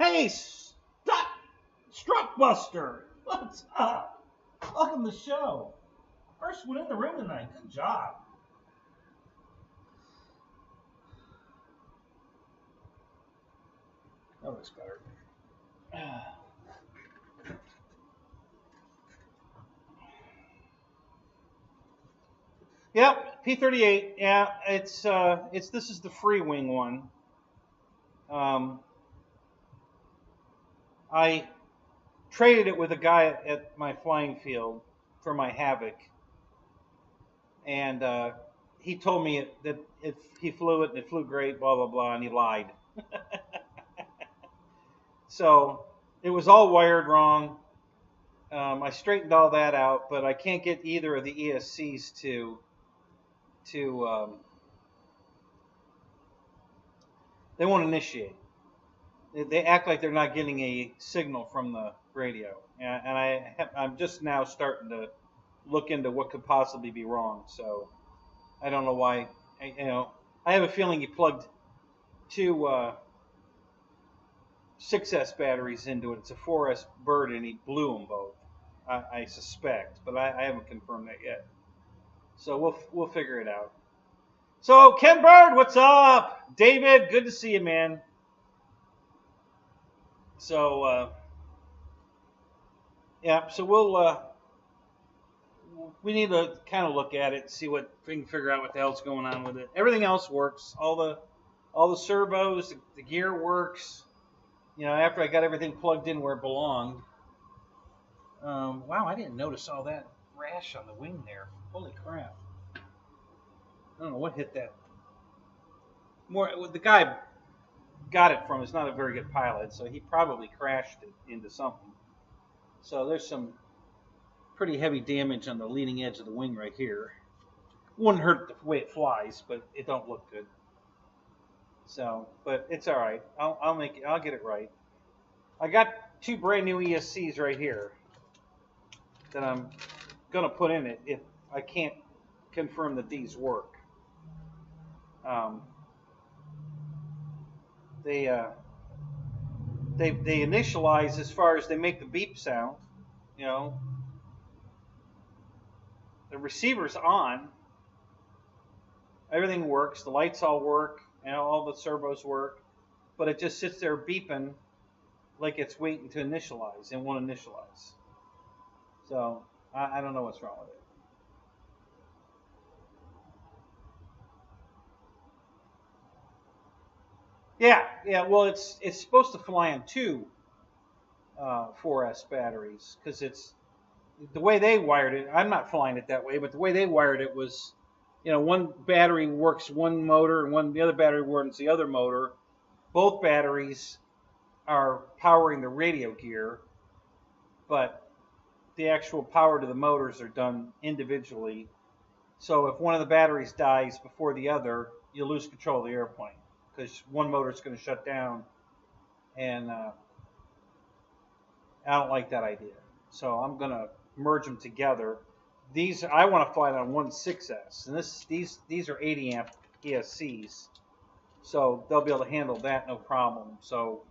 Hey, Struckbuster, what's up? Welcome to the show. First one in the room tonight. Good job. That looks better. Yep, P38. Yeah, it's this is the free wing one. I traded it with a guy at my flying field for my Havoc, and he told me that if he flew it and it flew great, blah blah blah, and he lied. So it was all wired wrong. I straightened all that out, but I can't get either of the ESCs to they won't initiate. They act like they're not getting a signal from the radio, and I'm just now starting to look into what could possibly be wrong. So I don't know why. I have a feeling he plugged two 6S batteries into it. It's a 4S Bird, and he blew them both. I suspect, but I haven't confirmed that yet. So we'll figure it out. So Ken Bird, what's up? David, good to see you, man. So yeah, so we need to kind of look at it and see what we can figure out what the hell's going on with it. Everything else works. All the servos, the gear works. After I got everything plugged in where it belonged. Wow, I didn't notice all that rash on the wing there. Holy crap. I don't know what hit that. The guy got it from is not a very good pilot, so he probably crashed it into something. So there's some pretty heavy damage on the leading edge of the wing right here. Wouldn't hurt the way it flies, but it don't look good. So, but it's all right. I'll get it right. I got two brand new ESCs right here that I'm gonna put in it if I can't confirm that these work. They initialize as far as they make the beep sound. The receiver's on. Everything works. The lights all work. All the servos work, but it just sits there beeping like it's waiting to initialize and won't initialize. So I don't know what's wrong with it. Yeah. Well, it's supposed to fly on two 4S batteries because it's the way they wired it. I'm not flying it that way, but the way they wired it was, one battery works one motor and the other battery works the other motor. Both batteries are powering the radio gear, but the actual power to the motors are done individually. So if one of the batteries dies before the other, you lose control of the airplane because one motor is going to shut down, and I don't like that idea. So I'm going to merge them together. These I want to fly it on one 6S, and these are 80 amp ESCs, so they'll be able to handle that no problem. So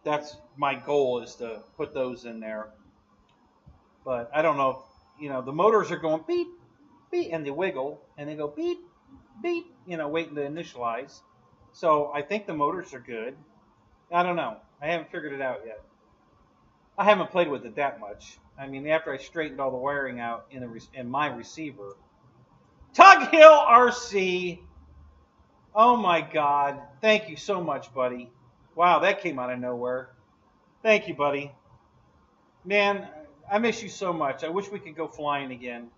that's my goal, is to put those in there. But I don't know if, the motors are going beep beep and they wiggle and they go beep beep, waiting to initialize. So I think the motors are good. I don't know. I haven't figured it out yet. I haven't played with it that much. I mean, after I straightened all the wiring out in my receiver. Tug Hill RC. Oh my God. Thank you so much, buddy. Wow, that came out of nowhere. Thank you, buddy. Man, I miss you so much. I wish we could go flying again.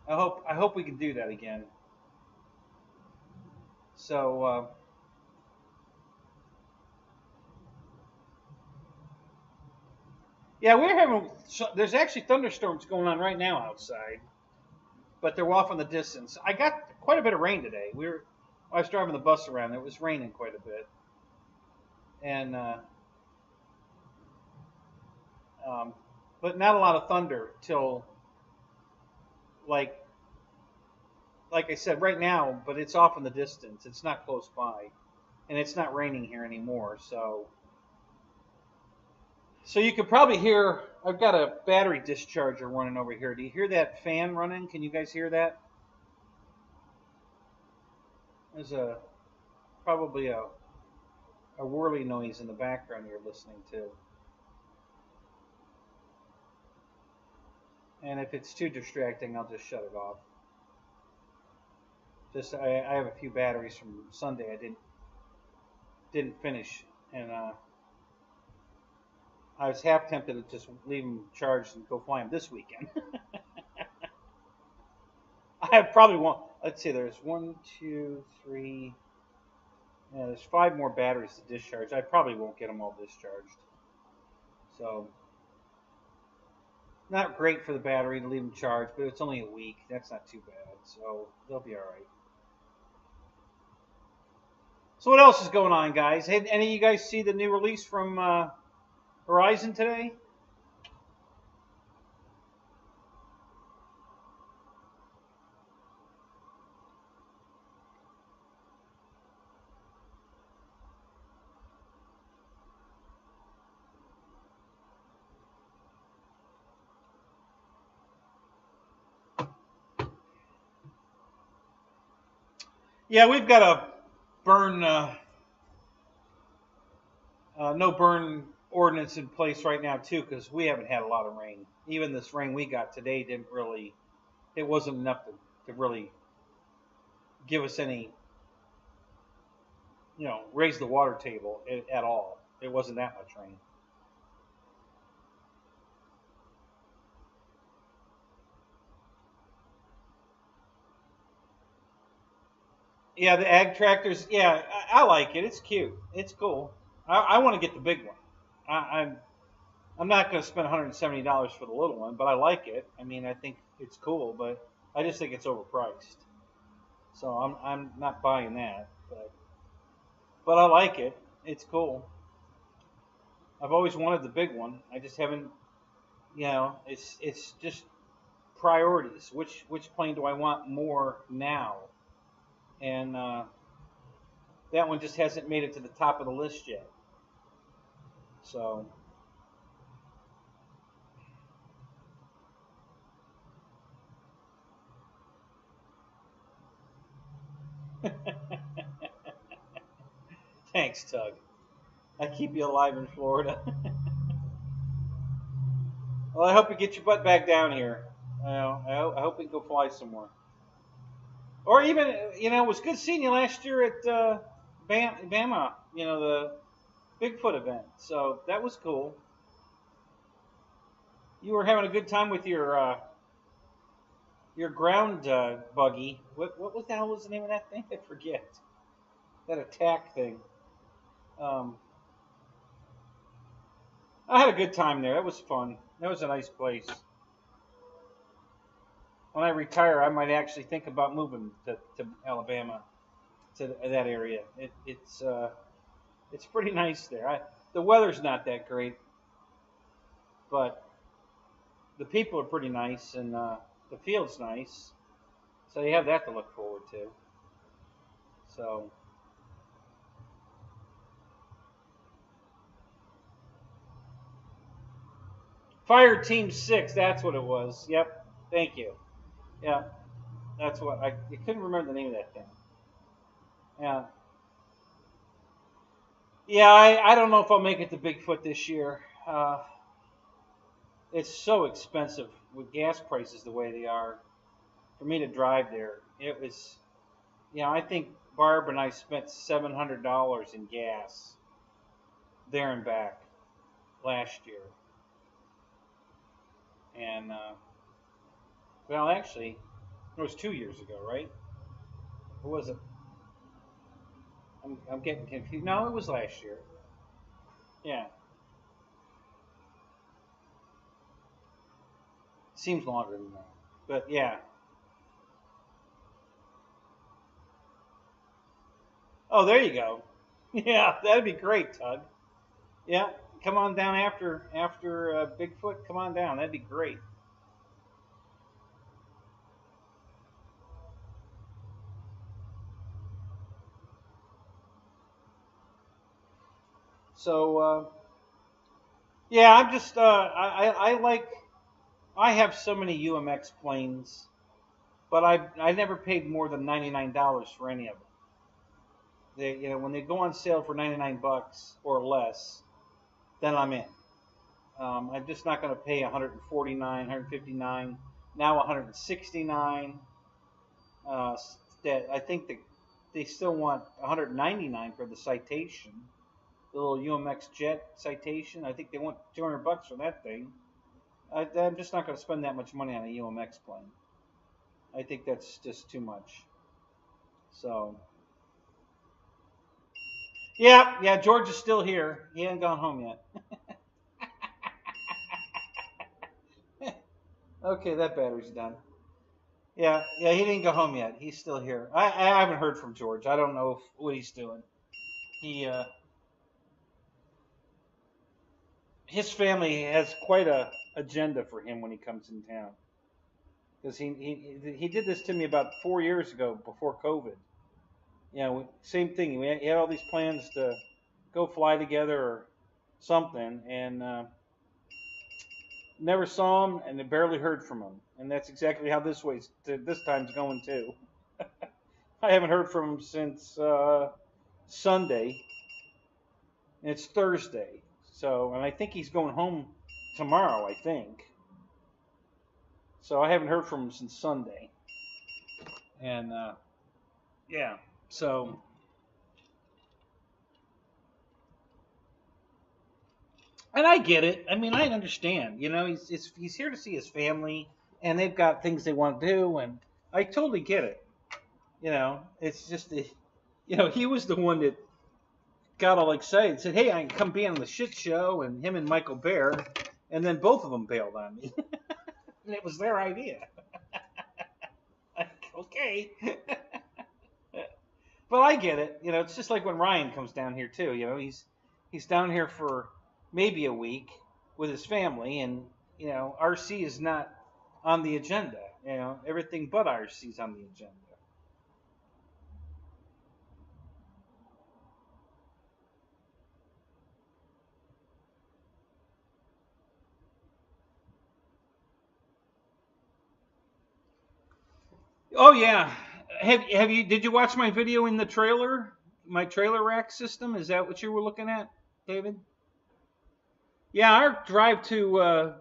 I hope we can do that again. So yeah, there's actually thunderstorms going on right now outside, but they're off in the distance. I got quite a bit of rain today. I was driving the bus around. It was raining quite a bit, and but not a lot of thunder till like I said right now. But it's off in the distance. It's not close by, and it's not raining here anymore. So So you could probably hear, I've got a battery discharger running over here. Do you hear that fan running? Can you guys hear that? There's probably a whirly noise in the background you're listening to. And if it's too distracting, I'll just shut it off. I have a few batteries from Sunday I didn't finish, and I was half tempted to just leave them charged and go fly them this weekend. I probably won't. Let's see, there's 1, 2, 3. Yeah, there's 5 more batteries to discharge. I probably won't get them all discharged. So, not great for the battery to leave them charged, but it's only a week. That's not too bad. So, they'll be all right. So, what else is going on, guys? Hey, any of you guys see the new release from Horizon today? Yeah, we've got a burn, no burn ordinance in place right now too, because we haven't had a lot of rain. Even this rain we got today it wasn't enough to really give us any, raise the water table at all. It wasn't that much rain. Yeah, the ag tractors. Yeah, I like it. It's cute. It's cool. I want to get the big one. I'm not going to spend $170 for the little one, but I like it. I mean, I think it's cool, but I just think it's overpriced. So I'm not buying that, but I like it. It's cool. I've always wanted the big one. I just haven't. It's just priorities. Which plane do I want more now? And that one just hasn't made it to the top of the list yet. So. Thanks, Tug. I keep you alive in Florida. Well, I hope you get your butt back down here. I hope we can go fly somewhere. Or even, it was good seeing you last year at Bama, the Bigfoot event. So that was cool. You were having a good time with your ground buggy. What was the hell was the name of that thing? I forget. That attack thing. I had a good time there. That was fun. That was a nice place. When I retire, I might actually think about moving to Alabama, to that area. It's pretty nice there. The weather's not that great, but the people are pretty nice, and the field's nice. So you have that to look forward to. So. Fire Team 6, that's what it was. Yep, thank you. Yeah, that's what, I couldn't remember the name of that thing. Yeah. Yeah, I don't know if I'll make it to Bigfoot this year. It's so expensive with gas prices the way they are for me to drive there. It was, I think Barb and I spent $700 in gas there and back last year. And, well, actually, it was 2 years ago, right? Or was it? I'm getting confused. No, it was last year. Yeah. Seems longer than that. But, yeah. Oh, there you go. Yeah, that'd be great, Tug. Yeah, come on down after Bigfoot. Come on down. That'd be great. So Yeah, I'm just I have so many UMX planes, but I never paid more than $99 for any of them. They, you know, when they go on sale for 99 bucks or less, then I'm in. I'm just not going to pay 149, 159, now 169. That I think they still want 199 for the Citation, the little UMX jet Citation. I think they want 200 bucks for that thing. I'm just not going to spend that much money on a UMX plane. I think that's just too much. So, yeah, yeah, George is still here. He hasn't gone home yet. Okay, that battery's done. Yeah, yeah, he didn't go home yet. He's still here. I haven't heard from George. I don't know what he's doing. He his family has quite a agenda for him when he comes in town. Because he did this to me about 4 years ago before COVID. You know, same thing. He had all these plans to go fly together or something, and never saw him and barely heard from him. And that's exactly how this time's going too. I haven't heard from him since Sunday. And it's Thursday, so and I think he's going home tomorrow. I think. So I haven't heard from him since Sunday, and yeah. So and I get it. I mean, I understand. You know, he's here to see his family, and they've got things they want to do, and I totally get it. You know, it's just you know, he was the one that got all excited and said, "Hey, I can come be on the shit show," and him and Michael Bear, and then both of them bailed on me, and it was their idea. Like, okay. But I get it. You know, it's just like when Ryan comes down here too. You know, he's down here for maybe a week with his family, and you know, RC is not on the agenda. You know, everything but RC is on the agenda. Oh yeah. Have you did you watch my video in the trailer? My trailer rack system? Is that what you were looking at, David? Yeah, our drive to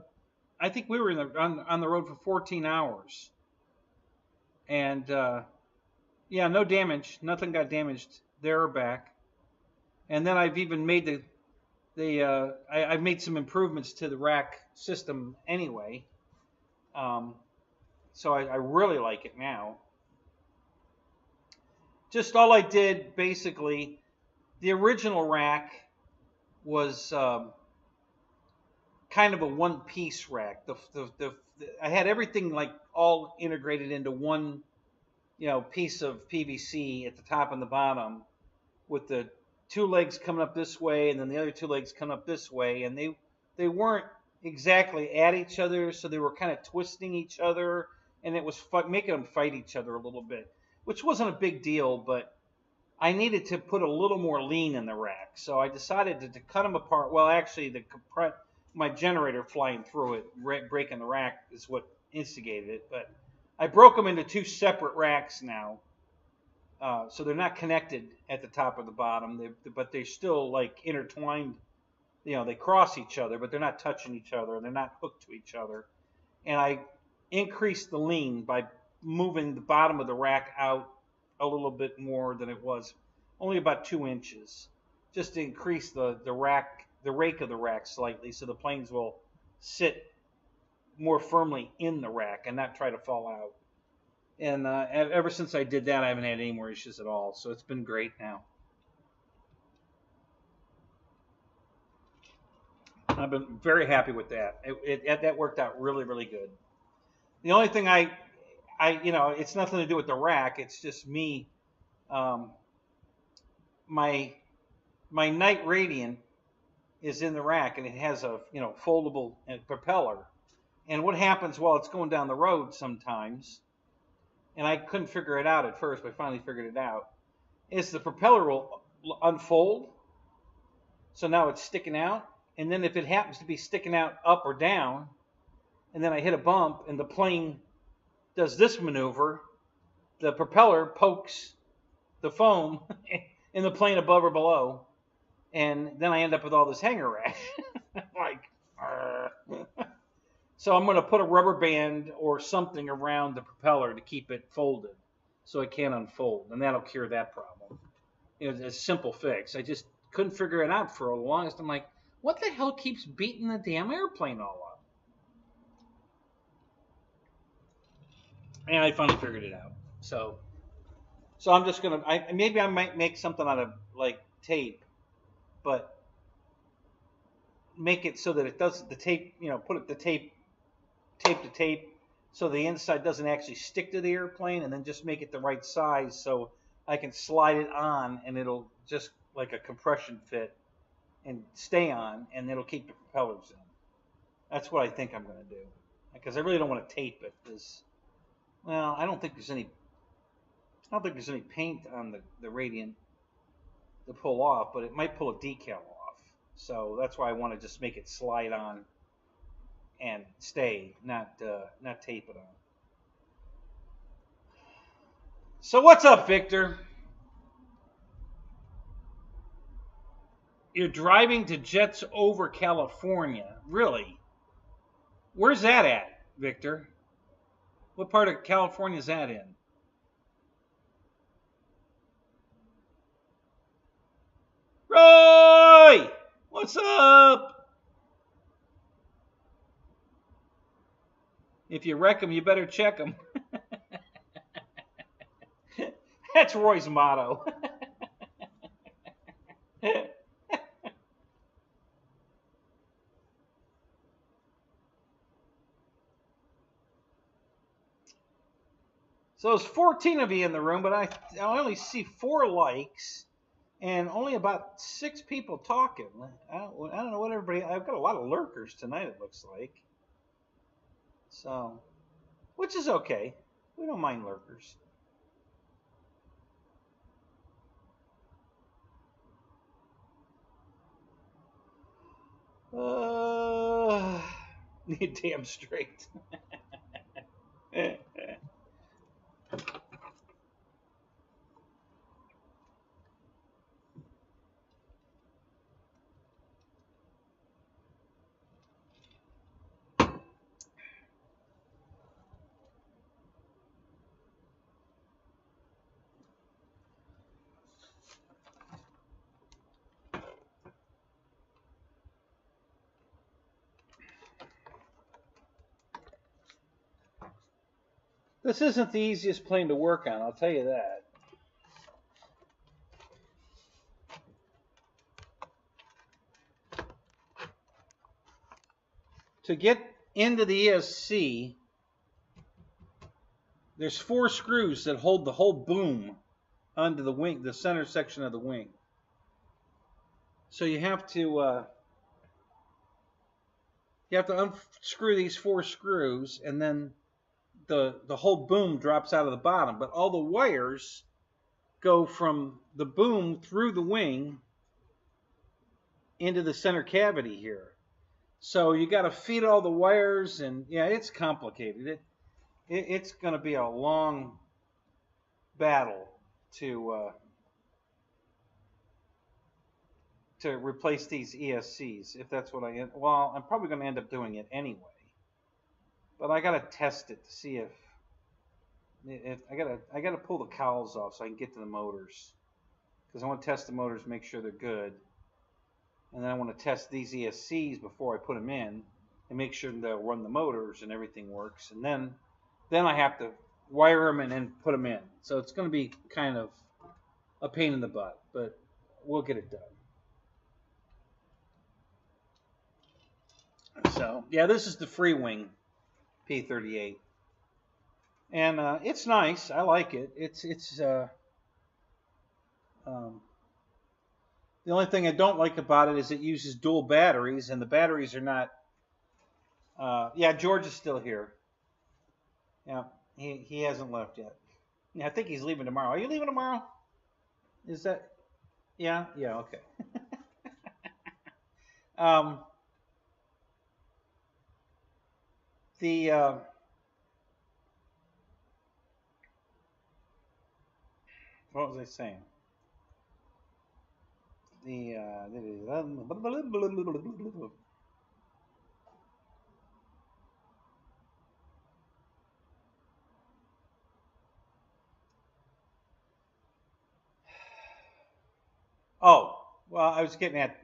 I think we were on the road for 14 hours, and yeah, no damage, nothing got damaged there or back. And then I've even made I've made some improvements to the rack system anyway, um, so I really like it now. Just all I did basically, the original rack was kind of a one piece rack. I had everything like all integrated into one, you know, piece of PVC at the top and the bottom, with the two legs coming up this way and then the other two legs coming up this way, and they weren't exactly at each other, so they were kind of twisting each other, and it was making them fight each other a little bit, which wasn't a big deal, but I needed to put a little more lean in the rack, so I decided to cut them apart. Well, actually, my generator flying through it, breaking the rack, is what instigated it. But I broke them into two separate racks now, so they're not connected at the top or the bottom. But they're still like intertwined. You know, they cross each other, but they're not touching each other. They're not hooked to each other. And I increased the lean by moving the bottom of the rack out a little bit more than it was, only about 2 inches, just to increase the rake of the rack slightly, so the planes will sit more firmly in the rack and not try to fall out. And ever since I did that, I haven't had any more issues at all. So it's been great now. I've been very happy with that. That worked out really, really good. The only thing you know, it's nothing to do with the rack. It's just me. Um, my night radiant is in the rack, and it has a, you know, foldable propeller. And what happens while it's going down the road sometimes, and I couldn't figure it out at first, but I finally figured it out, is the propeller will unfold. So now it's sticking out, And then if it happens to be sticking out up or down, and then I hit a bump and the plane does this maneuver, the propeller pokes the foam in the plane above or below, and then I end up with all this hanger rash. Like, so I'm going to put a rubber band or something around the propeller to keep it folded so it can't unfold, and that'll cure that problem. It's a simple fix. I just couldn't figure it out for the longest. I'm like, what the hell keeps beating the damn airplane all up? And I finally figured it out. So I'm just gonna. Maybe I might make something out of like tape, but make it so that it does the tape. You know, put it the tape to tape, so the inside doesn't actually stick to the airplane, and then just make it the right size so I can slide it on, and it'll just like a compression fit and stay on, and it'll keep the propellers in. That's what I think I'm gonna do, because I really don't want to tape it. Well, I don't think there's any paint on the radiant to pull off, but it might pull a decal off. So that's why I want to just make it slide on and stay, not tape it on. So what's up, Victor? You're driving to Jets Over California. Really? Where's that at, Victor? What part of California is that in? Roy! What's up? If you wreck them, you better check them. That's Roy's motto. So there's 14 of you in the room, but I only see 4 likes and only about 6 people talking. I don't know what everybody. I've got a lot of lurkers tonight, it looks like. So, which is okay. We don't mind lurkers. Damn straight. This isn't the easiest plane to work on, I'll tell you that. To get into the ESC, there's 4 screws that hold the whole boom onto the wing, the center section of the wing. So you have to unscrew these 4 screws, and then the whole boom drops out of the bottom. But all the wires go from the boom through the wing into the center cavity here. So you got to feed all the wires, and yeah, it's complicated. It's going to be a long battle to replace these ESCs, if that's what well, I'm probably going to end up doing it anyway. But I got to test it to see if I got to pull the cowls off so I can get to the motors, because I want to test the motors, make sure they're good. And then I want to test these ESCs before I put them in and make sure they'll run the motors and everything works. And then I have to wire them and then put them in. So it's going to be kind of a pain in the butt, but we'll get it done. So yeah, this is the free wing P-38, and it's nice. I like it. The only thing I don't like about it is it uses dual batteries, and the batteries are not. Yeah, George is still here. Yeah, he hasn't left yet. Yeah, I think he's leaving tomorrow. Are you leaving tomorrow? Is that? Yeah, okay. Um, the what was I saying? The oh, well, I was getting at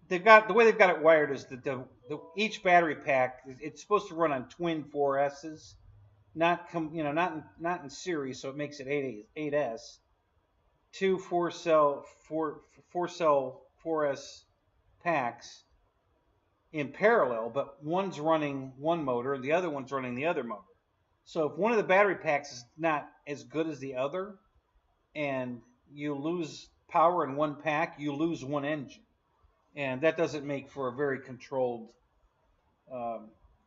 they've got the way they've got it wired is that each battery pack it's supposed to run on twin 4S's, not in series, so it makes it 8S. Two four cell 4S packs in parallel, but one's running one motor and the other one's running the other motor. So if one of the battery packs is not as good as the other, and you lose power in one pack, you lose one engine, and that doesn't make for a very controlled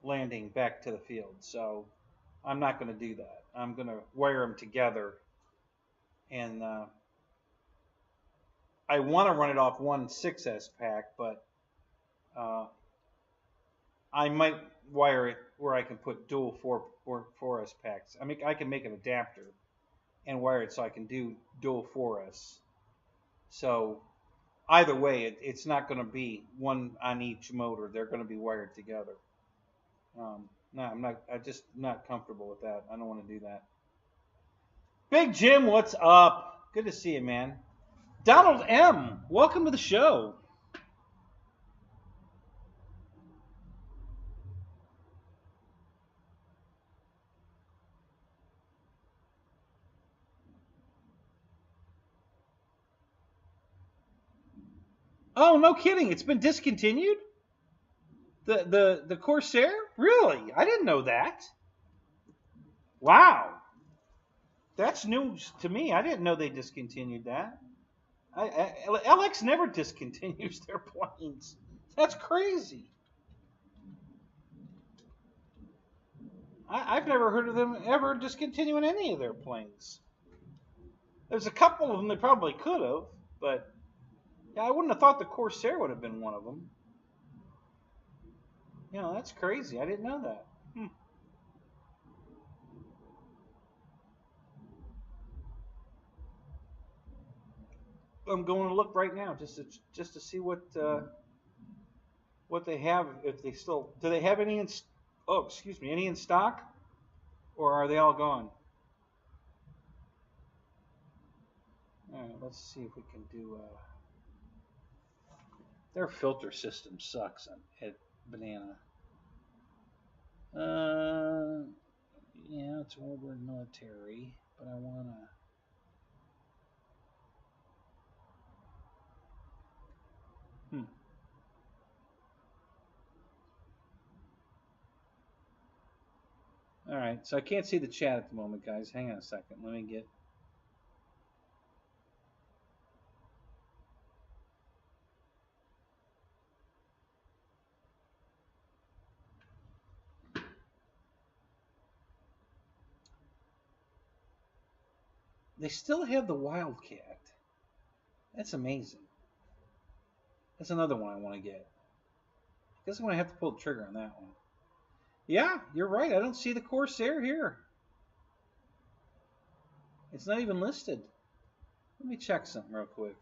landing back to the field. So I'm not going to do that. I'm going to wire them together, and I want to run it off one 6S pack, but I might wire it where I can put dual 4S packs. I can make an adapter and wire it so I can do dual 4S. So either way, it's not going to be one on each motor. They're going to be wired together. No, I'm just not comfortable with that. I don't want to do that. Big Jim, what's up? Good to see you, man. Donald M, welcome to the show. Oh, no kidding. It's been discontinued? The Corsair? Really? I didn't know that. Wow. That's news to me. I didn't know they discontinued that. LX never discontinues their planes. That's crazy. I've never heard of them ever discontinuing any of their planes. There's a couple of them they probably could have, but yeah, I wouldn't have thought the Corsair would have been one of them. You know, that's crazy. I didn't know that. I'm going to look right now just to see what they have. If they still do they have any in any in stock, or are they all gone? All right, let's see if we can do. Their filter system sucks at Banana. Yeah, it's Warbird military, but I wanna. All right, so I can't see the chat at the moment, guys. Hang on a second. Let me get. They still have the Wildcat. That's amazing. That's another one I want to get. I guess I'm going to have to pull the trigger on that one. Yeah, you're right. I don't see the Corsair here. It's not even listed. Let me check something real quick.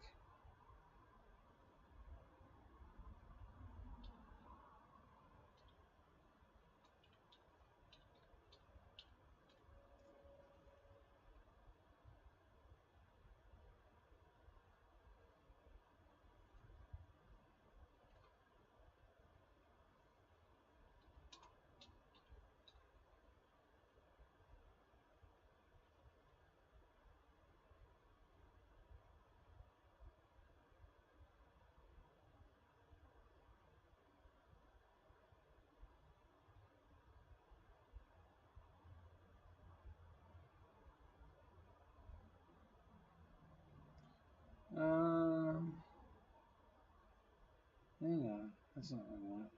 Hang on. That's not what I want.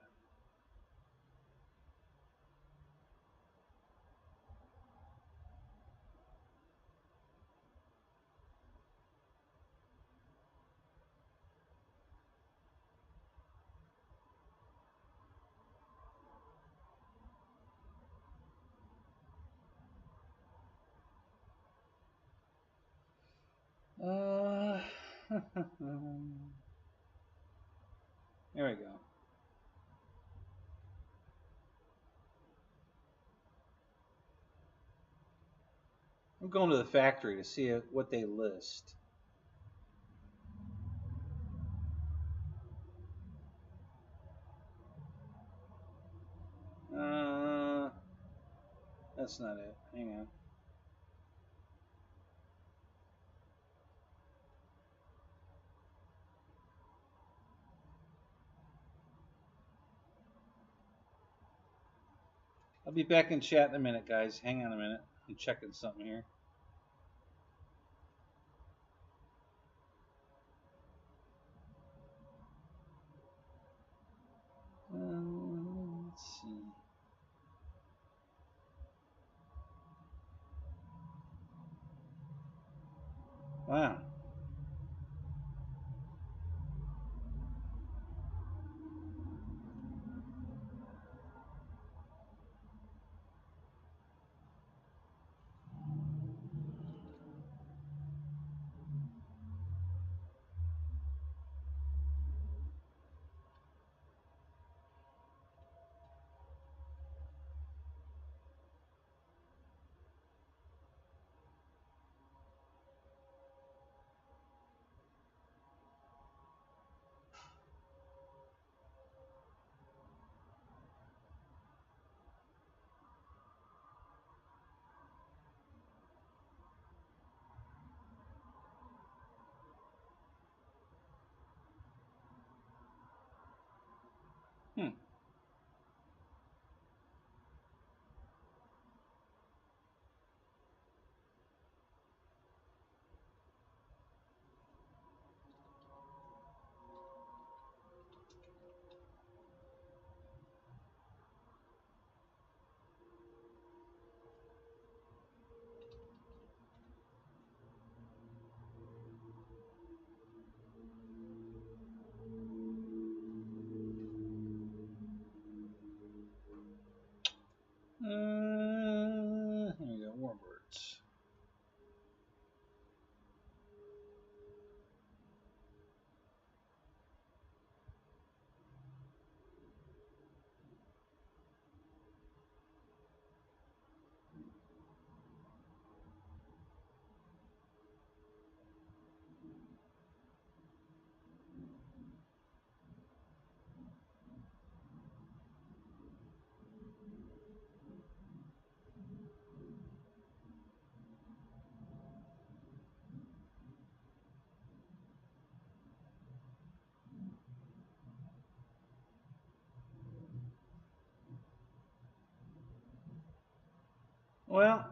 There we go. I'm going to the factory to see what they list. That's not it. Hang on. I'll be back in chat in a minute, guys. Hang on a minute. I'm checking something here. Let's see. Wow. Here we go. Warbirds. Well,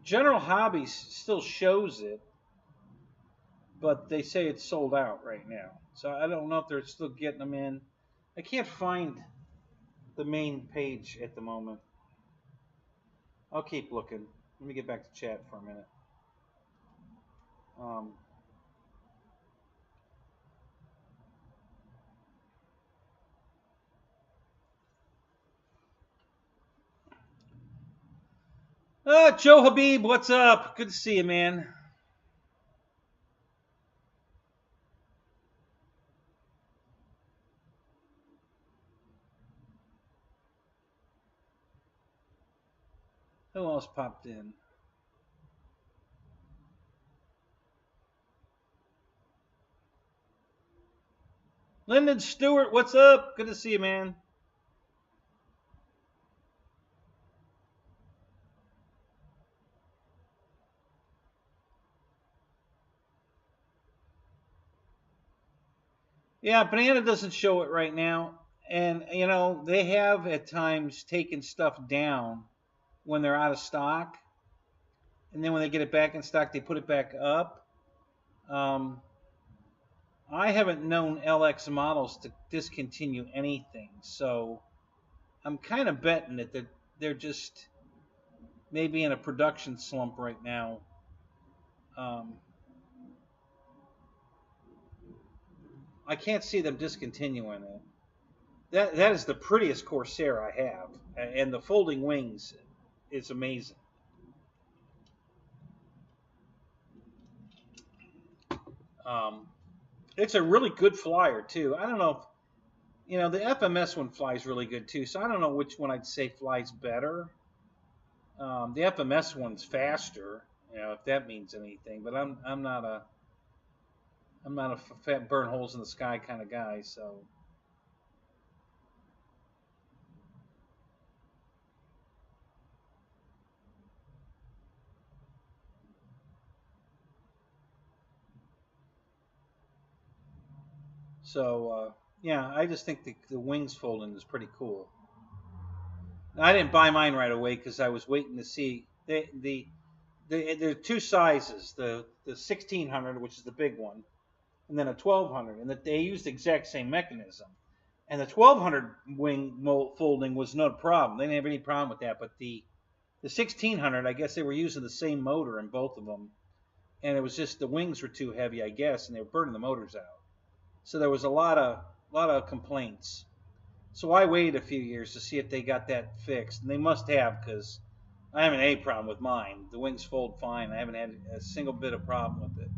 General Hobbies still shows it, but they say it's sold out right now. So I don't know if they're still getting them in. I can't find the main page at the moment. I'll keep looking. Let me get back to chat for a minute. Joe Habib, what's up? Good to see you, man. Who else popped in? Lyndon Stewart, what's up? Good to see you, man. Yeah, Banana doesn't show it right now. And, you know, they have at times taken stuff down when they're out of stock. And then when they get it back in stock, they put it back up. I haven't known LX models to discontinue anything. So I'm kind of betting that they're just maybe in a production slump right now. I can't see them discontinuing it. That is the prettiest Corsair I have, and the folding wings is amazing. It's a really good flyer too. I don't know if, you know, the FMS one flies really good too. So I don't know which one I'd say flies better. The FMS one's faster, you know, if that means anything. But I'm not a fat burn holes in the sky kind of guy. Yeah, I just think the wings folding is pretty cool. I didn't buy mine right away because I was waiting to see there are two sizes: the 1600, which is the big one, and then a 1200, and that they used the exact same mechanism. And the 1200 wing folding was no problem; they didn't have any problem with that. But the 1600, I guess they were using the same motor in both of them, and it was just the wings were too heavy, I guess, and they were burning the motors out. So there was a lot of complaints. So I waited a few years to see if they got that fixed, and they must have, because I haven't had any problem with mine. The wings fold fine. I haven't had a single bit of problem with it.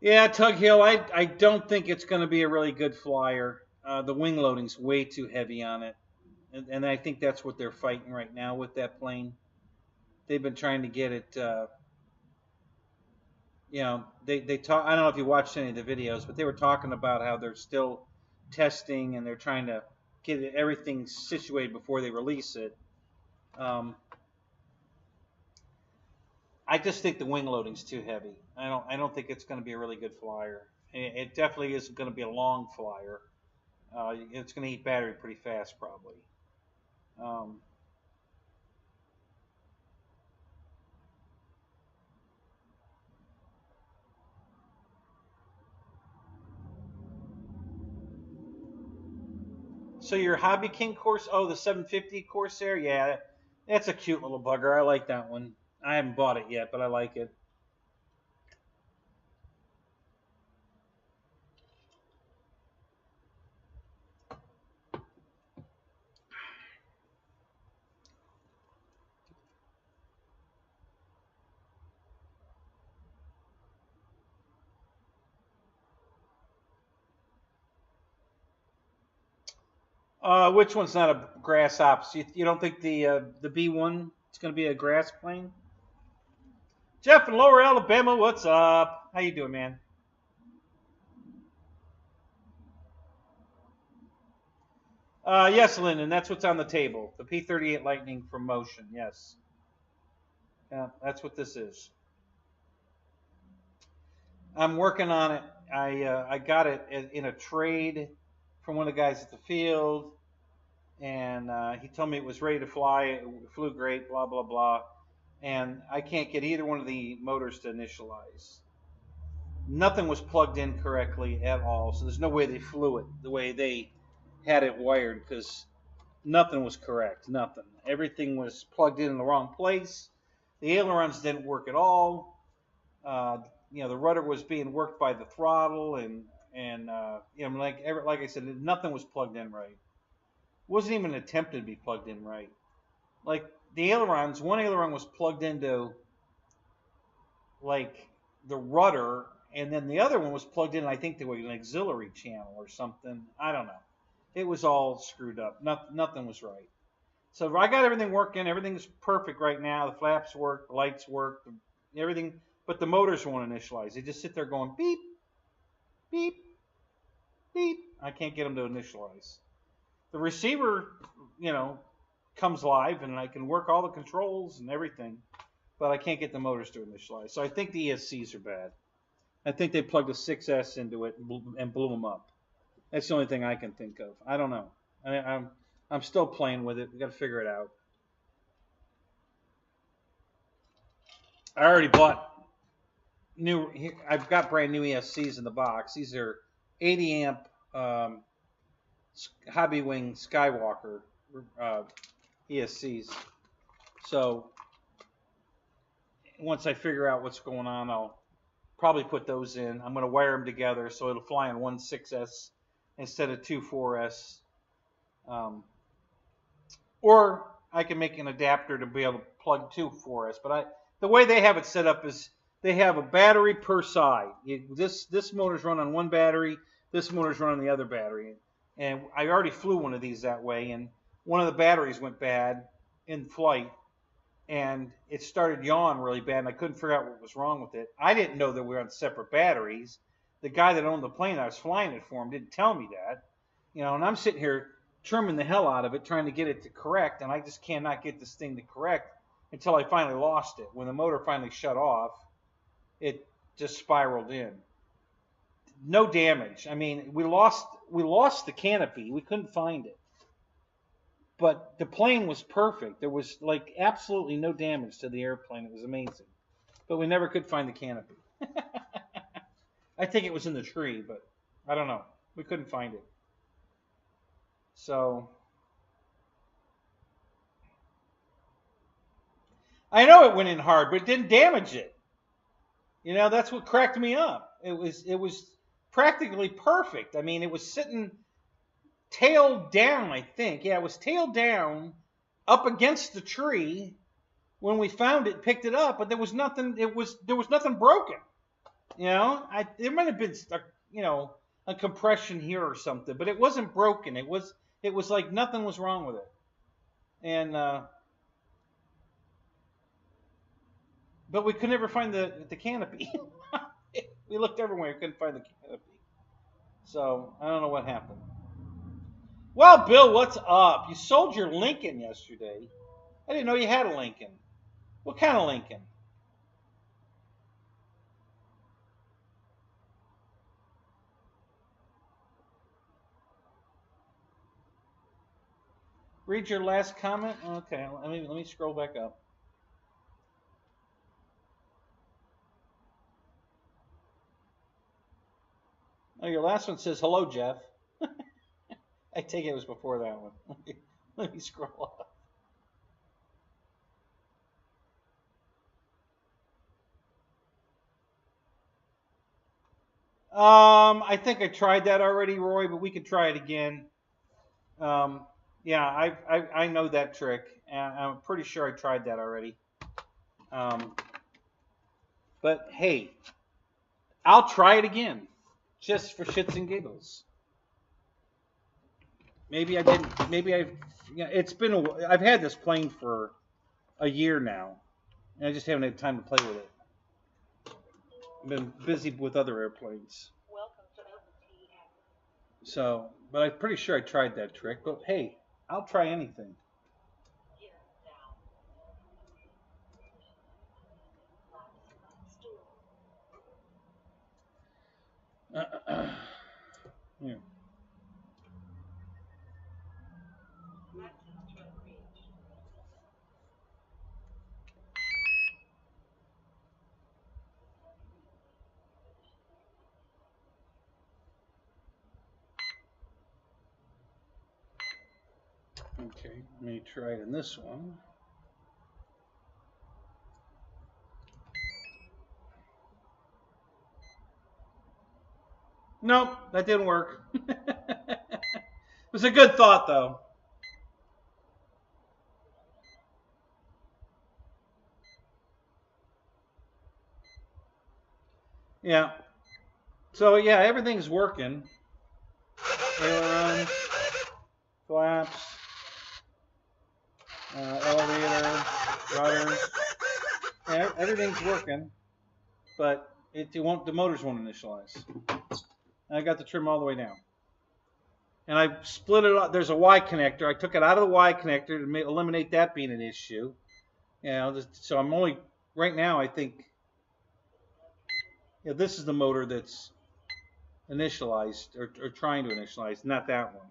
Yeah, Tug Hill, I don't think it's going to be a really good flyer. The wing loading's way too heavy on it. And I think that's what they're fighting right now with that plane. They've been trying to get it, you know, they talk. I don't know if you watched any of the videos, but they were talking about how they're still testing and they're trying to get everything situated before they release it. I just think the wing loading's too heavy. I don't think it's going to be a really good flyer. It definitely isn't going to be a long flyer. It's going to eat battery pretty fast, probably. Um, so your Hobby King course, oh, the 750 Corsair, yeah, that's a cute little bugger. I like that one. I haven't bought it yet, but I like it. Which one's not a grass ops? You don't think the B1 is going to be a grass plane? Jeff in Lower Alabama, what's up? How you doing, man? Yes, Lyndon, that's what's on the table. The P-38 Lightning from Motion, yes. Yeah, that's what this is. I'm working on it. I got it in a trade from one of the guys at the field, and he told me it was ready to fly. It flew great, blah, blah, blah. And I can't get either one of the motors to initialize. Nothing was plugged in correctly at all, so there's no way they flew it the way they had it wired, because nothing was correct. Nothing. Everything was plugged in the wrong place. The ailerons didn't work at all. You know, the rudder was being worked by the throttle, and you know, like I said, nothing was plugged in right. It wasn't even attempted to be plugged in right. Like the ailerons, one aileron was plugged into like the rudder, and then the other one was plugged in, I think, to an auxiliary channel or something. I don't know. It was all screwed up. Nothing was right. So I got everything working. Everything's perfect right now. The flaps work, the lights work, everything. But the motors won't initialize. They just sit there going beep, beep, beep. I can't get them to initialize. The receiver, you know, comes live, and I can work all the controls and everything, but I can't get the motors to initialize. So I think the ESCs are bad. I think they plugged a 6S into it and blew them up. That's the only thing I can think of. I don't know. I'm still playing with it. We got to figure it out. I already bought new. I've got brand new ESCs in the box. These are 80 amp Hobby Wing Skywalker ESCs. So once I figure out what's going on, I'll probably put those in. I'm going to wire them together so it'll fly on 1 6S instead of 2 4S. Or I can make an adapter to be able to plug 2 4S. But the way they have it set up is they have a battery per side. This motor's run on one battery. This motor's run on the other battery. And I already flew one of these that way, and one of the batteries went bad in flight, and it started yawing really bad, and I couldn't figure out what was wrong with it. I didn't know that we were on separate batteries. The guy that owned the plane that I was flying it for him didn't tell me that. And I'm sitting here trimming the hell out of it, trying to get it to correct, and I just cannot get this thing to correct until I finally lost it. When the motor finally shut off, it just spiraled in. No damage. I mean, we lost the canopy. We couldn't find it. But the plane was perfect. There was like absolutely no damage to the airplane. It was amazing. But we never could find the canopy. I think it was in the tree, but I don't know. We couldn't find it. So I know it went in hard, but it didn't damage it. That's what cracked me up. It was practically perfect. I mean, it was sitting tail down, I think. Yeah, it was tail down up against the tree when we found it, picked it up, but there was nothing. There was nothing broken. There might have been a compression here or something, but it wasn't broken. It was like nothing was wrong with it. And but we could never find the canopy. We looked everywhere, couldn't find the canopy. So I don't know what happened. Well, Bill, what's up? You sold your Lincoln yesterday. I didn't know you had a Lincoln. What kind of Lincoln? Read your last comment. Okay, let me scroll back up. Oh, your last one says, hello, Jeff. I take it was before that one. Let me scroll up. I think I tried that already, Roy, but we could try it again. Yeah, I know that trick, and I'm pretty sure I tried that already. But hey, I'll try it again, just for shits and giggles. Maybe I didn't. Maybe it's been. I've had this plane for a year now, and I just haven't had time to play with it. I've been busy with other airplanes. So, but I'm pretty sure I tried that trick. But hey, I'll try anything. Yeah. Okay, let me try it in this one. Nope, that didn't work. It was a good thought, though. Yeah. So, yeah, everything's working. Ailerons, flaps, elevator, rudder. Yeah, everything's working, but the motors won't initialize. I got the trim all the way down. And I split it up. There's a Y connector. I took it out of the Y connector to eliminate that being an issue. So I'm only, right now, I think, this is the motor that's initialized, or trying to initialize, not that one.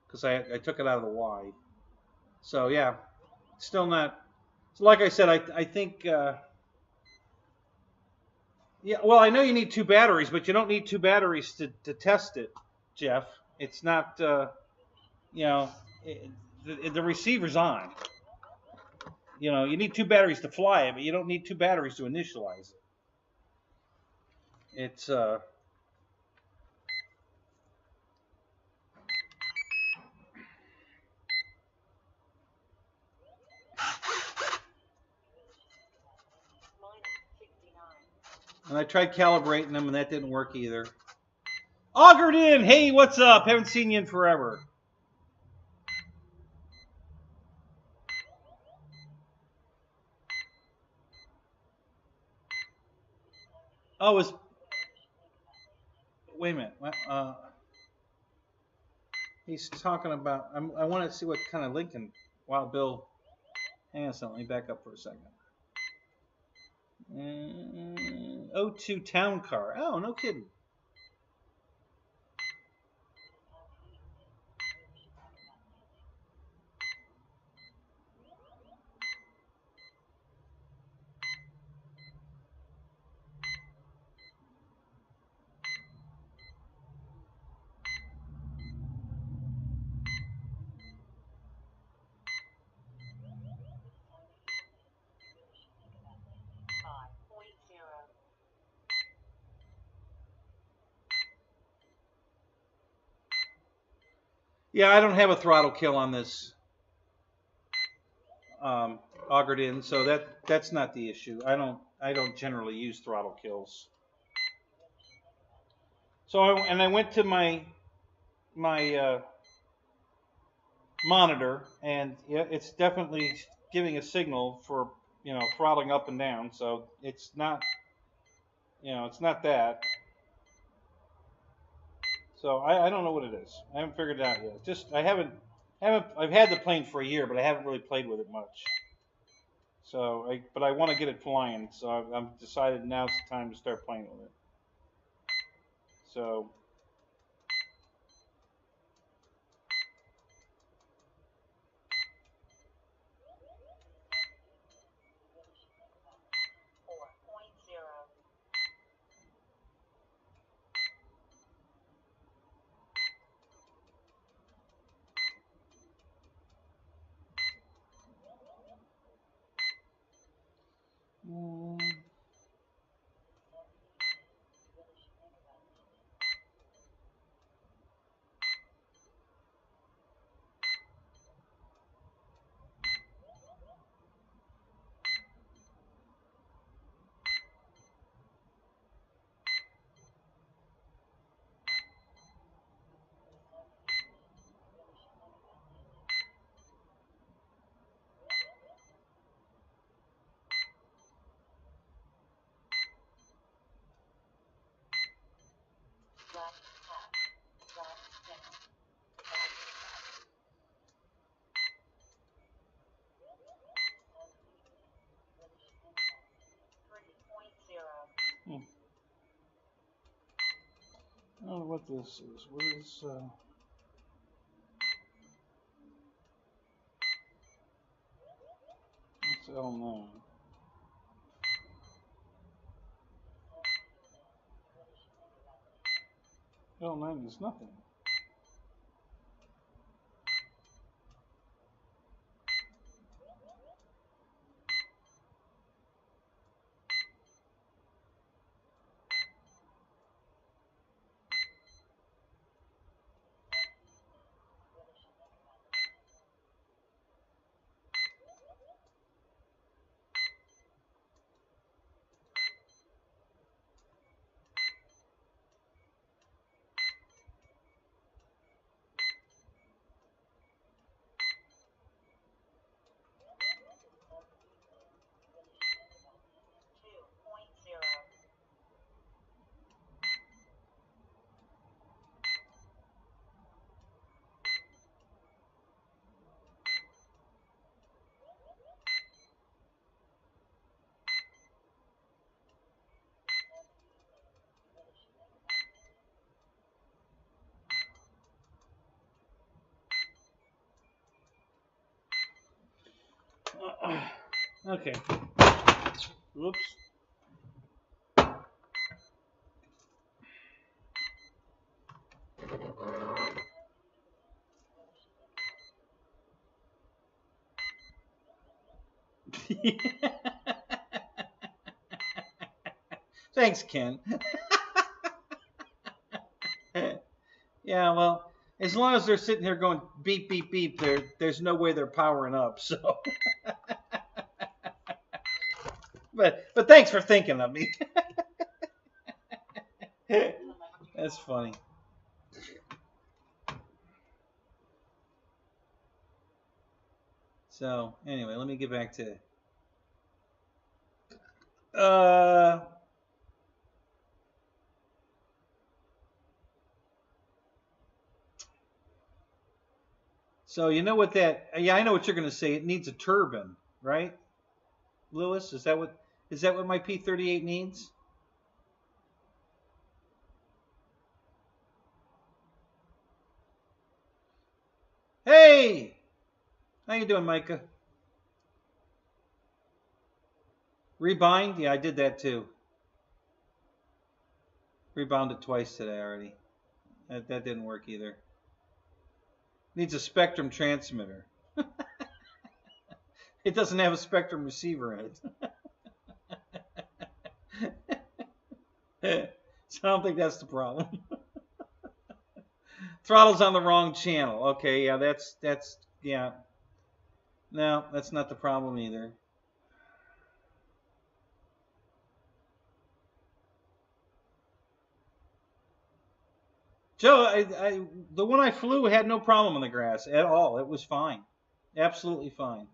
Because I took it out of the Y. So, yeah, still not. So like I said, I think, yeah, well, I know you need 2 batteries, but you don't need 2 batteries to test it, Jeff. It's not, the receiver's on. You know, you need 2 batteries to fly it, but you don't need 2 batteries to initialize it. It's and I tried calibrating them, and that didn't work either. Augured in, hey, what's up? Haven't seen you in forever. Oh, it's wait a minute. He's talking about. I want to see what kind of Lincoln. Wow, Bill. Hang on a second. Let me back up for a second. O2 town car. Oh, no kidding. Yeah, I don't have a throttle kill on this augured in, so that's not the issue. I don't generally use throttle kills. So I went to my monitor, and yeah, it's definitely giving a signal for, you know, throttling up and down. So it's not, you know, it's not that. So I don't know what it is. I haven't figured it out yet. Just I've had the plane for a year, but I haven't really played with it much. So but I want to get it flying. So I've decided now's the time to start playing with it. So. I don't know what this is. What is what's L9? L9 is nothing. Okay. Whoops. Thanks, Ken. Yeah, well, as long as they're sitting here going beep, beep, beep, there's no way they're powering up. So, but thanks for thinking of me. That's funny. So anyway, let me get back to. So you know what that? Yeah, I know what you're going to say. It needs a turbine, right, Lewis? Is that what my P-38 needs? Hey, how you doing, Micah? Rebind? Yeah, I did that too. Rebound it twice today already. That didn't work either. Needs a Spectrum transmitter. It doesn't have a Spectrum receiver in it. So I don't think that's the problem. Throttle's on the wrong channel. Okay, yeah, that's yeah. No, that's not the problem either. Joe, the one I flew had no problem on the grass at all. It was fine. Absolutely fine.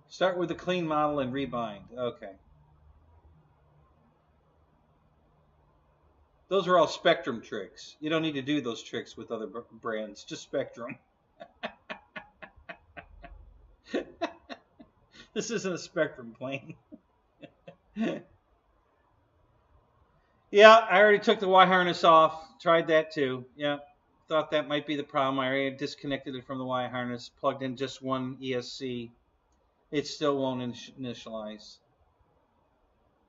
Start with a clean model and rebind. Okay. Those are all Spectrum tricks. You don't need to do those tricks with other brands. Just Spectrum. This isn't a Spectrum plane. Yeah, I already took the Y harness off. Tried that too. Yeah, thought that might be the problem. I already disconnected it from the Y harness. Plugged in just one ESC. It still won't initialize.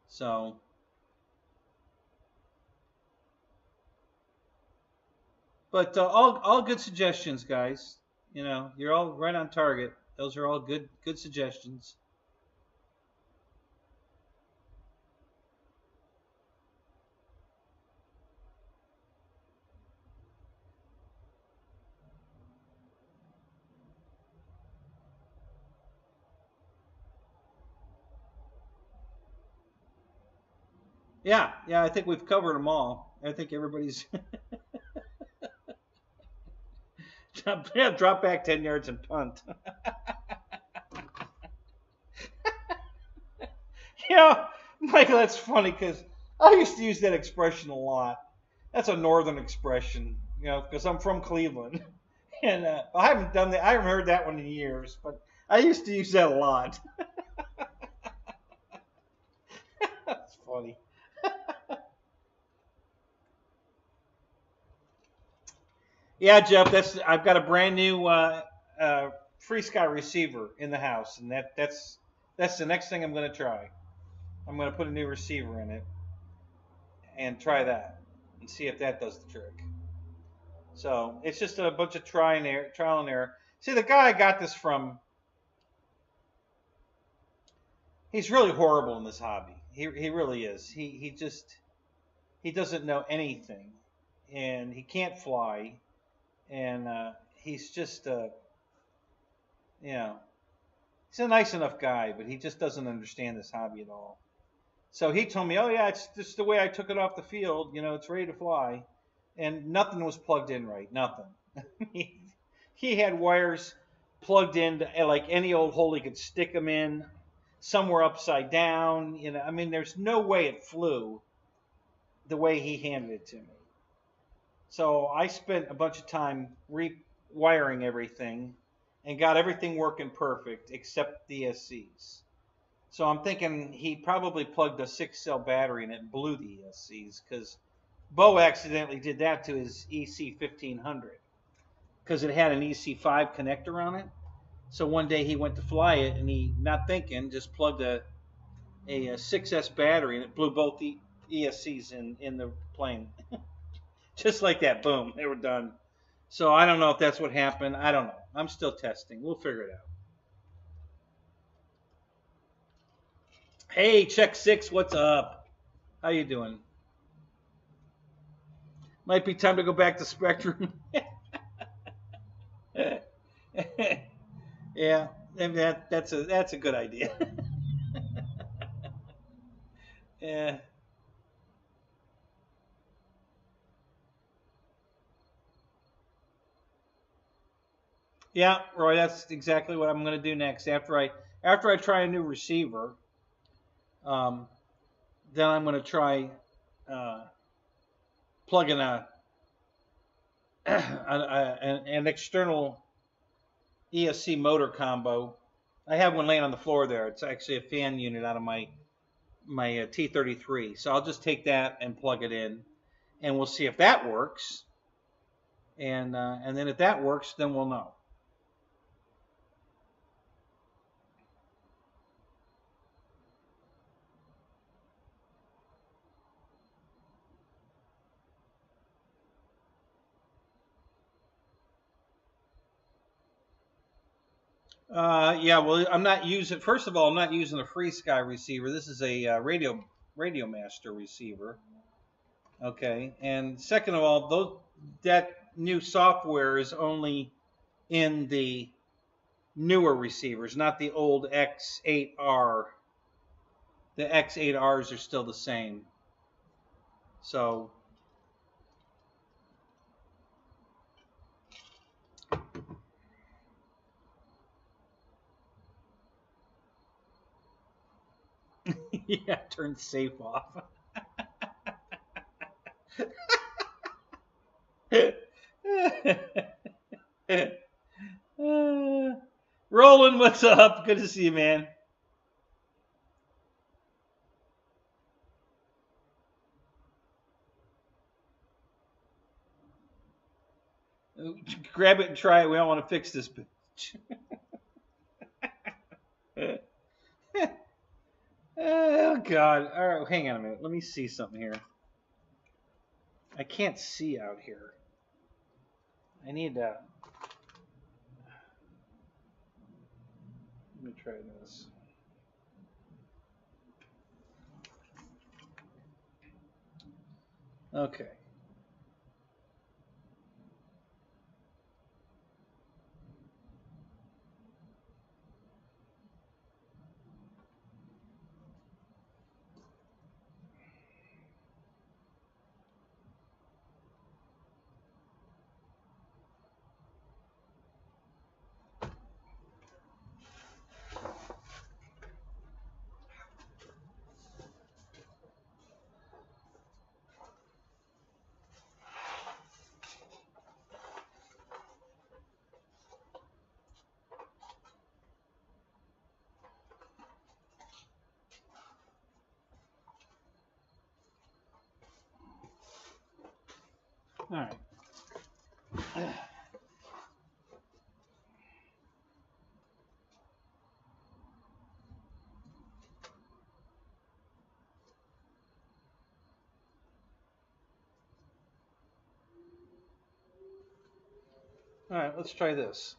So, but all good suggestions, guys. You know, you're all right on target. Those are all good suggestions. Yeah, I think we've covered them all. I think everybody's drop back 10 yards and punt. You know, Michael, that's funny because I used to use that expression a lot. That's a northern expression, you know, because I'm from Cleveland. And I haven't done that. I haven't heard that one in years, but I used to use that a lot. That's funny. Yeah, Jeff, I've got a brand new FreeSky receiver in the house, and that's the next thing I'm going to try. I'm going to put a new receiver in it and try that and see if that does the trick. So it's just a bunch of trial and error. See, the guy I got this from, he's really horrible in this hobby. He really is. He doesn't know anything, and he can't fly, and he's just you know, he's a nice enough guy, but he just doesn't understand this hobby at all. So he told me, oh yeah, it's just the way I took it off the field. You know, it's ready to fly, and nothing was plugged in right. Nothing. He had wires plugged in like any old hole he could stick them in, somewhere upside down. You know, I mean, there's no way it flew the way he handed it to me. So I spent a bunch of time rewiring everything and got everything working perfect except the ESCs. So I'm thinking he probably plugged a 6-cell battery in it and blew the ESCs because Bo accidentally did that to his EC 1500 because it had an EC5 connector on it. So one day he went to fly it and he, not thinking, just plugged a 6S battery and it blew both the ESCs in the plane. Just like that, boom, they were done. So I don't know if that's what happened. I don't know. I'm still testing. We'll figure it out. Hey, Check 6, what's up? How you doing? Might be time to go back to Spectrum. Yeah, that's a good idea. Yeah. Yeah, Roy, that's exactly what I'm going to do next. After I try a new receiver, um, then I'm going to try plugging an external ESC motor combo. I have one laying on the floor there. It's actually a fan unit out of my T33. So I'll just take that and plug it in, and we'll see if that works. And then if that works, then we'll know. Yeah, well, I'm not using. First of all, I'm not using a Free Sky receiver. This is a Radio Master receiver. Okay, and second of all, that new software is only in the newer receivers, not the old X8R. The X8Rs are still the same. So. Yeah, turn safe off. Roland, what's up? Good to see you, man. Grab it and try it. We don't want to fix this bitch. Oh, God. All right, hang on a minute. Let me see something here. I can't see out here. I need to... Let me try this. Okay. All right. All right, let's try this.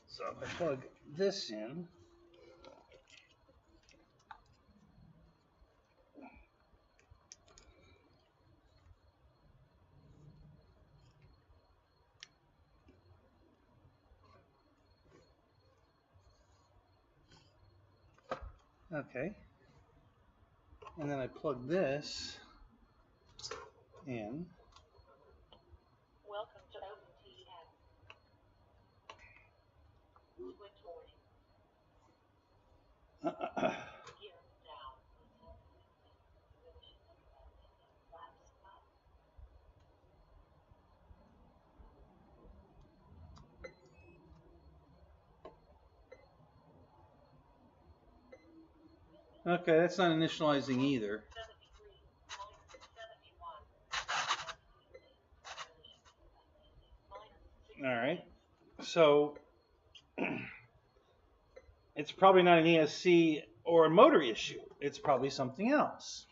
So if I plug this in. Okay. And then I plug this in. Welcome to OpenTN. Switch warning. Gear down. Okay, that's not initializing either. 73, All right. So it's probably not an ESC or a motor issue. It's probably something else.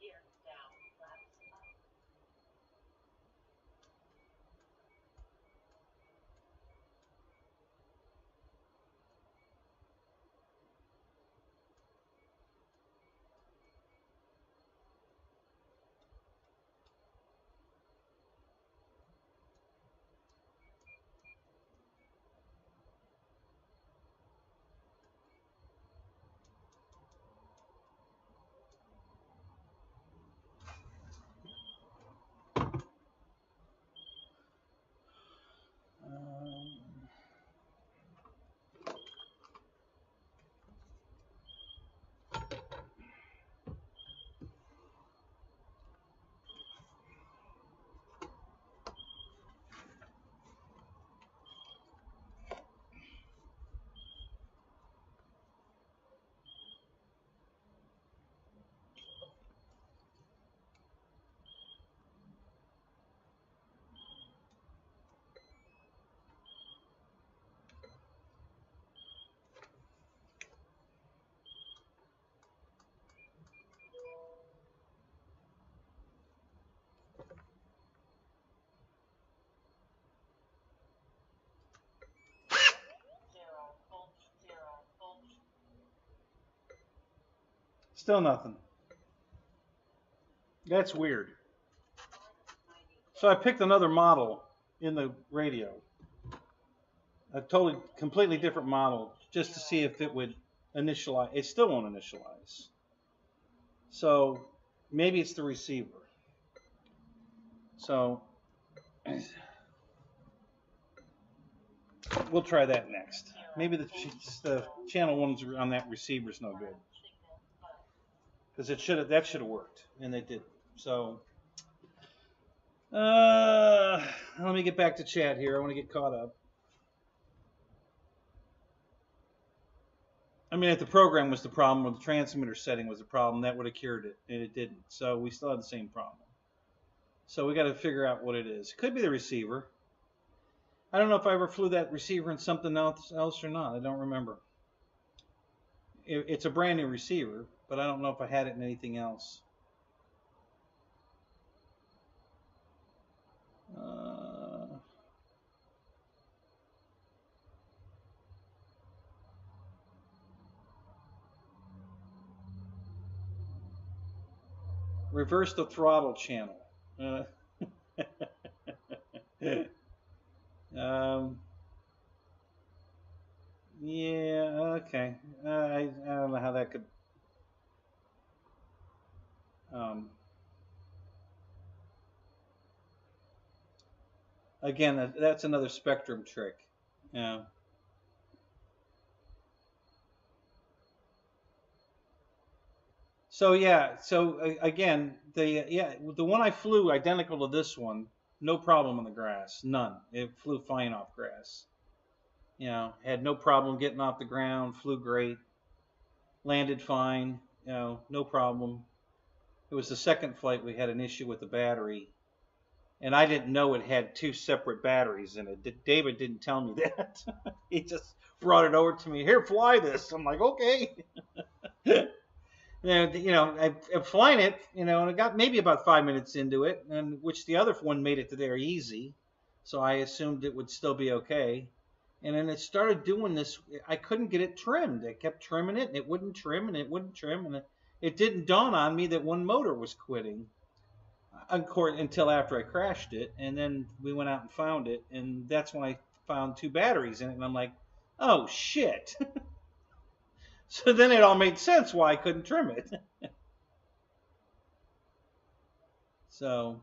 gear down, flaps up. Still nothing. That's weird. So I picked another model in the radio. A totally, completely different model just to see if it would initialize. It still won't initialize. So maybe it's the receiver. So we'll try that next. Maybe the channel ones on that receiver is no good. Because that should have worked, and it didn't. So let me get back to chat here. I want to get caught up. I mean, if the program was the problem or the transmitter setting was the problem, that would have cured it, and it didn't. So we still have the same problem. So we got to figure out what it is. Could be the receiver. I don't know if I ever flew that receiver in something else or not. I don't remember. It's a brand new receiver, but I don't know if I had it in anything else. Reverse the throttle channel. Yeah, okay. I don't know how that could. Again, that's another spectrum trick. Yeah. So yeah, so again, the one I flew identical to this one No problem on the grass. None. It flew fine off grass. You know, had no problem getting off the ground. Flew great. Landed fine. You know, no problem. It was the second flight we had an issue with the battery, and I didn't know it had two separate batteries in it. David didn't tell me that. He just brought it over to me. Here, fly this. I'm like, okay. You know, I've flying it, you know, and I got maybe about 5 minutes into it, and which the other one made it to there easy, so I assumed it would still be okay. And then it started doing this. I couldn't get it trimmed. I kept trimming it, and it wouldn't trim, and it wouldn't trim, and it didn't dawn on me that one motor was quitting until after I crashed it. And then we went out and found it, and that's when I found two batteries in it, and I'm like, oh shit. So then it all made sense why I couldn't trim it. So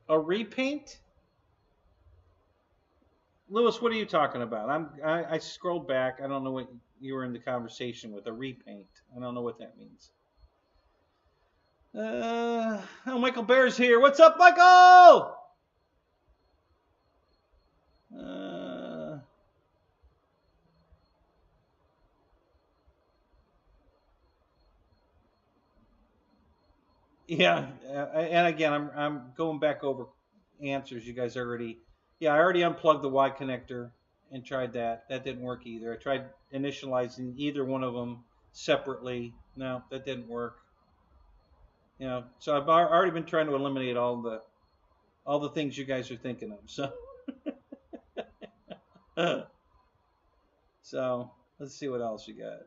a repaint? Lewis, what are you talking about? I scrolled back. I don't know what you were in the conversation with. A repaint. I don't know what that means. Oh, Michael Bear's here. What's up, Michael? Yeah, and again, I'm going back over answers. You guys already, yeah, I already unplugged the Y connector and tried that. That didn't work either. I tried initializing either one of them separately. No, that didn't work. You know, so I've already been trying to eliminate all the things you guys are thinking of. So, so let's see what else you got.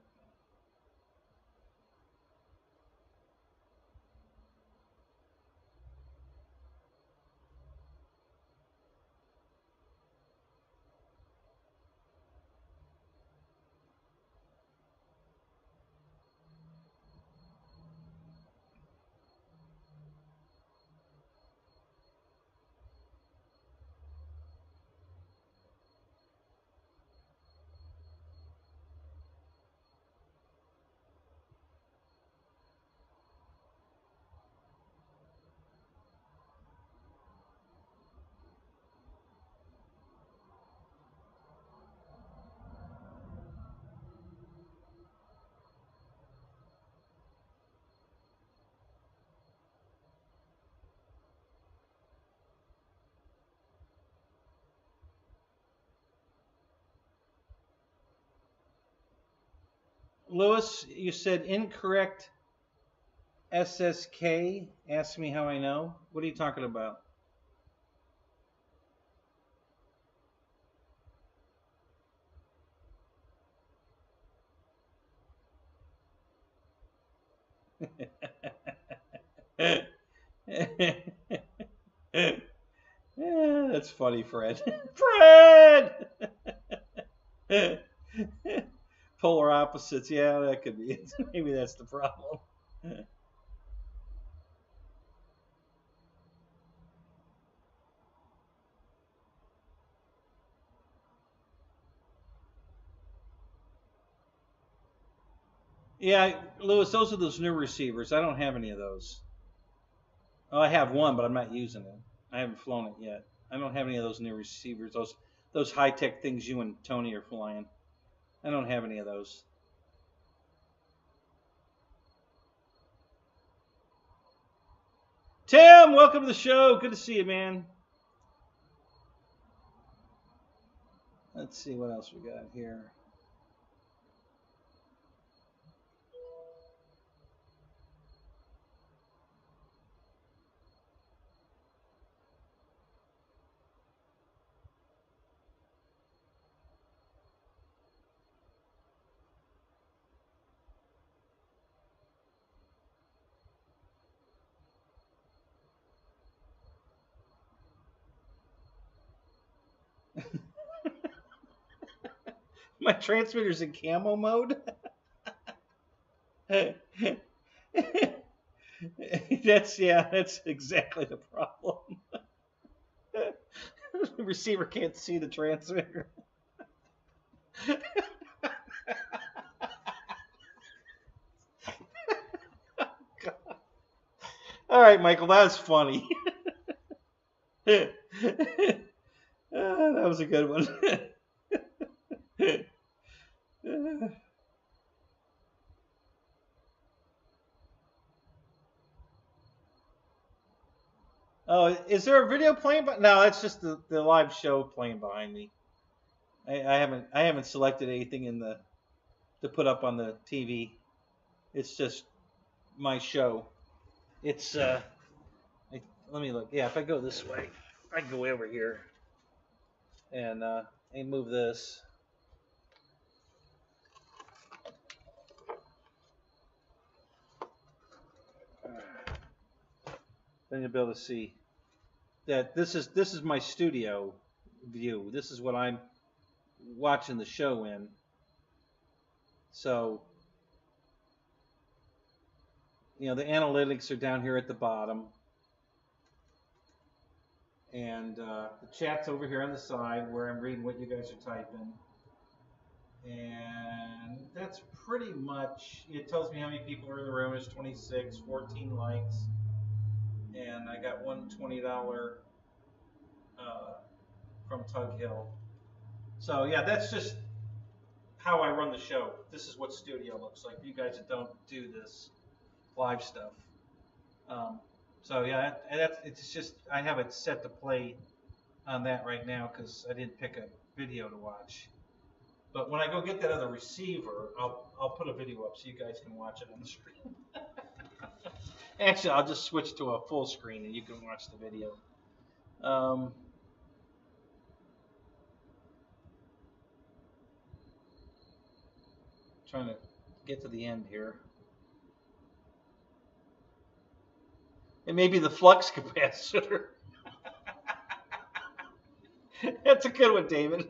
Lewis, you said incorrect SSK. Ask me how I know. What are you talking about? That's funny, Fred. Fred! Polar opposites. Yeah, that could be it. Maybe that's the problem. Yeah, Lewis, those are those new receivers. I don't have any of those. Oh, I have one, but I'm not using it. I haven't flown it yet. I don't have any of those new receivers. Those high tech things you and Tony are flying. I don't have any of those. Tim, welcome to the show. Good to see you, man. Let's see what else we got here. My transmitter's in camo mode. That's exactly the problem. The receiver can't see the transmitter. All right, Michael, that was funny. That was a good one. Oh, is there a video playing? No, that's just the live show playing behind me. I haven't selected anything to put up on the TV. It's just my show. It's let me look. Yeah, if I go this way, I can go over here and move this. Then you'll be able to see that this is my studio view. This is what I'm watching the show in. So, you know, the analytics are down here at the bottom, and the chat's over here on the side where I'm reading what you guys are typing. And that's pretty much, it tells me how many people are in the room. There's 26, 14 likes. And I got one $20 from Tug Hill. So yeah, that's just how I run the show. This is what studio looks like. You guys that don't do this live stuff. So yeah, it's just, I have it set to play on that right now because I didn't pick a video to watch. But when I go get that other receiver, I'll put a video up so you guys can watch it on the screen. Actually, I'll just switch to a full screen and you can watch the video. Trying to get to the end here. It may be the flux capacitor. That's a good one, David.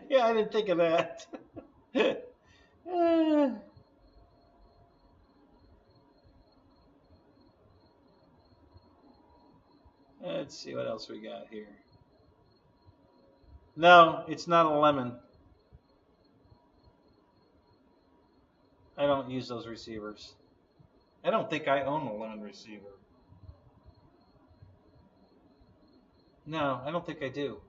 Yeah, I didn't think of that. Let's see what else we got here. No, it's not a lemon. I don't use those receivers. I don't think I own a lemon receiver. No, I don't think I do.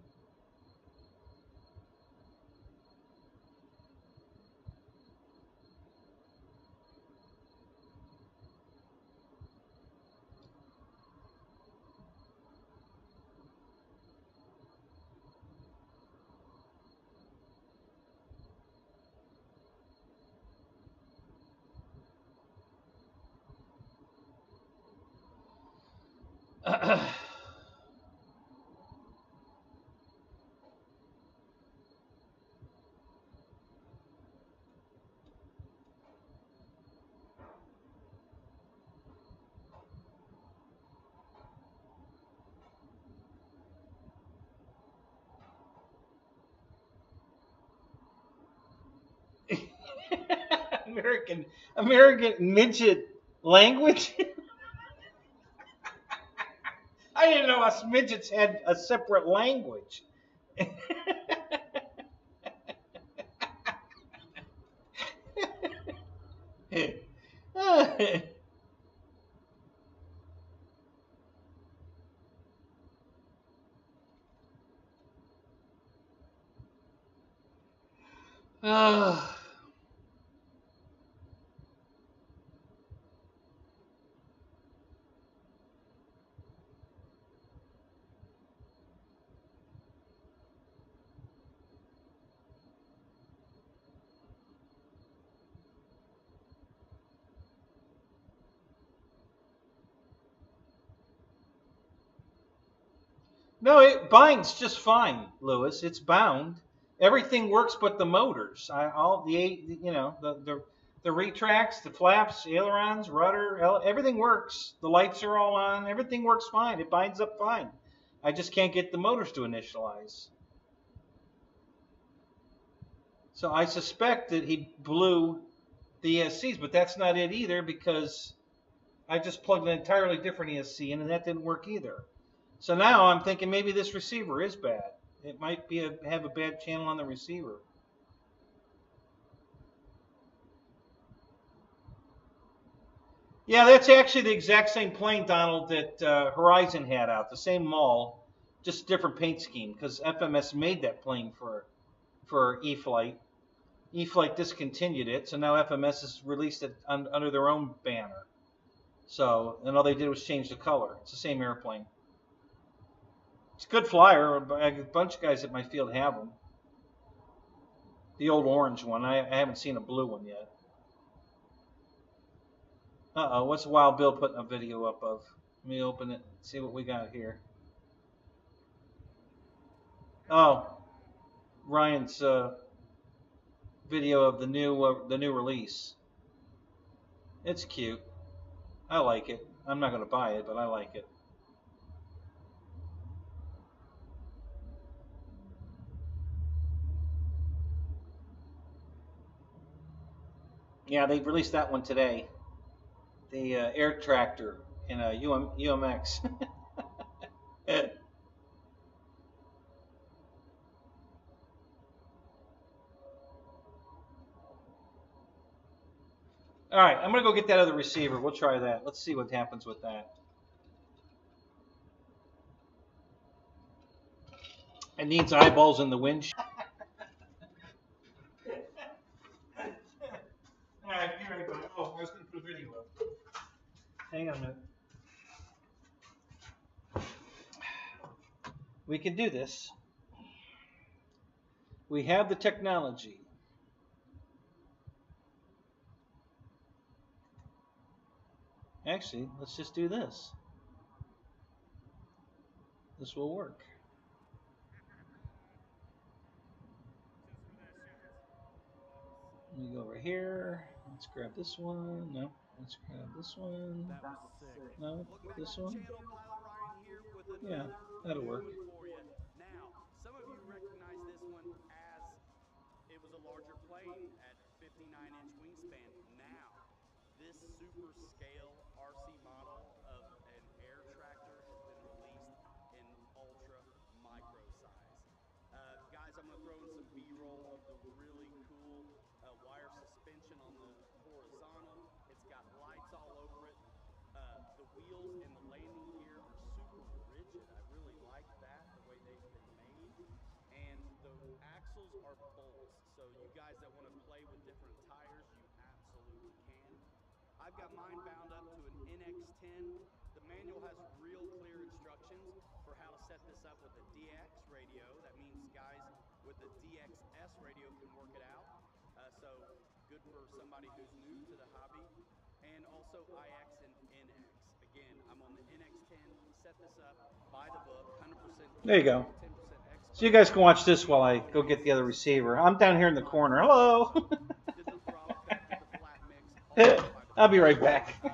American midget language? I didn't know us midgets had a separate language. No, it binds just fine, Lewis. It's bound. Everything works but the motors. The retracts, the flaps, ailerons, rudder, everything works. The lights are all on. Everything works fine. It binds up fine. I just can't get the motors to initialize. So I suspect that he blew the ESCs, but that's not it either, because I just plugged an entirely different ESC in, and that didn't work either. So now I'm thinking maybe this receiver is bad. It might be have a bad channel on the receiver. Yeah, that's actually the exact same plane, Donald, that Horizon had out, the same mall, just a different paint scheme, because FMS made that plane for E-Flight. E-Flight discontinued it, so now FMS has released it under their own banner. So, and all they did was change the color. It's the same airplane. It's a good flyer. A bunch of guys at my field have them. The old orange one. I haven't seen a blue one yet. Uh-oh, what's Wild Bill putting a video up of? Let me open it, see what we got here. Oh, Ryan's video of the new release. It's cute. I like it. I'm not going to buy it, but I like it. Yeah, they released that one today. The air tractor in a UMX. All right, I'm going to go get that other receiver. We'll try that. Let's see what happens with that. It needs eyeballs in the windshield. All right, be right back. Oh, I was going to put a video up. Hang on a minute. We can do this. We have the technology. Actually, let's just do this. This will work. Let me go over here. Let's grab this one. No, let's grab this one. No, this one. Yeah, that'll work. Now, some of you recognize this one as it was a larger plane at 59-inch wingspan. Now, this super scale RC model of an air tractor has been released in ultra micro size. Guys, I'm going to throw in some B-roll of the really cool wire suspension on the horizontal. It's got lights all over it. The wheels and the landing gear are super rigid. I really like that, the way they've been made. And the axles are bolts. So you guys that want to play with different tires, you absolutely can. I've got mine bound up to an NX10. The manual has real clear instructions for how to set this up with a DX radio. That means guys with the DXS radio can work it out. So good for somebody who's new to the hobby. And also IX and NX. Again, I'm on the NX10. Set this up by the book, 100%. There you go. So you guys can watch this while I go get the other receiver. I'm down here in the corner. Hello. I'll be right back. Full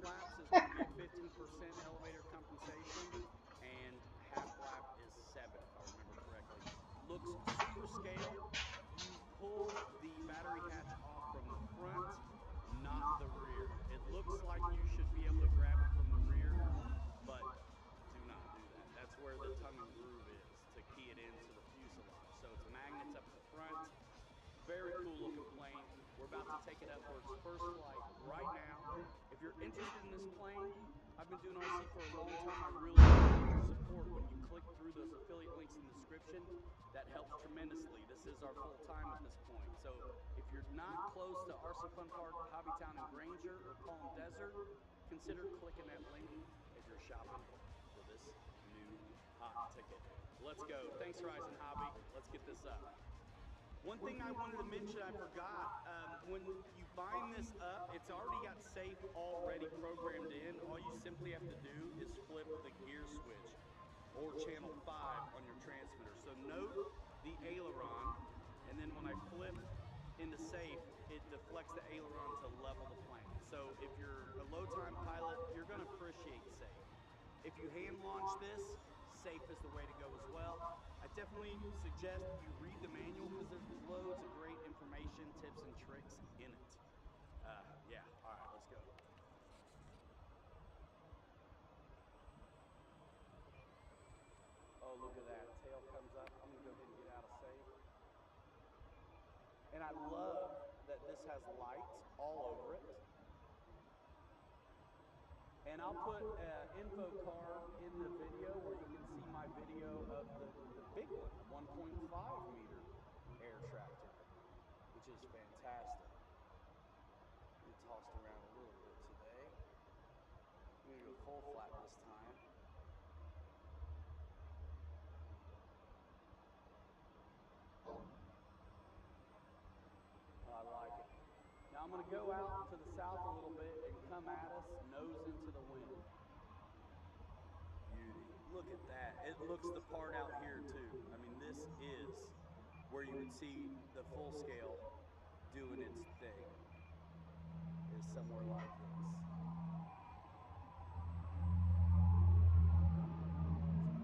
flaps is going to be 15% elevator compensation, and half flap is 7, if I remember correctly. Looks super scale. You pull the battery hatch off from the front, not the rear. It looks like you should be able to grab it from the rear, but do not do that. That's where the tongue and groove is to key it into the fuselage. So it's magnets up the front. Very cool looking plane. We're about to take it up for its first flight right now. If you're interested in this plane, I've been doing RC for a long time. I really appreciate your support. When you click through those affiliate links in the description, that helps tremendously. This is our full time at this point. So if you're not close to RC Fun Park, Hobbytown and Granger, or Palm Desert, consider clicking that link if you're shopping for this new hot ticket. Let's go. Thanks, Horizon Hobby. Let's get this up. One thing I wanted to mention I forgot, when you bind this up, it's already got safe already programmed in. All you simply have to do is flip the gear switch or channel 5 on your transmitter. So note the aileron, and then when I flip into safe, it deflects the aileron to level the plane. So if you're a low-time pilot, you're going to appreciate safe. If you hand launch this, safe is the way to go as well. I definitely suggest you read the manual because there's loads of great information, tips, and tricks in it. Yeah, all right, let's go. Oh, look at that. Tail comes up. I'm going to go ahead and get out of safe. And I love that this has lights all over it. And I'll put an info card in the video where you can see my video of the big one, 1.5 meter air tractor, which is fantastic. We tossed around a little bit today. I'm going to go full flat this time. I like it. Now I'm going to go out to the south a little bit and come at us, nose into the wind. Beauty. Look at that. It looks the part out here too. I mean, this is where you would see the full scale doing its thing. Is somewhere like this.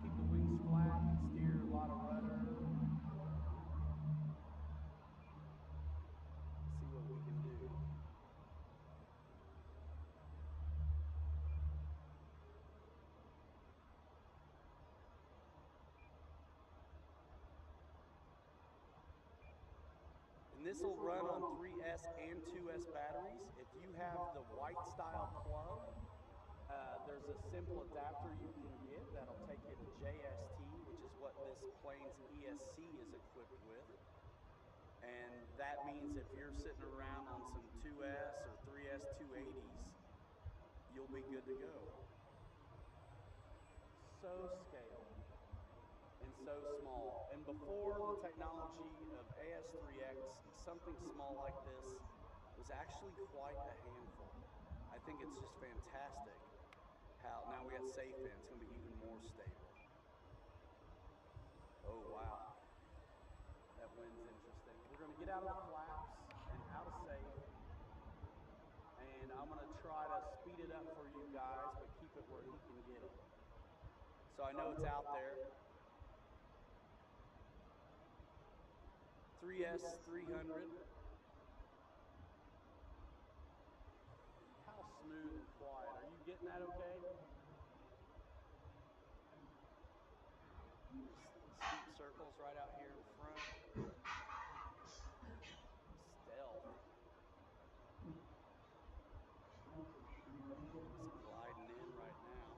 Keep the wings flat, steer a lot of rudder. See what we can do. And this will run on 3S and 2S batteries. If you have the white style plug, there's a simple adapter you can get that'll take you to JST, which is what this plane's ESC is equipped with. And that means if you're sitting around on some 2S or 3S 280s, you'll be good to go. So scale and so small. And before the technology of AS3X, something small like this was actually quite a handful. I think it's just fantastic how now we got safe in, it's going to be even more stable. Oh, wow. That wind's interesting. We're going to get out of the flaps and out of safe. And I'm going to try to speed it up for you guys, but keep it where he can get it. So I know it's out there. 3S 300. How smooth and quiet. Are you getting that okay? Steep circles right out here in front. Stealth. It's gliding in right now.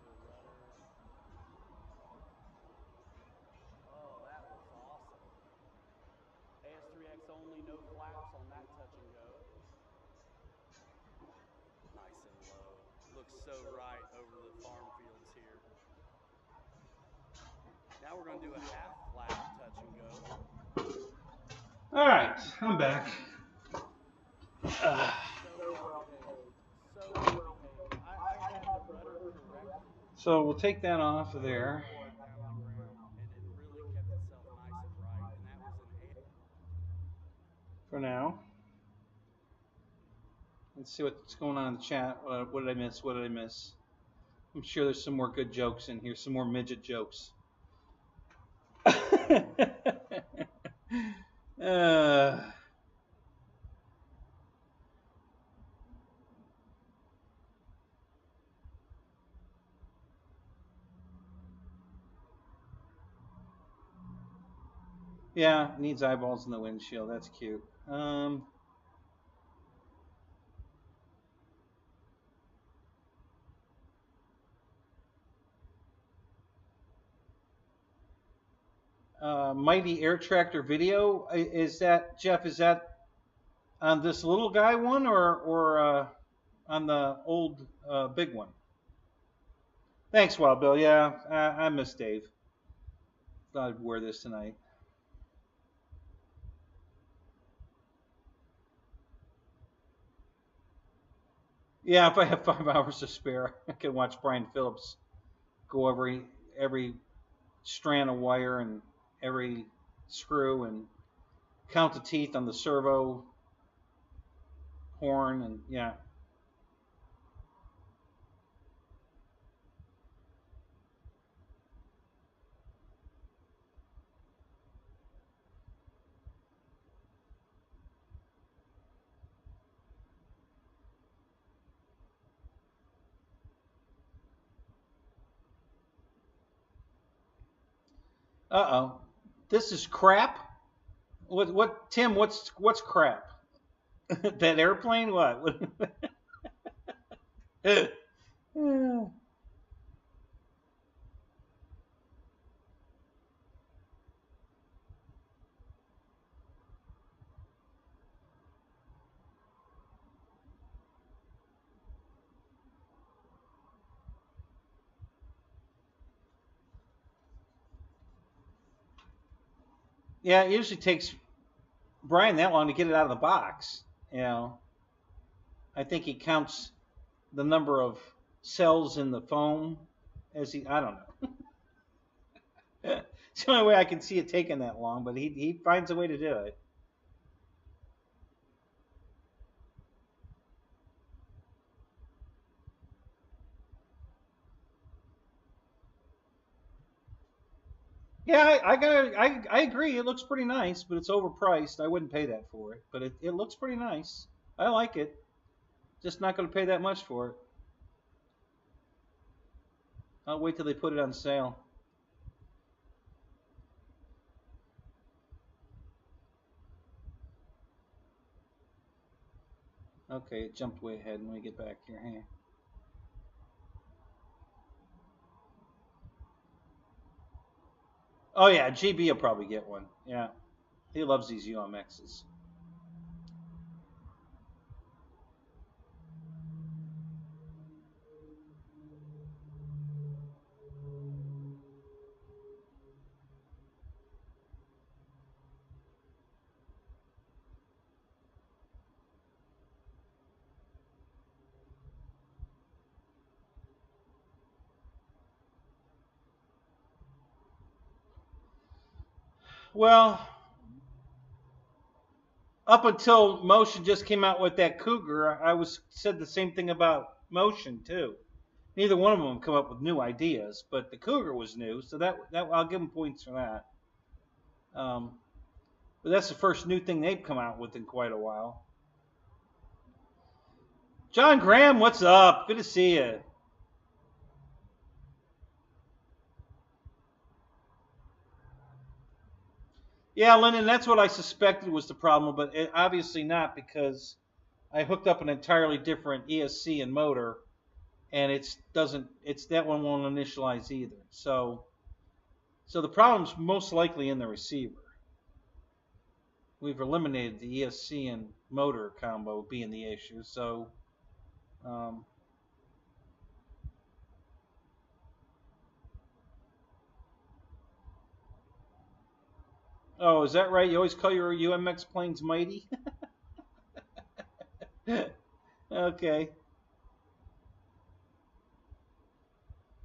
Rudder. Oh, that was awesome. AS3X only, no flaps on that touch and go. Nice and low. Looks so right over the farm fields here. Now we're going to do a half flap touch and go. All right, I'm back. So well behaved. So well behaved. I had the rudder corrected. So we'll take that off of there. Down to the ground, and it really kept itself nice and right. And that was an For now. Let's see what's going on in the chat. What did I miss? What did I miss? I'm sure there's some more good jokes in here, some more midget jokes. Yeah, needs eyeballs in the windshield. That's cute. Mighty Air Tractor video. Is that, Jeff, is that on this little guy one or on the old big one? Thanks, Wild Bill. Yeah, I miss Dave. Thought I'd wear this tonight. Yeah, if I have 5 hours to spare, I can watch Brian Phillips go over every strand of wire and every screw and count the teeth on the servo horn, and yeah. Uh-oh. This is crap? What Tim, what's crap? That airplane? What? Yeah, it usually takes Brian that long to get it out of the box. You know, I think he counts the number of cells in the foam as he. I don't know. It's the only way I can see it taking that long, but he finds a way to do it. Yeah, I agree. It looks pretty nice, but it's overpriced. I wouldn't pay that for it, but it looks pretty nice. I like it. Just not going to pay that much for it. I'll wait till they put it on sale. Okay, it jumped way ahead. Let me get back here. Hang on. Oh yeah, GB will probably get one. Yeah, he loves these UMXs. Well, up until Motion just came out with that Cougar, I was said the same thing about Motion too. Neither one of them come up with new ideas, but the Cougar was new, so that I'll give them points for that. But that's the first new thing they've come out with in quite a while. John Graham, what's up? Good to see you. Yeah, Lyndon, that's what I suspected was the problem, but obviously not, because I hooked up an entirely different ESC and motor, and that one won't initialize either. So the problem's most likely in the receiver. We've eliminated the ESC and motor combo being the issue. So oh, is that right? You always call your UMX planes mighty? Okay.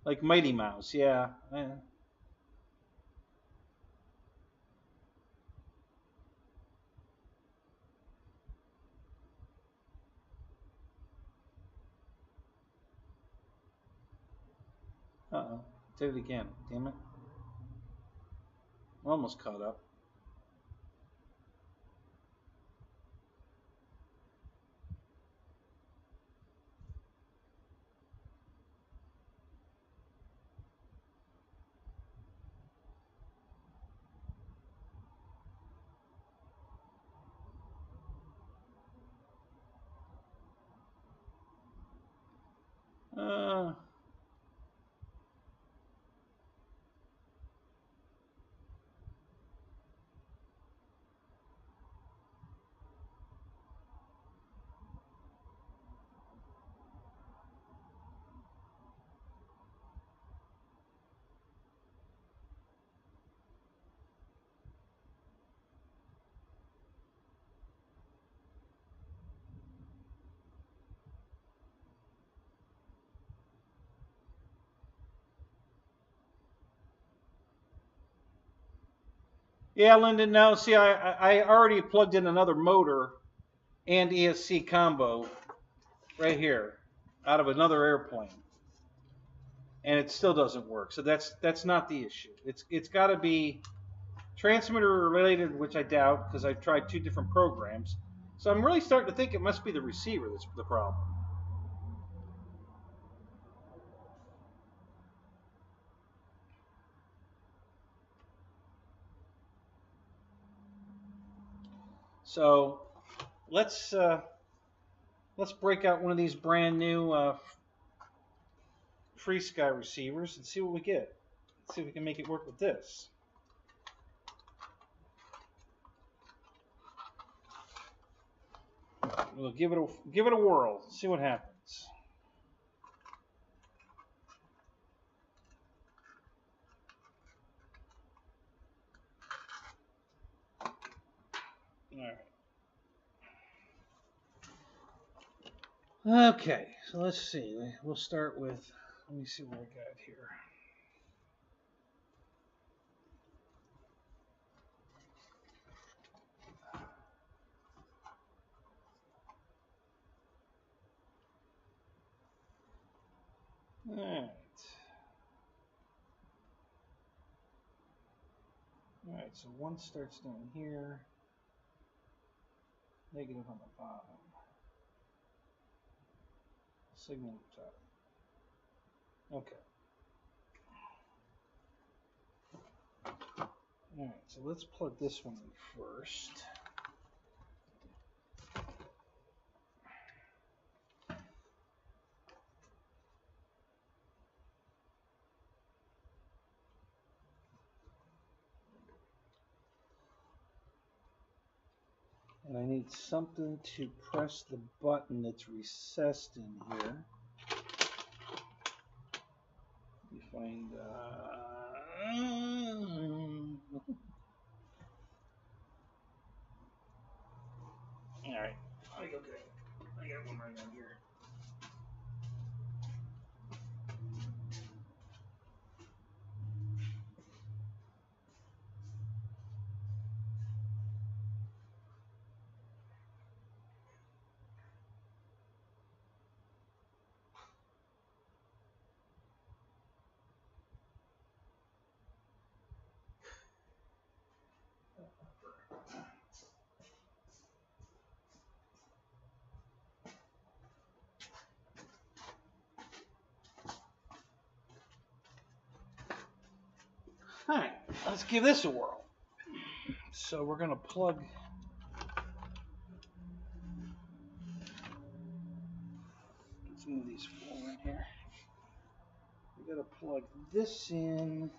Like Mighty Mouse, yeah. Uh-oh. Did it again. Damn it. We're almost caught up. Yeah, Lyndon, now see, I already plugged in another motor and ESC combo right here out of another airplane, and it still doesn't work. So that's not the issue. It's got to be transmitter related, which I doubt because I've tried two different programs. So I'm really starting to think it must be the receiver that's the problem. So let's break out one of these brand new Free Sky receivers and see what we get. Let's see if we can make it work with this. We'll give it a whirl. See what happens. All right. Okay, so let's see. We'll start with. Let me see what I got here. All right. All right, so one starts down here. Negative on the bottom. Signal on the top. Okay. All right, so let's plug this one in first. And I need something to press the button that's recessed in here. Let me find. All right. Okay. I got one right down here. All right, let's give this a whirl. So we're going to plug. Let's move these forward here. We got to plug this in.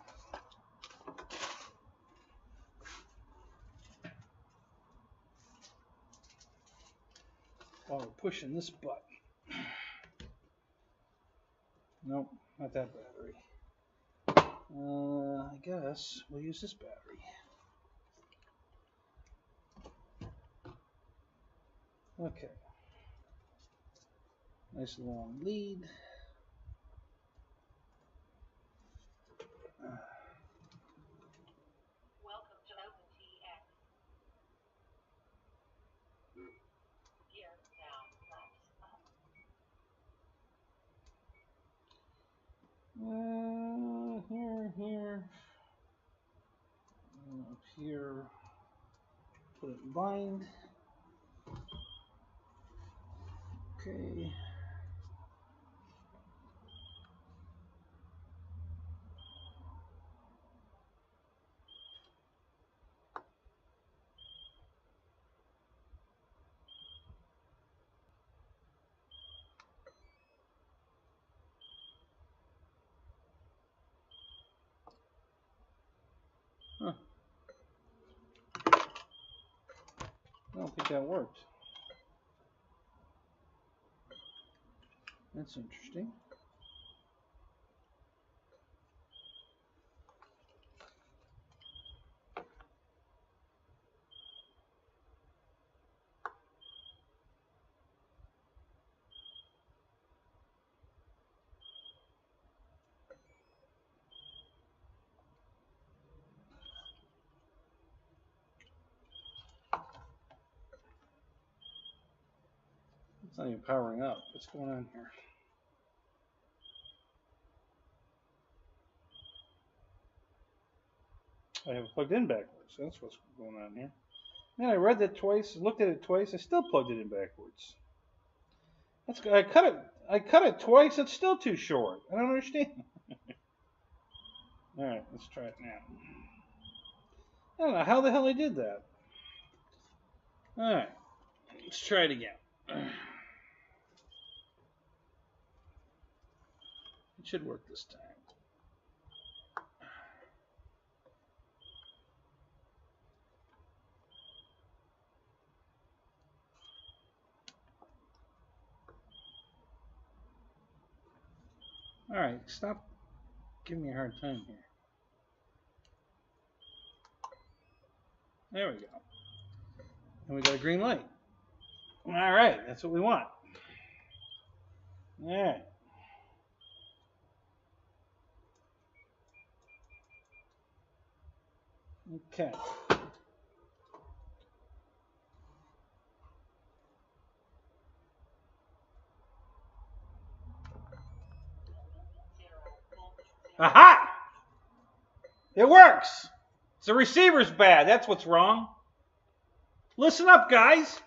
While we're pushing this button. Nope, not that battery. I guess we'll use this battery. Okay. Nice long lead. Welcome to OpenTX. Gear down, flaps up. Here. Up here. Put it in bind. Okay. Huh. I don't think that worked. That's interesting. It's not even powering up. What's going on here? I have it plugged in backwards. That's what's going on here. Man, I read that twice, looked at it twice. I still plugged it in backwards. That's good. I cut it twice. It's still too short. I don't understand. All right, let's try it now. I don't know how the hell I did that. All right, let's try it again. It should work this time. All right, stop giving me a hard time here. There we go. And we got a green light. All right, that's what we want. All right. Okay. Aha! It works. The receiver's bad. That's what's wrong. Listen up, guys.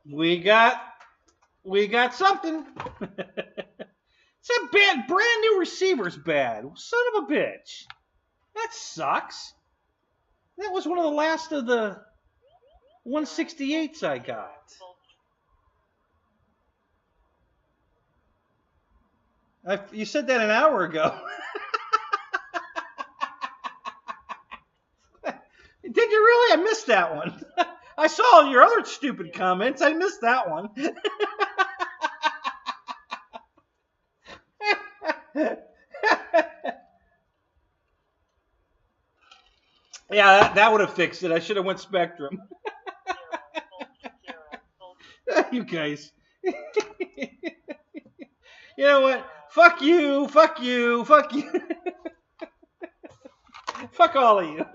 We got something. It's a brand new receiver's bad. Son of a bitch. That sucks. That was one of the last of the 168s I got. You said that an hour ago. Did you really? I missed that one. I saw your other stupid comments. I missed that one. Yeah, that would have fixed it. I should have went Spectrum. You guys. You know what? Fuck you, fuck you, fuck you. Fuck all of you.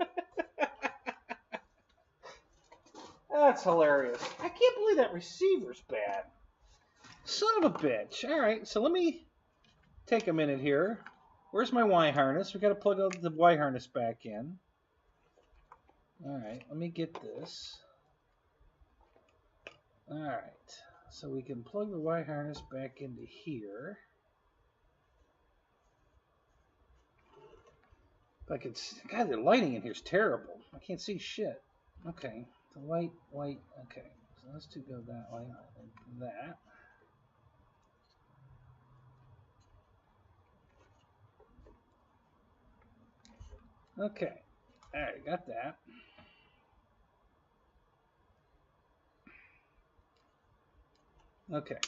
That's hilarious. I can't believe that receiver's bad. Son of a bitch. All right, so let me take a minute here. Where's my Y harness? We got to plug the Y harness back in. All right, let me get this. All right, so we can plug the Y harness back into here. If I could, God, the lighting in here is terrible. I can't see shit. Okay, the light. Okay, so let's go that way, like that. Okay, all right, got that. Okay,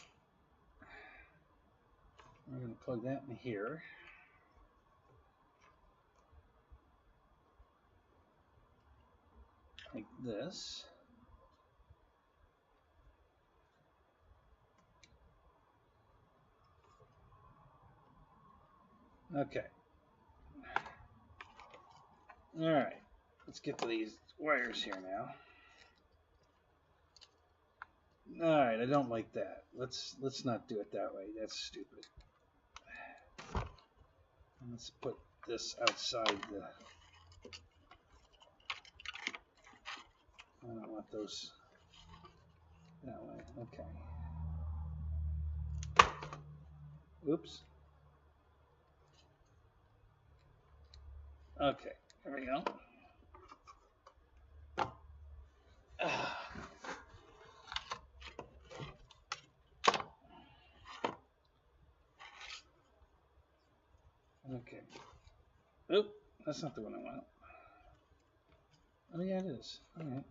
we're going to plug that in here. Like this. Okay. All right, let's get to these wires here now. All right, I don't like that. Let's not do it that way. That's stupid. And let's put this outside the. I don't want those that way. Okay. Oops. Okay. There we go. Okay. Oop, that's not the one I want. Oh yeah, it is. All right.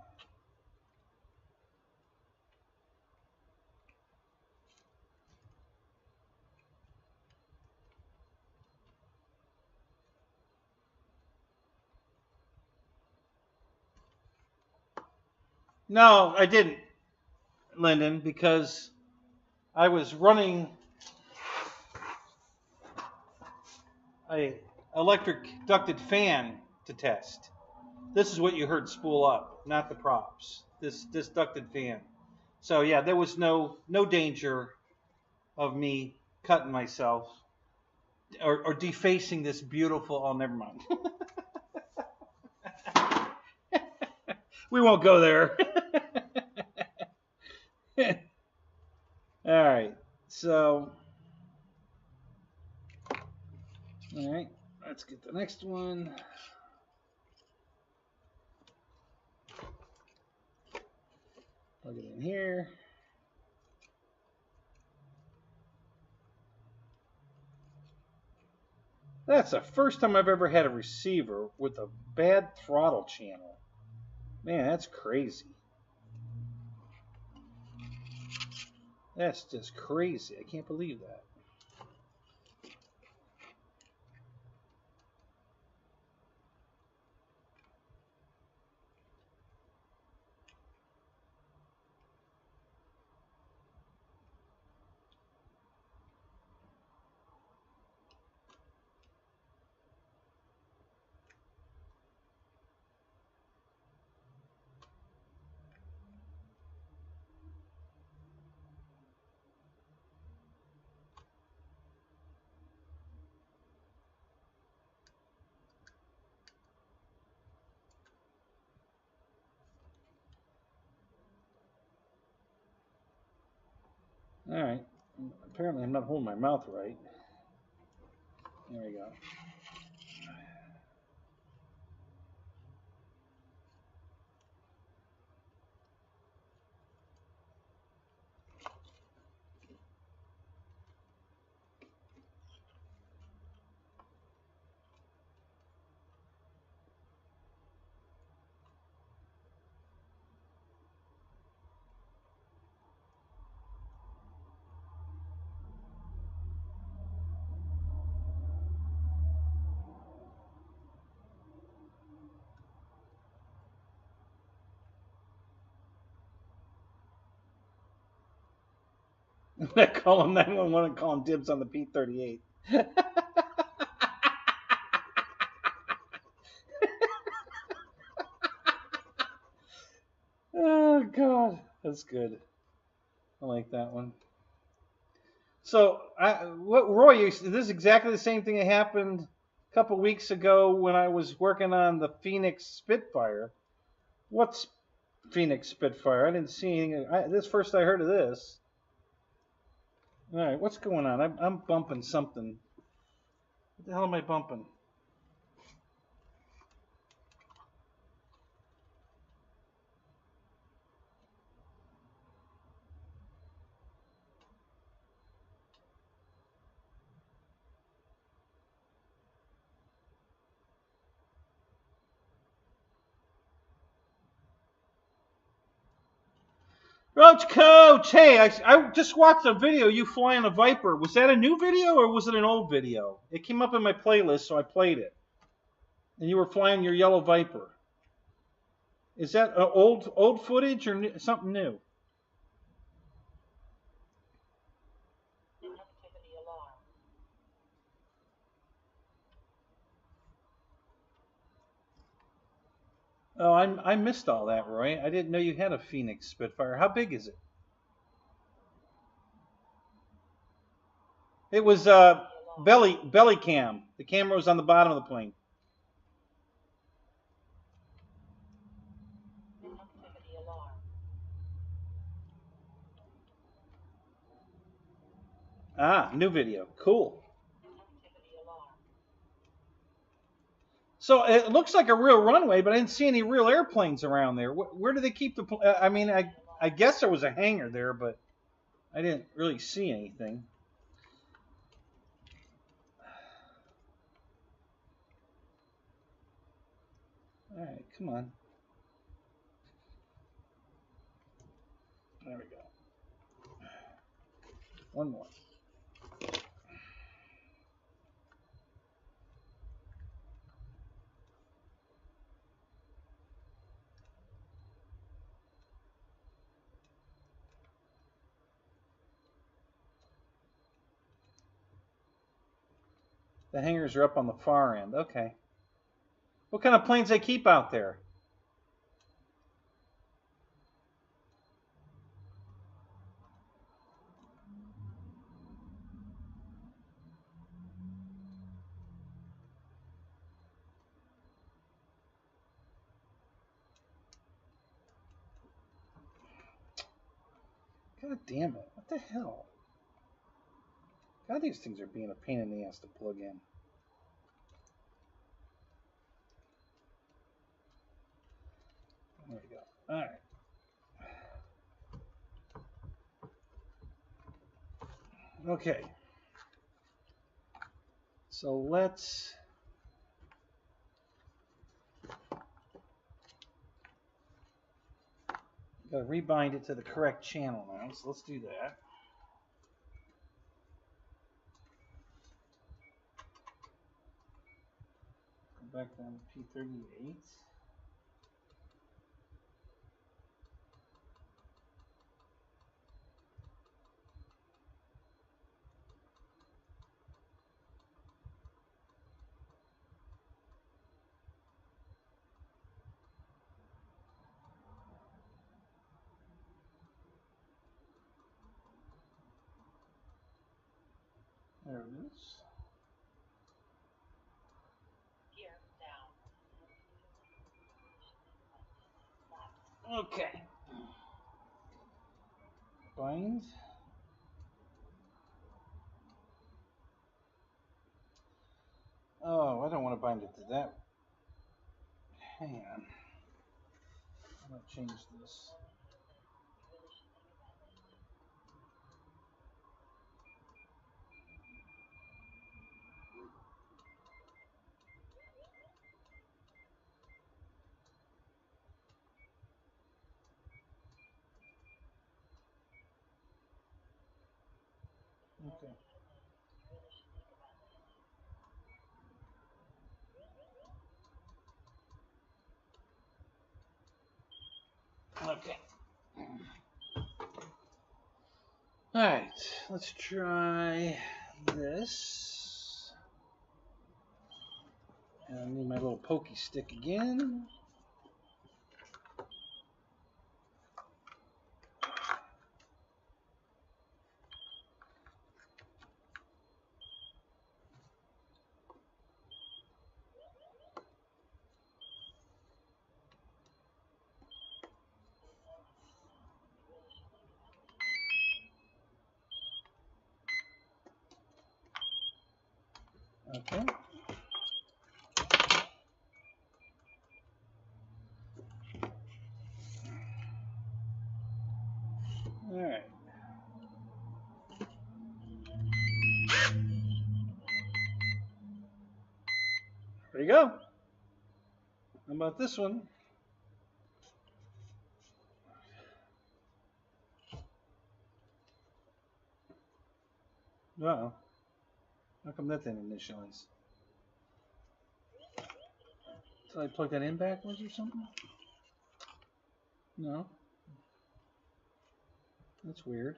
No, I didn't, Lyndon, because I was running a electric ducted fan to test. This is what you heard spool up, not the props. This ducted fan. So yeah, there was no danger of me cutting myself or defacing this beautiful. Oh, never mind. We won't go there. All right. So, all let's get the next one. Plug it in here. That's the first time I've ever had a receiver with a bad throttle channel. Man, that's crazy. That's just crazy. I can't believe that. All right. Apparently, I'm not holding my mouth right. There we go. I call him 911 and call him dibs on the P-38. Oh, God. That's good. I like that one. So, Roy, this is exactly the same thing that happened a couple weeks ago when I was working on the Phoenix Spitfire. What's Phoenix Spitfire? I didn't see anything. This first I heard of this. All right, what's going on? I'm bumping something. What the hell am I bumping? Roach Coach, hey, I just watched a video of you flying a Viper. Was that a new video or was it an old video? It came up in my playlist, so I played it. And you were flying your yellow Viper. Is that old footage or something new? Activity alarm. Oh, I missed all that, Roy. I didn't know you had a Phoenix Spitfire. How big is it? It was belly cam. The camera was on the bottom of the plane. Activity alarm. Ah, new video. Cool. Activity alarm. So it looks like a real runway, but I didn't see any real airplanes around there. Where do they keep the? I mean, I guess there was a hangar there, but I didn't really see anything. All right, come on. There we go. One more. The hangars are up on the far end. Okay. What kind of planes they keep out there? God damn it. What the hell? God, these things are being a pain in the ass to plug in. There we go. All right. Okay. So let's got to rebind it to the correct channel now. So let's do that. Go back down to P38. There it is. Gear down. Okay. Bind. Oh, I don't want to bind it to that. Hang on. I'm going to change this. Okay. Okay. All right. Let's try this. And I need my little pokey stick again. Okay. All right. There you go. How about this one? Uh-oh. How come that didn't initialize? Did I plug that in backwards or something? No. That's weird.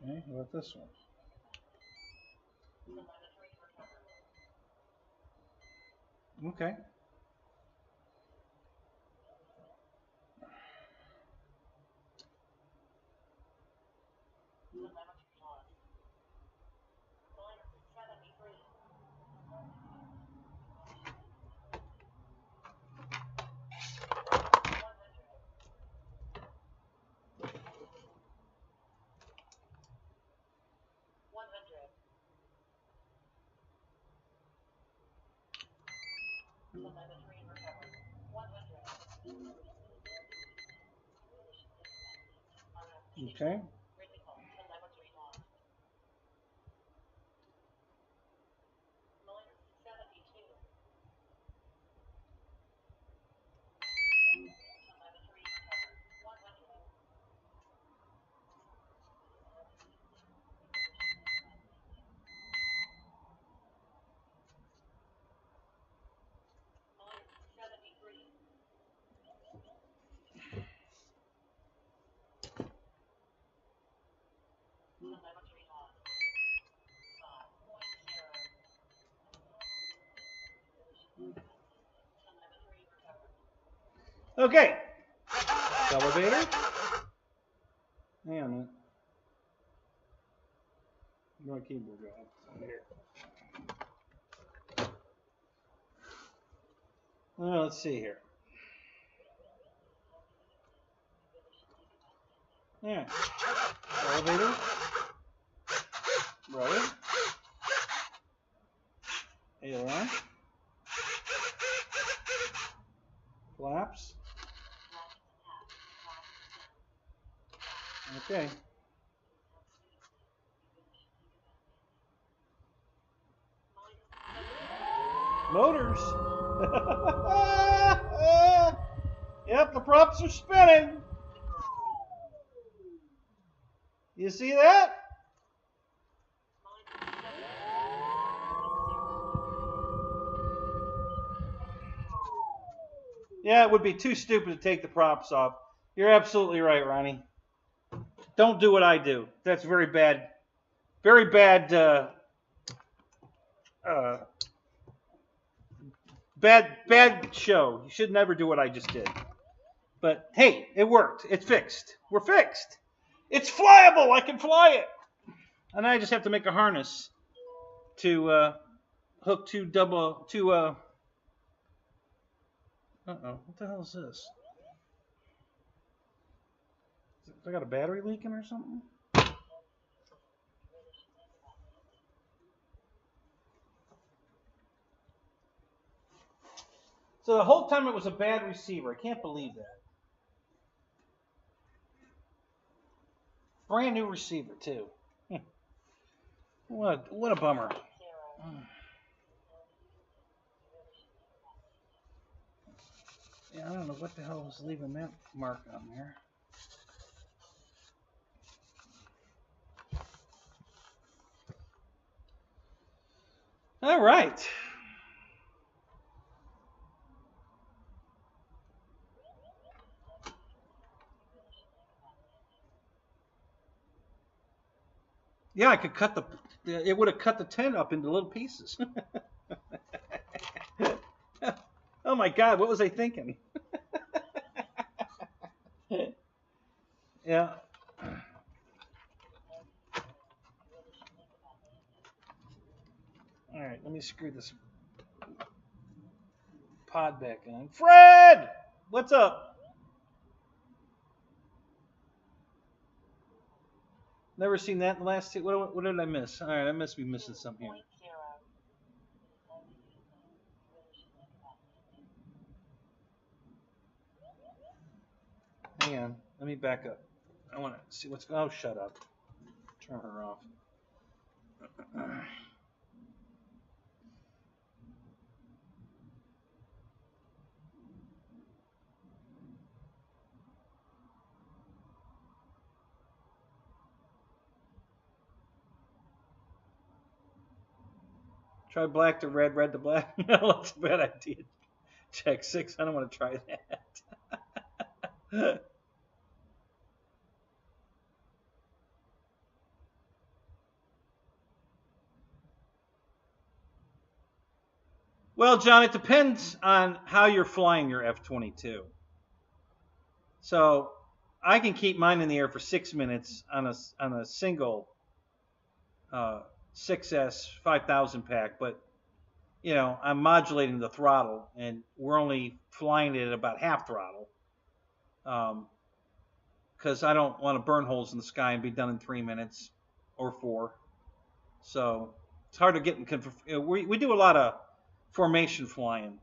Okay, how about this one? Okay. Okay. Okay. Elevator. Hang on a minute. My keyboard drive here. Let's see here. Yeah. Elevator. Rudder. Aileron. Flaps. Okay. Motors. Yep, the props are spinning. You see that? Yeah, it would be too stupid to take the props off. You're absolutely right, Ronnie. Don't do what I do. That's very bad. Very bad. Bad show. You should never do what I just did. But hey, it worked. It's fixed. We're fixed. It's flyable. I can fly it. And I just have to make a harness to hook to double to. What the hell is this? I got a battery leaking or something? So the whole time it was a bad receiver. I can't believe that. Brand new receiver too. What a bummer. Yeah, I don't know what the hell was leaving that mark on there. All right. Yeah, I could cut it would have cut the tent up into little pieces. Oh my God, what was I thinking? Yeah. All right, let me screw this pod back on. Fred, what's up? Never seen that in the last two. What did I miss? All right, I must be missing something here. Hang on, let me back up. I want to see what's going on. Oh, shut up. Turn her off. Try black to red, red to black. No, that's a bad idea. Check 6. I don't want to try that. Well, John, it depends on how you're flying your F-22. So I can keep mine in the air for 6 minutes on a single 6S 5000 pack, but you know I'm modulating the throttle, and we're only flying it at about half throttle, because I don't want to burn holes in the sky and be done in 3 minutes or 4. So it's hard to get in. We do a lot of formation flying,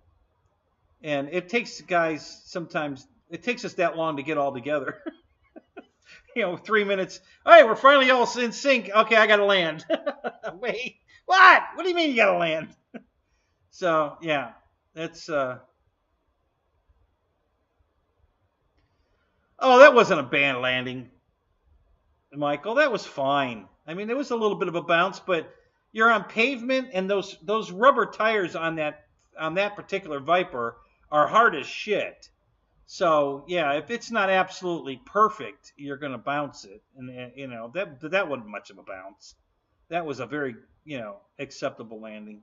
and it takes guys sometimes. It takes us that long to get all together. 3 minutes. All right, we're finally all in sync. Okay, I gotta land. Wait, what? What do you mean you gotta land? So yeah, that's. Oh, that wasn't a bad landing, Michael. That was fine. I mean, there was a little bit of a bounce, but you're on pavement, and those rubber tires on that particular Viper are hard as shit. So yeah, if it's not absolutely perfect, you're going to bounce it, and that wasn't much of a bounce. That was a very acceptable landing.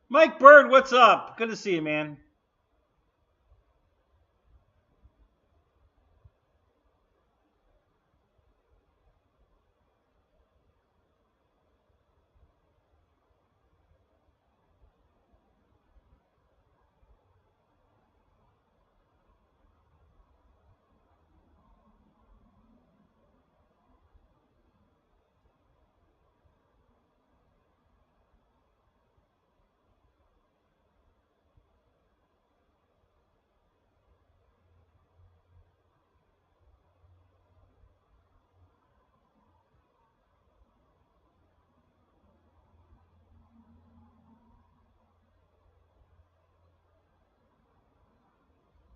Mike Bird, what's up? Good to see you, man.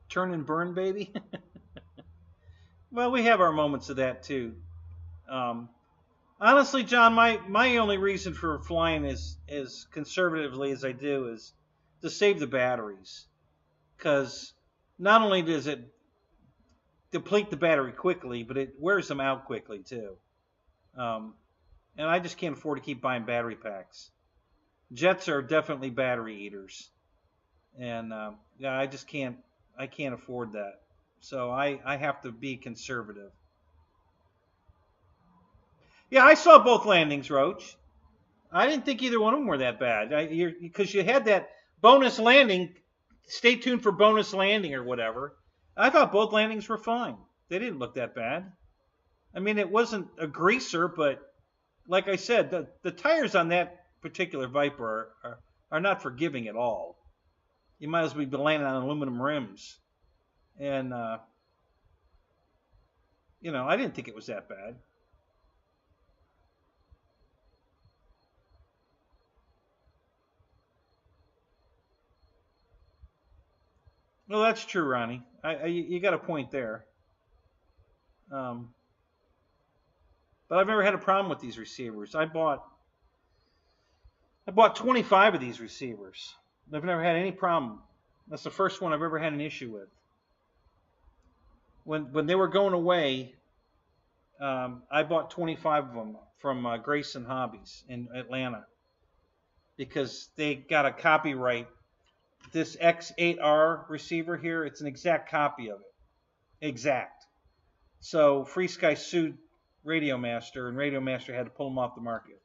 Turn and burn, baby. Well, we have our moments of that too. Honestly, John, my only reason for flying as conservatively as I do is to save the batteries, because not only does it deplete the battery quickly, but it wears them out quickly too. And I just can't afford to keep buying battery packs. Jets are definitely battery eaters, and yeah, I just can't. I can't afford that. So I have to be conservative. Yeah, I saw both landings, Roach. I didn't think either one of them were that bad. Because you had that bonus landing. Stay tuned for bonus landing or whatever. I thought both landings were fine. They didn't look that bad. I mean, it wasn't a greaser, but like I said, the tires on that particular Viper are not forgiving at all. You might as well be landing on aluminum rims. And, you know, I didn't think it was that bad. Well, that's true, Ronnie. You got a point there. But I've never had a problem with these receivers. I bought 25 of these receivers. I've never had any problem. That's the first one I've ever had an issue with. When they were going away, I bought 25 of them from Grayson Hobbies in Atlanta because they got a copyright. This X8R receiver here, it's an exact copy of it. Exact. So Free Sky sued Radio Master, and Radio Master had to pull them off the market.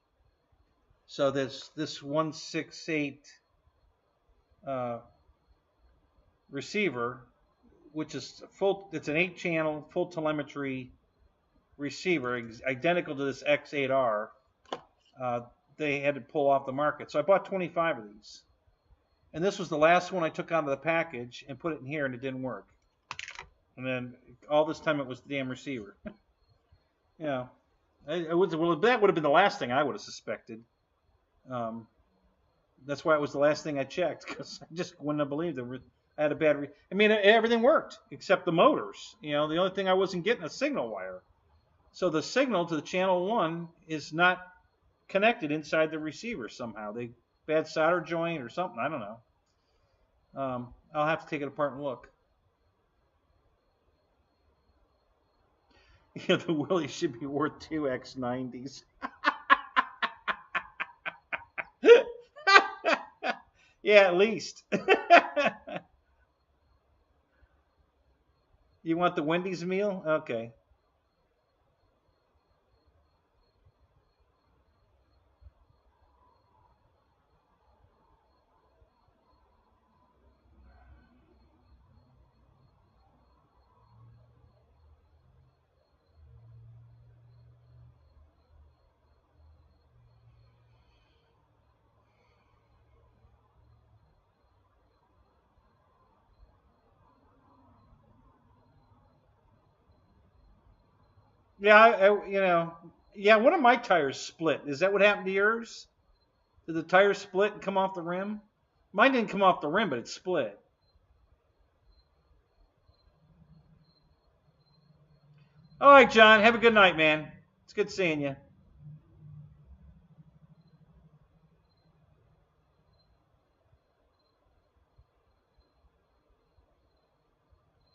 So this 168 receiver, which is full, it's an 8-channel full telemetry receiver, identical to this X8R. They had to pull off the market. So I bought 25 of these. And this was the last one I took out of the package and put it in here, and it didn't work. And then all this time it was the damn receiver. Yeah. Well, that would have been the last thing I would have suspected. That's why it was the last thing I checked, because I just wouldn't have believed I had a bad. I mean, everything worked except the motors. You know, the only thing I wasn't getting a signal wire. So the signal to the channel 1 is not connected inside the receiver somehow. Bad solder joint or something. I don't know. I'll have to take it apart and look. Yeah, the Willie should be worth 2 X90s. Yeah, at least. You want the Wendy's meal? Okay. Yeah, yeah, one of my tires split. Is that what happened to yours? Did the tire split and come off the rim? Mine didn't come off the rim, but it split. All right, John. Have a good night, man. It's good seeing you.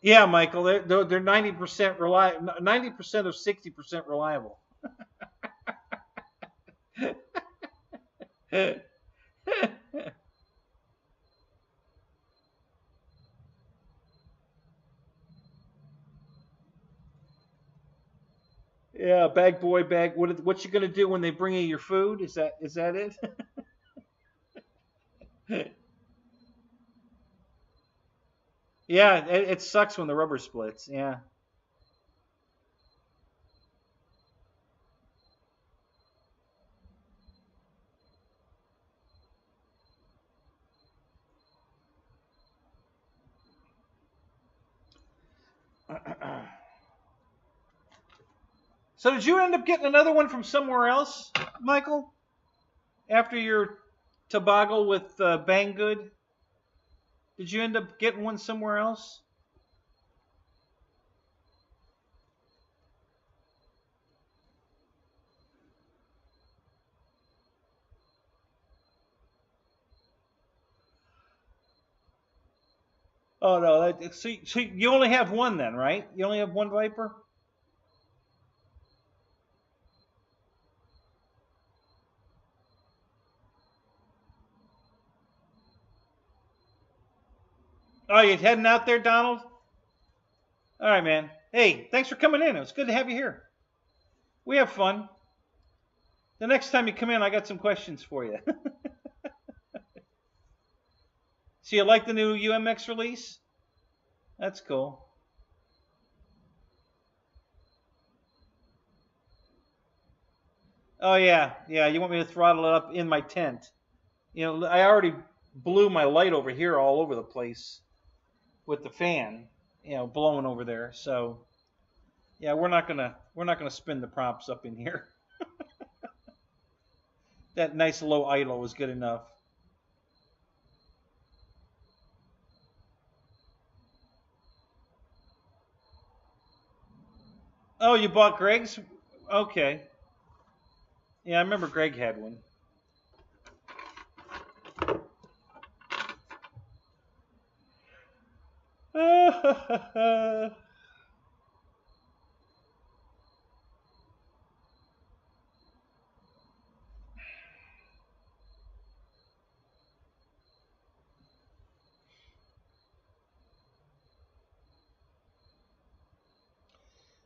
Yeah, Michael. They're 90% reliable. 90% of 60% reliable. Bag boy, bag. What you gonna do when they bring you your food? Is that it? Yeah, it sucks when the rubber splits. Yeah. So did you end up getting another one from somewhere else, Michael? After your toboggle with Banggood? Did you end up getting one somewhere else? Oh no! So you only have one then, right? You only have one Viper. Oh, you heading out there, Donald? All right, man. Hey, thanks for coming in. It was good to have you here. We have fun. The next time you come in, I got some questions for you. So you like the new UMX release? That's cool. Oh yeah, yeah. You want me to throttle it up in my tent? You know, I already blew my light over here all over the place with the fan, you know, blowing over there. So yeah, we're not gonna spin the props up in here. That nice low idle was good enough. Oh, you bought Greg's? Okay. Yeah, I remember Greg had one.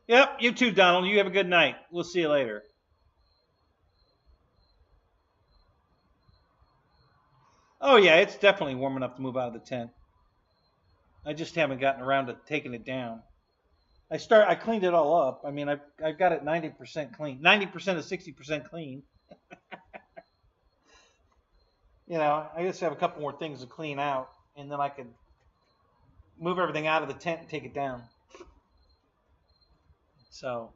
Yep, you too, Donald. You have a good night. We'll see you later. Oh yeah, it's definitely warm enough to move out of the tent. I just haven't gotten around to taking it down. I cleaned it all up. I mean, I've got it 90% clean. 90% of 60% clean. You know, I just have a couple more things to clean out, and then I could move everything out of the tent and take it down. So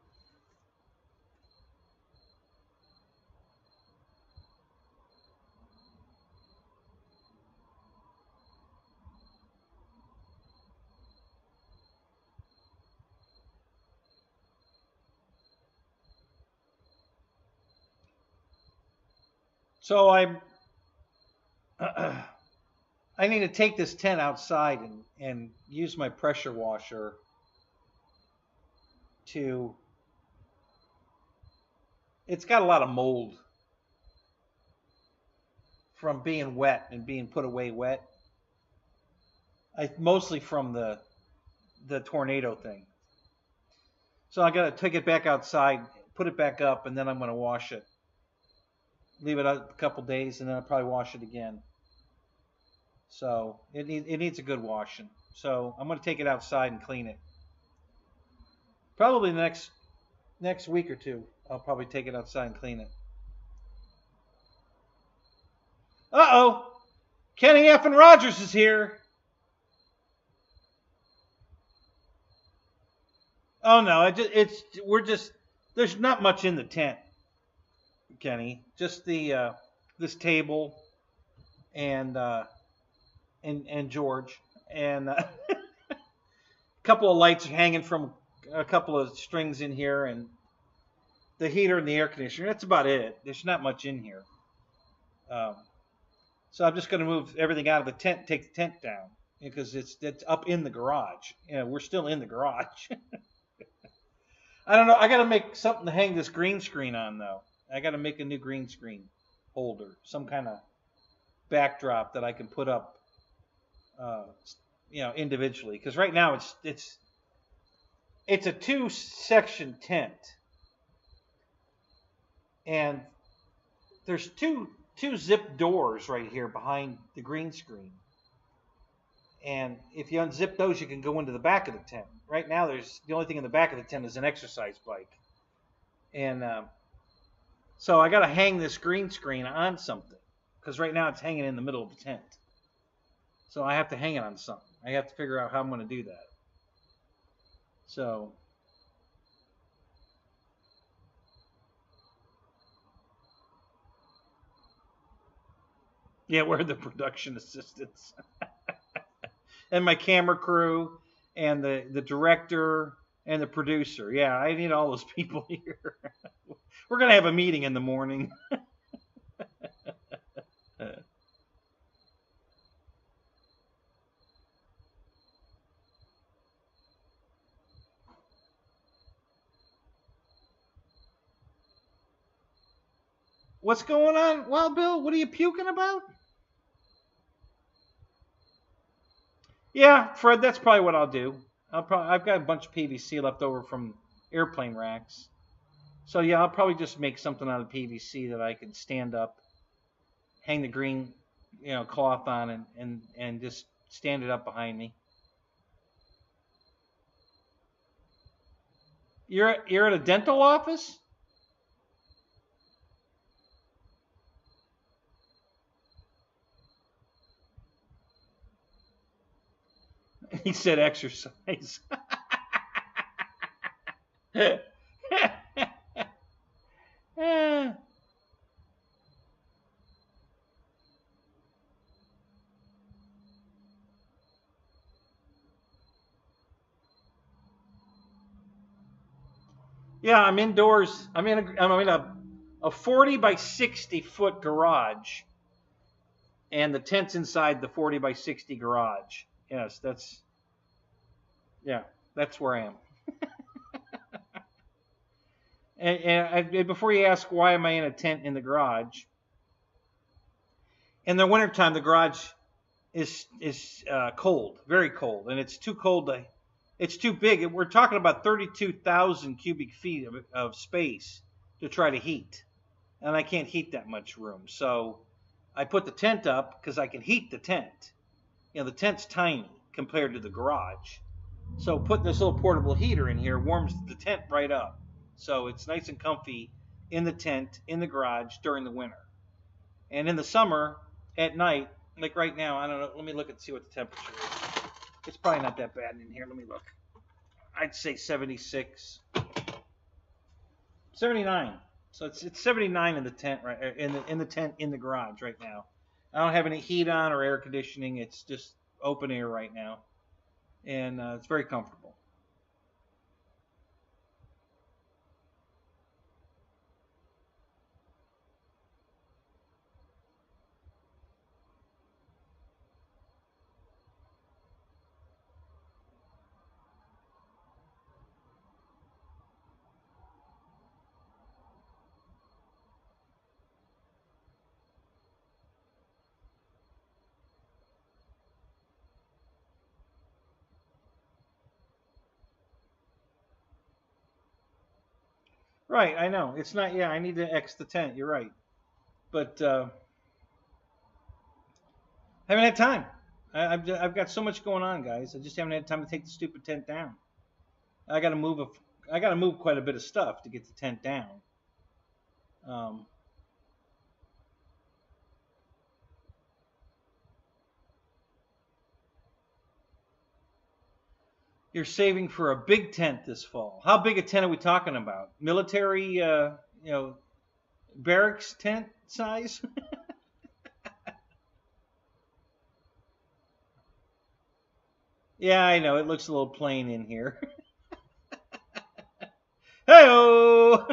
I I need to take this tent outside and use my pressure washer to. It's got a lot of mold from being wet and being put away wet. Mostly from the tornado thing. So I got to take it back outside, put it back up, and then I'm going to wash it. Leave it a couple days, and then I'll probably wash it again. So it needs a good washing. So I'm going to take it outside and clean it. Probably the next week or two, I'll probably take it outside and clean it. Uh-oh! Kenny F. and Rogers is here. Oh no, there's not much in the tent, Kenny. Just the this table and George and a couple of lights hanging from a couple of strings in here and the heater and the air conditioner. That's about it. There's not much in here. So I'm just going to move everything out of the tent, take the tent down because it's up in the garage. You know, we're still in the garage. I don't know. I got to make something to hang this green screen on, though. I got to make a new green screen holder, some kind of backdrop that I can put up, you know, individually. Because right now it's a 2-section tent, And there's two zip doors right here behind the green screen. And if you unzip those, you can go into the back of the tent. Right now, the only thing in the back of the tent is an exercise bike. And so I got to hang this green screen on something, because right now it's hanging in the middle of the tent. So I have to hang it on something. I have to figure out how I'm going to do that. So yeah, we're the production assistants. And my camera crew and the director and the producer. Yeah, I need all those people here. We're going to have a meeting in the morning. What's going on? Well, Bill, what are you puking about? Yeah, Fred, that's probably what I'll do. I've got a bunch of PVC left over from airplane racks. So yeah, I'll probably just make something out of PVC that I can stand up, hang the green, cloth on, and just stand it up behind me. You're at a dental office? He said exercise. Yeah, I'm indoors. I'm in a 40 by 60 foot garage, and the tent's inside the 40 by 60 garage. Yes, that's where I am. and before you ask why am I in a tent in the garage, in the wintertime the garage is cold, very cold, and it's too cold it's too big. We're talking about 32,000 cubic feet of space to try to heat, and I can't heat that much room. So I put the tent up because I can heat the tent. The tent's tiny compared to the garage. So putting this little portable heater in here warms the tent right up. So it's nice and comfy in the tent, in the garage during the winter. And in the summer, at night, like right now, I don't know, let me look and see what the temperature is. It's probably not that bad in here. Let me look. I'd say 76. 79. So it's 79 in the tent right in the tent in the garage right now. I don't have any heat on or air conditioning. It's just open air right now, and it's very comfortable. Right, I know. It's not, yeah, I need to X the tent. You're right. But haven't had time. I've got so much going on, guys. I just haven't had time to take the stupid tent down. I got to move quite a bit of stuff to get the tent down. You're saving for a big tent this fall. How big a tent are we talking about? Military, barracks tent size? Yeah, I know. It looks a little plain in here. Hey-oh!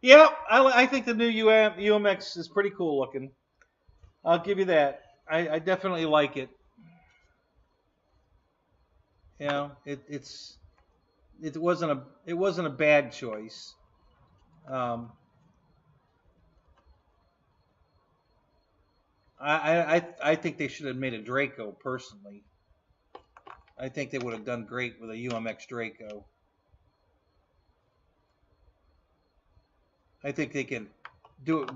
Yeah, I think the new UMX is pretty cool looking. I'll give you that. I definitely like it. It wasn't a bad choice. I think they should have made a Draco personally. I think they would have done great with a UMX Draco. I think they can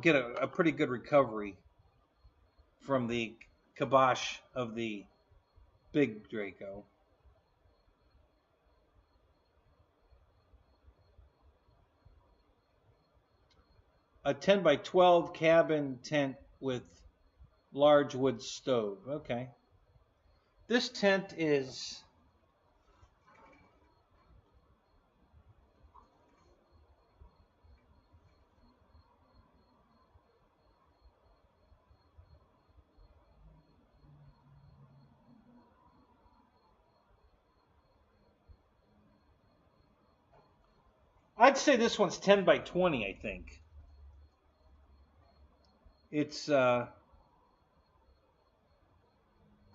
get a pretty good recovery from the kibosh of the big Draco. A 10 by 12 cabin tent with large wood stove. Okay. This tent is I'd say this one's 10 by 20, I think. It's a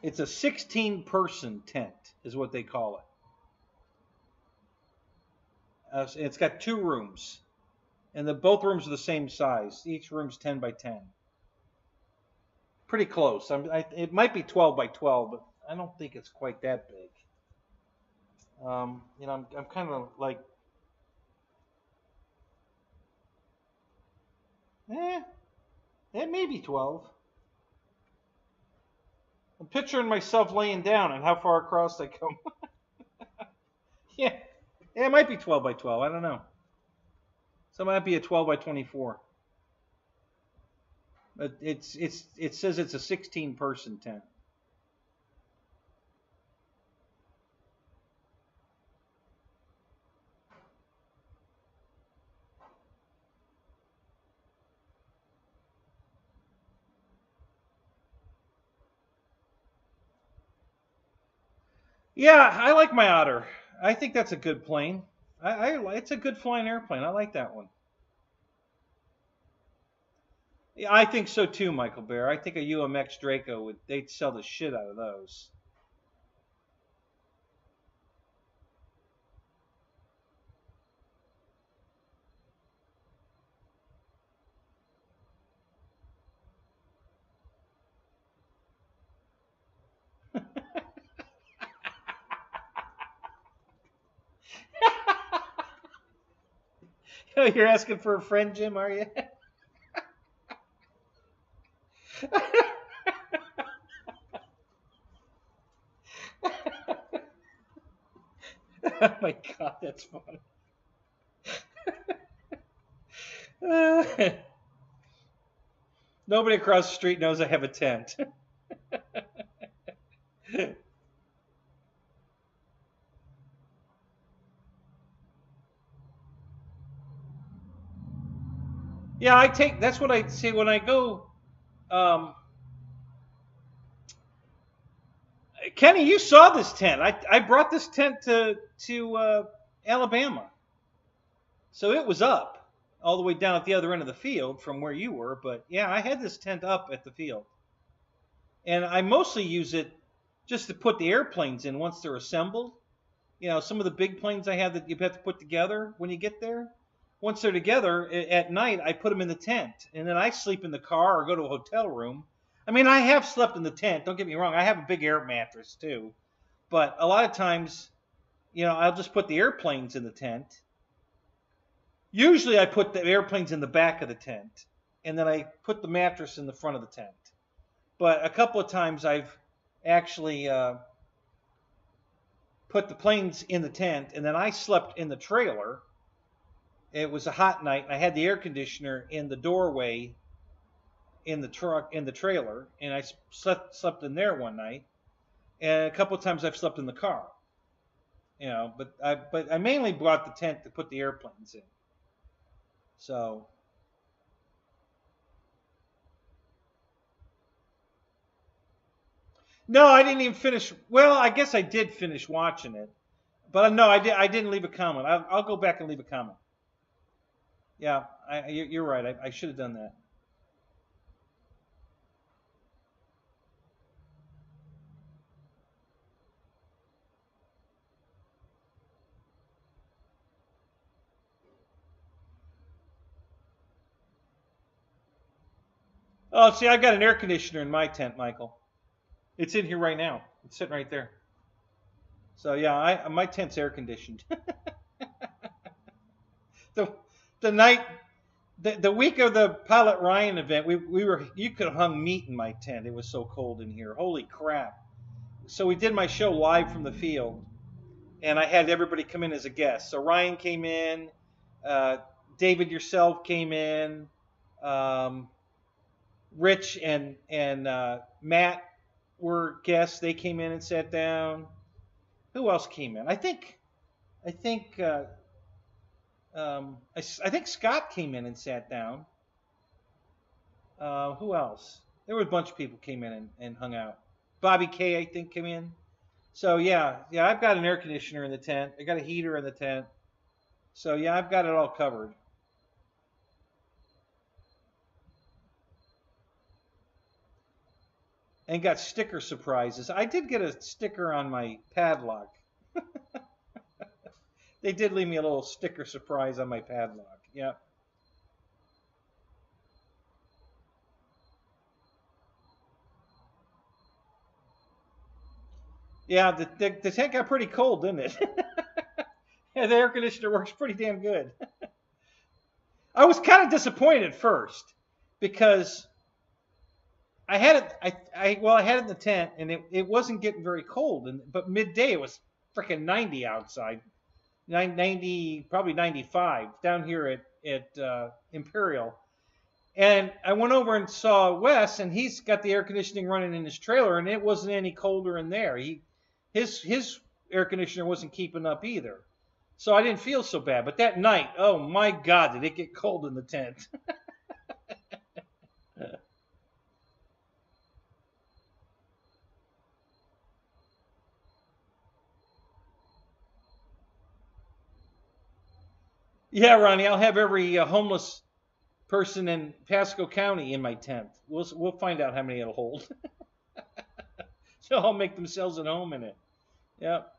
16-person tent is what they call it. It's got 2 rooms, and both rooms are the same size. Each room's 10 by 10. Pretty close. It might be 12 by 12, but I don't think it's quite that big. You know, I'm kind of like, it may be 12. I'm picturing myself laying down and how far across I come. Yeah, it might be 12 by 12. I don't know. So it might be a 12 by 24. But it says it's a 16-person tent. Yeah, I like my Otter. I think that's a good plane. It's a good flying airplane. I like that one. Yeah, I think so too, Michael Bear. I think a UMX Draco they'd sell the shit out of those. You're asking for a friend, Jim, are you? Oh my God, that's funny. Nobody across the street knows I have a tent. Yeah, that's what I see when I go. Kenny, you saw this tent. I brought this tent to Alabama. So it was up all the way down at the other end of the field from where you were. But yeah, I had this tent up at the field. And I mostly use it just to put the airplanes in once they're assembled. You know, some of the big planes I have that you have to put together when you get there. Once they're together, at night, I put them in the tent. And then I sleep in the car or go to a hotel room. I mean, I have slept in the tent. Don't get me wrong. I have a big air mattress, too. But a lot of times, you know, I'll just put the airplanes in the tent. Usually I put the airplanes in the back of the tent. And then I put the mattress in the front of the tent. But a couple of times I've actually put the planes in the tent. And then I slept in the trailer. It was a hot night. And I had the air conditioner in the doorway in the truck, in the trailer, and I slept in there one night, and a couple of times I've slept in the car, you know. But I mainly brought the tent to put the airplanes in. So no, I didn't even finish. Well, I guess I did finish watching it, but no, I didn't leave a comment. I'll go back and leave a comment. Yeah, you're right. I should have done that. Oh, see, I've got an air conditioner in my tent, Michael. It's in here right now. It's sitting right there. So yeah, my tent's air conditioned. the night, the week of the Pilot Ryan event, you could have hung meat in my tent. It was so cold in here. Holy crap! So we did my show live from the field, and I had everybody come in as a guest. So Ryan came in, David yourself came in, Rich and Matt were guests. They came in and sat down. Who else came in? I think Scott came in and sat down. Who else? There were a bunch of people came in and hung out. Bobby K, I think, came in. So yeah, I've got an air conditioner in the tent. I got a heater in the tent. So yeah, I've got it all covered. And got sticker surprises. I did get a sticker on my padlock. They did leave me a little sticker surprise on my padlock. Yeah. Yeah, the tent got pretty cold, didn't it? Yeah, the air conditioner works pretty damn good. I was kind of disappointed at first because I had it. I had it in the tent, and it wasn't getting very cold. But midday it was freaking 90 outside, 90, probably 95 down here at Imperial. And I went over and saw Wes, and he's got the air conditioning running in his trailer, and it wasn't any colder in there. His air conditioner wasn't keeping up either. So I didn't feel so bad. But that night, oh my God, did it get cold in the tent. Yeah, Ronnie, I'll have every homeless person in Pasco County in my tent. We'll find out how many it'll hold. They'll all make themselves at home in it. Yep.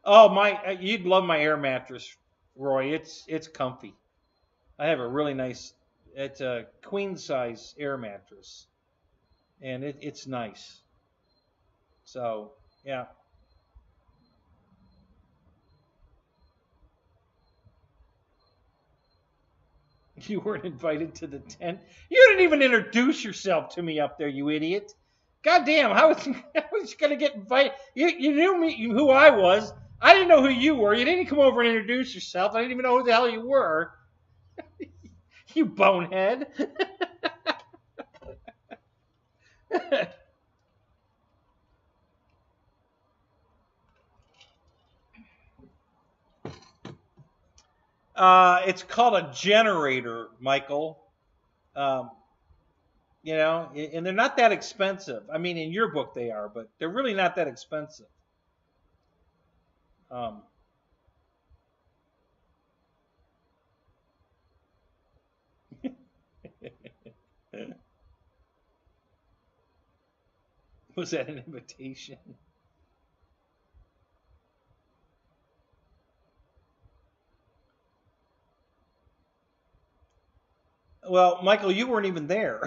Oh you'd love my air mattress, Roy. It's comfy. I have a really nice. It's a queen size air mattress, and it's nice. So yeah. You weren't invited to the tent. You didn't even introduce yourself to me up there, you idiot. God damn, how was you going to get invited? You knew me, who I was. I didn't know who you were. You didn't come over and introduce yourself. I didn't even know who the hell you were. You bonehead. It's called a generator, Michael. Um, and they're not that expensive. I mean, in your book they are, but they're really not that expensive. Was that an invitation? Well, Michael, you weren't even there.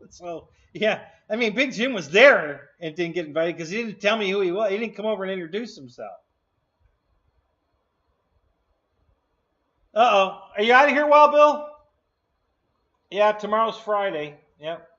So, yeah. I mean, Big Jim was there and didn't get invited because he didn't tell me who he was. He didn't come over and introduce himself. Uh-oh. Are you out of here, Wild Bill? Yeah, tomorrow's Friday. Yep.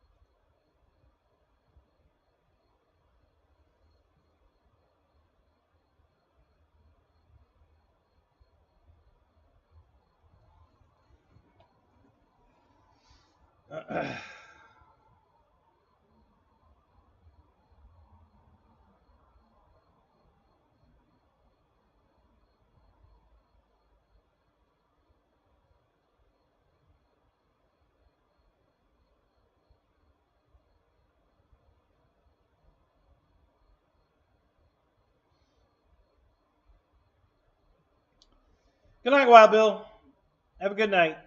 Good night, Wild Bill. Have a good night.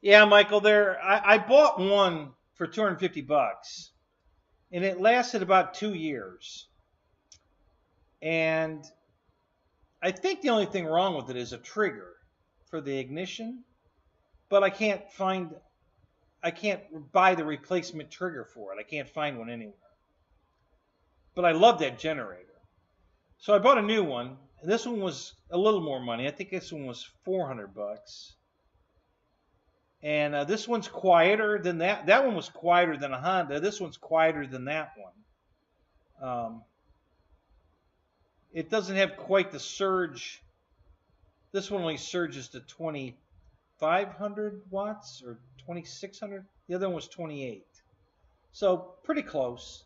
Yeah, Michael, I bought one for $250, and it lasted about 2 years. And I think the only thing wrong with it is a trigger for the ignition, but I can't buy the replacement trigger for it. I can't find one anywhere. But I love that generator. So I bought a new one. This one was a little more money. I think this one was $400. And this one's quieter than that. That one was quieter than a Honda. This one's quieter than that one. It doesn't have quite the surge. This one only surges to 2,500 watts or 2,600. The other one was 28. So pretty close.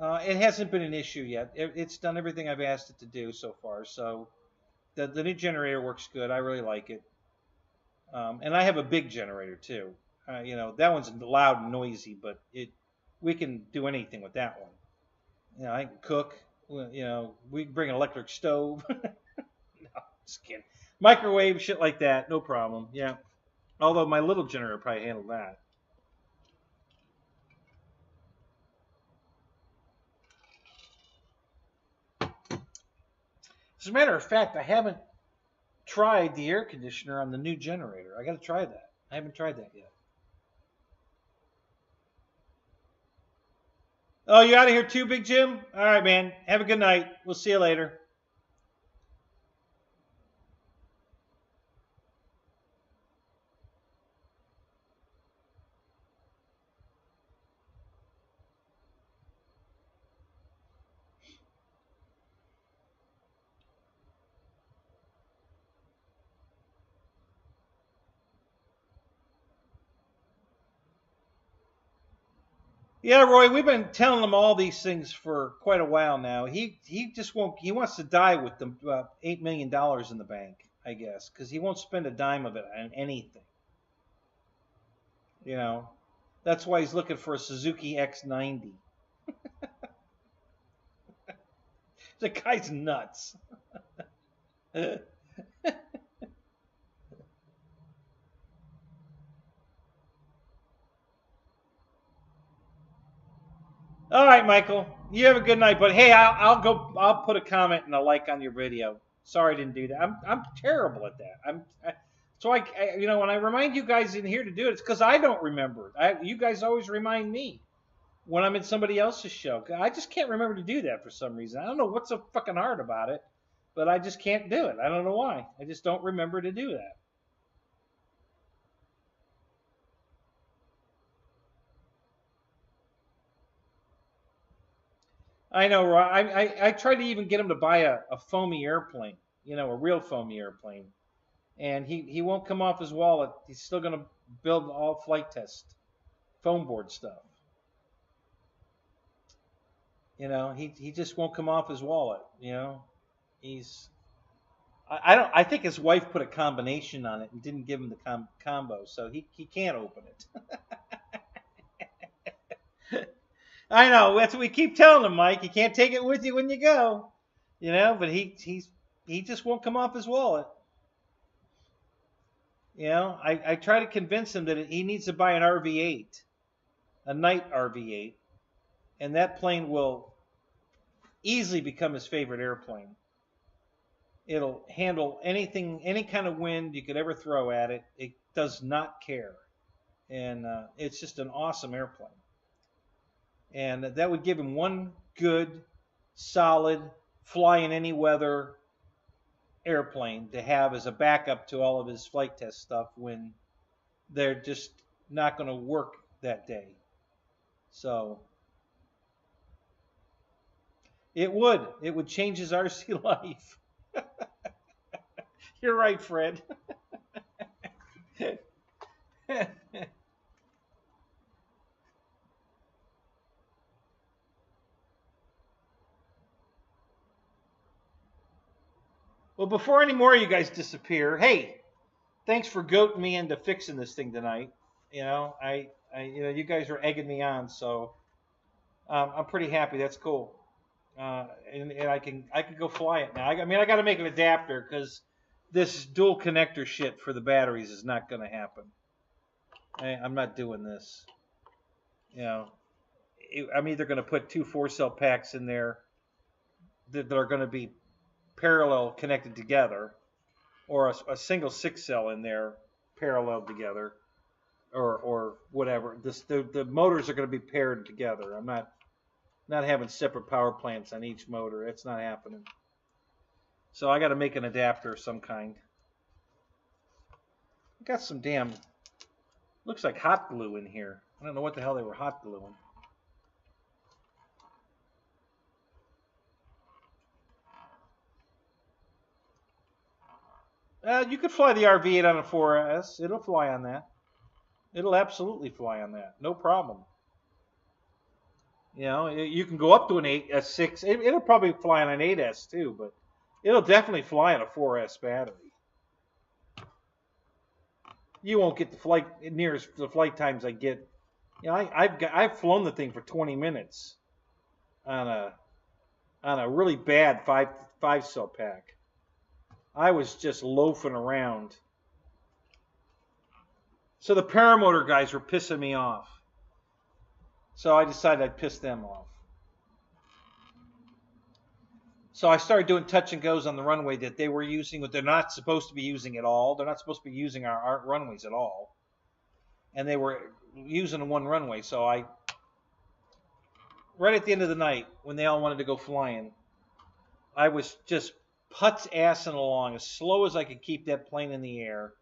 It hasn't been an issue yet. It's done everything I've asked it to do so far. So the new generator works good. I really like it. And I have a big generator too. That one's loud and noisy, but we can do anything with that one. I can cook. We can bring an electric stove. No, just kidding. Microwave, shit like that, no problem. Yeah. Although my little generator probably handled that. As a matter of fact, I haven't tried the air conditioner on the new generator. I got to try that. I haven't tried that yet. Oh, you out of here too, Big Jim? All right, man. Have a good night. We'll see you later. Yeah, Roy, we've been telling him all these things for quite a while now. He just won't. He wants to die with the $8 million in the bank, I guess, because he won't spend a dime of it on anything. That's why he's looking for a Suzuki X90. The guy's nuts. All right, Michael. You have a good night. But hey, I'll put a comment and a like on your video. Sorry I didn't do that. I'm terrible at that. So when I remind you guys in here to do it, it's because I don't remember. You guys always remind me when I'm in somebody else's show. I just can't remember to do that for some reason. I don't know what's so fucking hard about it, but I just can't do it. I don't know why. I just don't remember to do that. I know, Roy. I tried to even get him to buy a foamy airplane, a real foamy airplane. And he won't come off his wallet. He's still going to build all flight test foam board stuff. He just won't come off his wallet. I think his wife put a combination on it and didn't give him the combo, so he can't open it. I know, that's what we keep telling him, Mike. You can't take it with you when you go, But he just won't come off his wallet. I try to convince him that he needs to buy an RV-8, a night RV-8, and that plane will easily become his favorite airplane. It'll handle anything, any kind of wind you could ever throw at it. It does not care, and it's just an awesome airplane. And that would give him one good, solid, fly in any weather airplane to have as a backup to all of his flight test stuff when they're just not going to work that day. So it would change his RC life. You're right, Fred. Well, before any more of you guys disappear, hey, thanks for goating me into fixing this thing tonight. You guys are egging me on, so I'm pretty happy. That's cool, and I can go fly it now. I got to make an adapter because this dual connector shit for the batteries is not going to happen. I'm not doing this. I'm either going to put 2 4-cell packs in there that are going to be parallel connected together, or a single 6-cell in there paralleled together, or whatever. The motors are going to be paired together. I'm not having separate power plants on each motor. It's not happening. So I got to make an adapter of some kind. I got some damn, looks like hot glue in here. I don't know what the hell they were hot gluing. You could fly the RV8 on a 4S. It'll fly on that. It'll absolutely fly on that. No problem. You know, you can go up to a 6. It'll probably fly on an 8S too, but it'll definitely fly on a 4S battery. You won't get the flight near the flight times I get. You know, I've flown the thing for 20 minutes on a really bad 5-cell pack. I was just loafing around. So the paramotor guys were pissing me off. So I decided I'd piss them off. So I started doing touch and goes on the runway that they were using, but they're not supposed to be using at all. They're not supposed to be using our runways at all. And they were using one runway. So right at the end of the night, when they all wanted to go flying, I was just putz-assing along as slow as I could keep that plane in the air.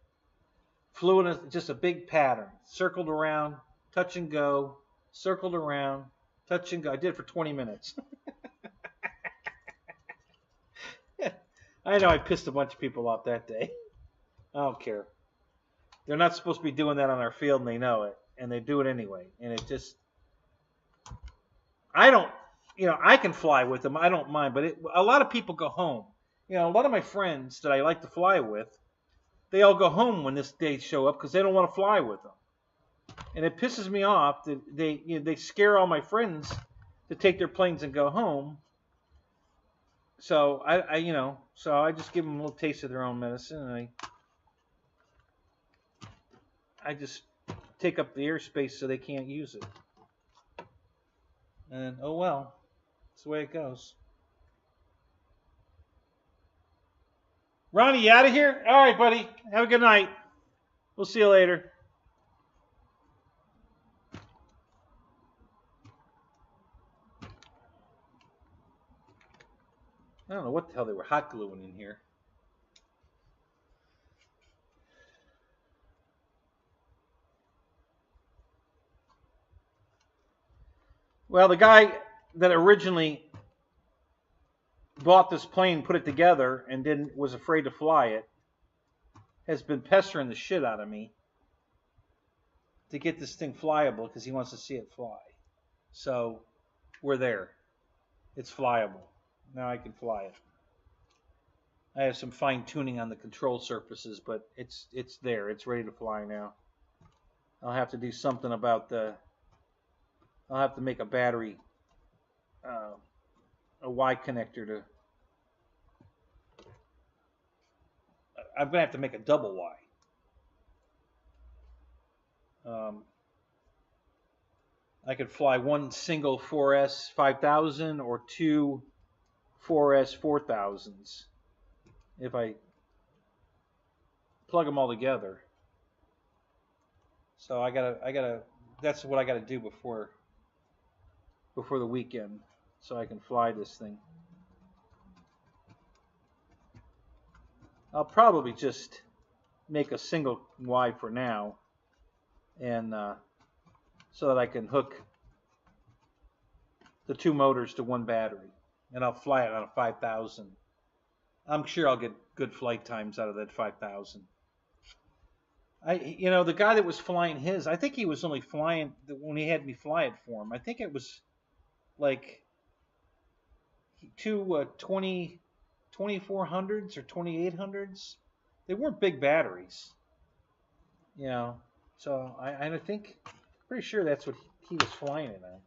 Flew in just a big pattern. Circled around, touch and go, circled around, touch and go. I did it for 20 minutes. I know I pissed a bunch of people off that day. I don't care. They're not supposed to be doing that on our field, and they know it. And they do it anyway. And it just... I don't... You know, I can fly with them. I don't mind. But a lot of people go home. You know, a lot of my friends that I like to fly with, they all go home when this day show up because they don't want to fly with them. And it pisses me off that they scare all my friends to take their planes and go home. So I just give them a little taste of their own medicine, and I just take up the airspace so they can't use it. And oh well, that's the way it goes. Ronnie, you out of here? All right, buddy. Have a good night. We'll see you later. I don't know what the hell they were hot gluing in here. Well, the guy that originally bought this plane, put it together, and was afraid to fly it, has been pestering the shit out of me to get this thing flyable because he wants to see it fly. So we're there. It's flyable. Now I can fly it. I have some fine tuning on the control surfaces, but it's there. It's ready to fly now. I'll have to do something about I'll have to make a battery, a Y connector to. I'm gonna have to make a double Y. I could fly one single 4S 5000 or two 4S 4000s if I plug them all together. So I gotta. That's what I gotta do before the weekend, so I can fly this thing. I'll probably just make a single Y for now, and so that I can hook the two motors to one battery, and I'll fly it on a 5000. I'm sure I'll get good flight times out of that 5000. The guy that was flying his, I think he was only flying when he had me fly it for him. I think it was like two 2400s or 2800s. They weren't big batteries, So I think, pretty sure that's what he was flying it on.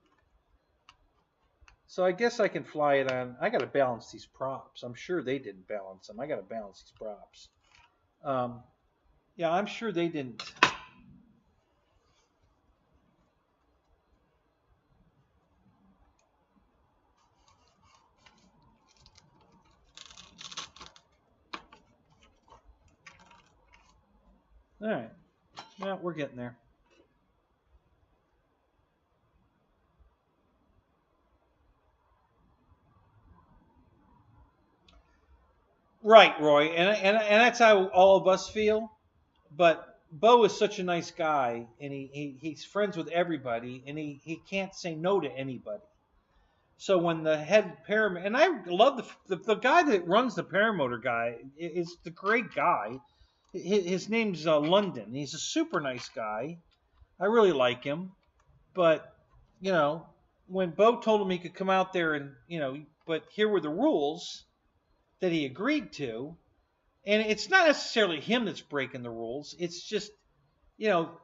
So I guess I can fly it on. I got to balance these props. I'm sure they didn't balance them. I got to balance these props. Yeah, I'm sure they didn't. All right. Well, we're getting there. Right, Roy, and that's how all of us feel. But Bo is such a nice guy, and he's friends with everybody, and he can't say no to anybody. So when the head paramotor, and I love the guy that runs the paramotor guy is the great guy. His name's London. He's a super nice guy. I really like him. But you know, when Bo told him he could come out there and but here were the rules that he agreed to, and it's not necessarily him that's breaking the rules. It's just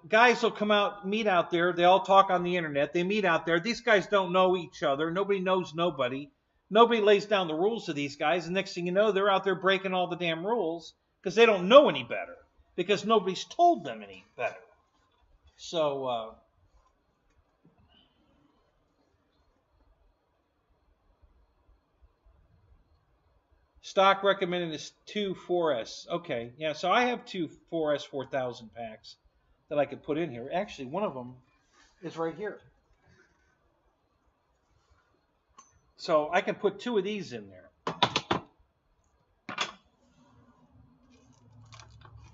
guys will come out, meet out there. They all talk on the internet. They meet out there. These guys don't know each other. Nobody knows nobody. Nobody lays down the rules to these guys. And next thing you know, they're out there breaking all the damn rules because they don't know any better because nobody's told them any better. So, stock recommended is 2 4S. Okay, yeah, so I have 2 4S 4000 packs that I could put in here. Actually, one of them is right here. So I can put 2 of these in there.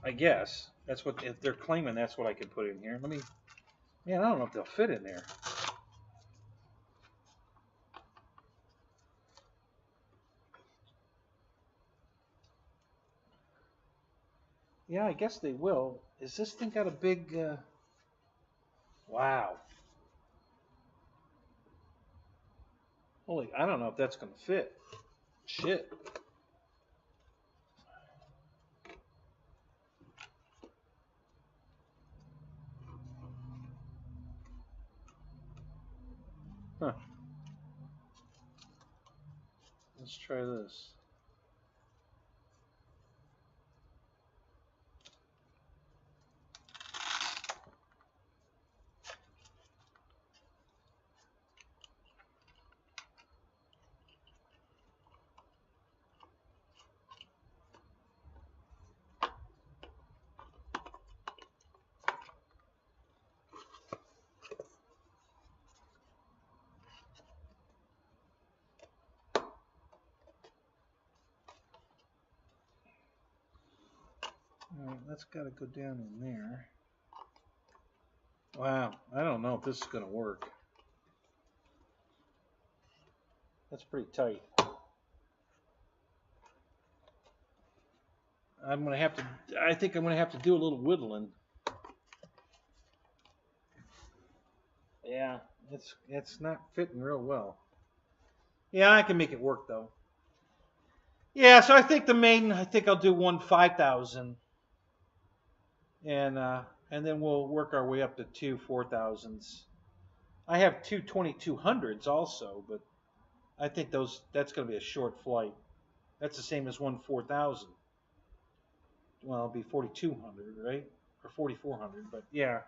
I guess that's what if they're claiming. That's what I can put in here. Let me. Man, I don't know if they'll fit in there. Yeah, I guess they will. Is this thing got a big? Wow. Holy, I don't know if that's gonna fit. Shit. Huh. Let's try this. All right, that's got to go down in there. Wow, I don't know if this is going to work. That's pretty tight. I'm going to have to, I think I'm going to have to do a little whittling. Yeah, it's not fitting real well. Yeah, I can make it work though. Yeah, so I think I'll do 1 5,000. And then we'll work our way up to 2 4,000s. I have 2 2200s also, but I think that's going to be a short flight. That's the same as 1 4,000. Well, it'll be 4,200, right? Or 4,400, but yeah.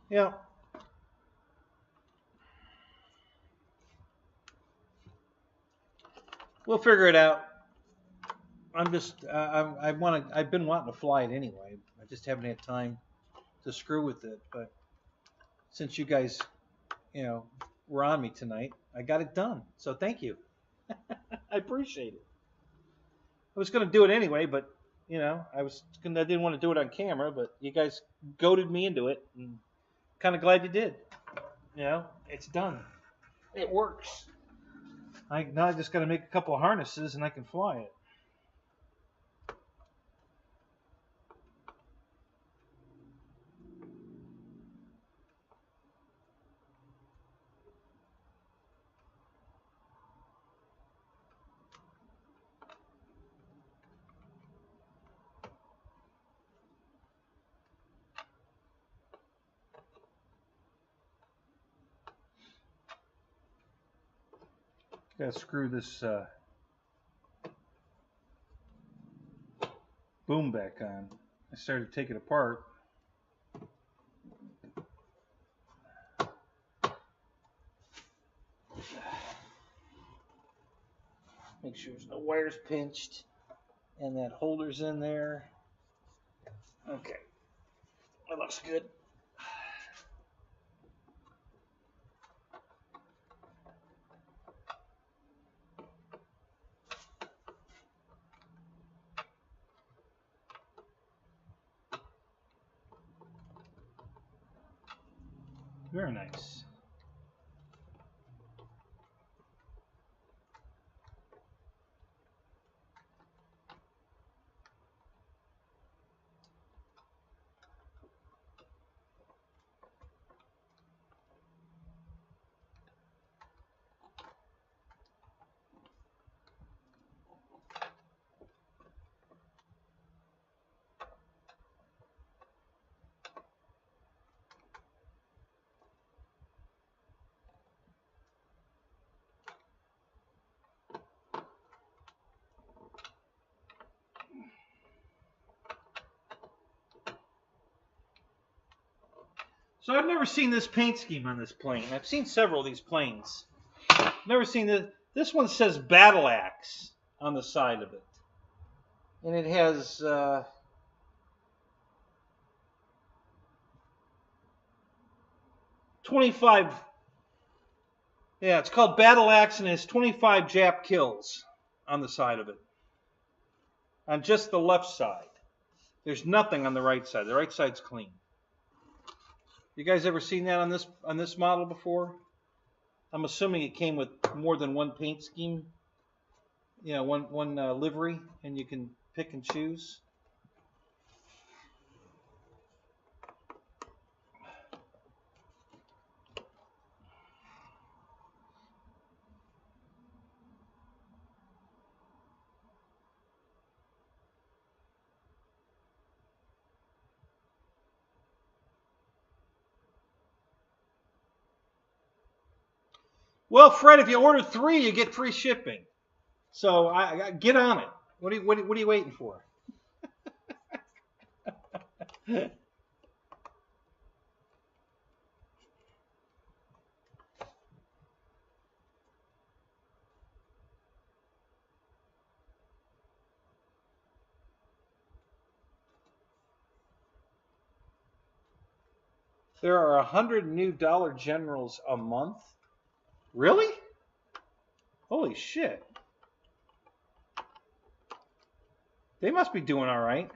Yeah. We'll figure it out. I'm just I've been wanting to fly it anyway. I just haven't had time to screw with it, but since you guys, were on me tonight, I got it done. So thank you. I appreciate it. I was going to do it anyway, but I didn't want to do it on camera, but you guys goaded me into it, and kind of glad you did. It's done. It works. Now I just got to make a couple of harnesses and I can fly it. Got to screw this boom back on. I started to take it apart. Make sure there's no wires pinched. And that holder's in there. Okay. That looks good. Very nice. So I've never seen this paint scheme on this plane. I've seen several of these planes. Never seen this. This one says Battle Axe on the side of it. And it has 25. Yeah, it's called Battle Axe and it has 25 Jap kills on the side of it. On just the left side. There's nothing on the right side. The right side's clean. You guys ever seen that on this model before? I'm assuming it came with more than one paint scheme. You know, one livery, and you can pick and choose. Well, Fred, if you order 3, you get free shipping. So I get on it. What are you waiting for? There are 100 new Dollar Generals a month. Really? Holy shit. They must be doing all right.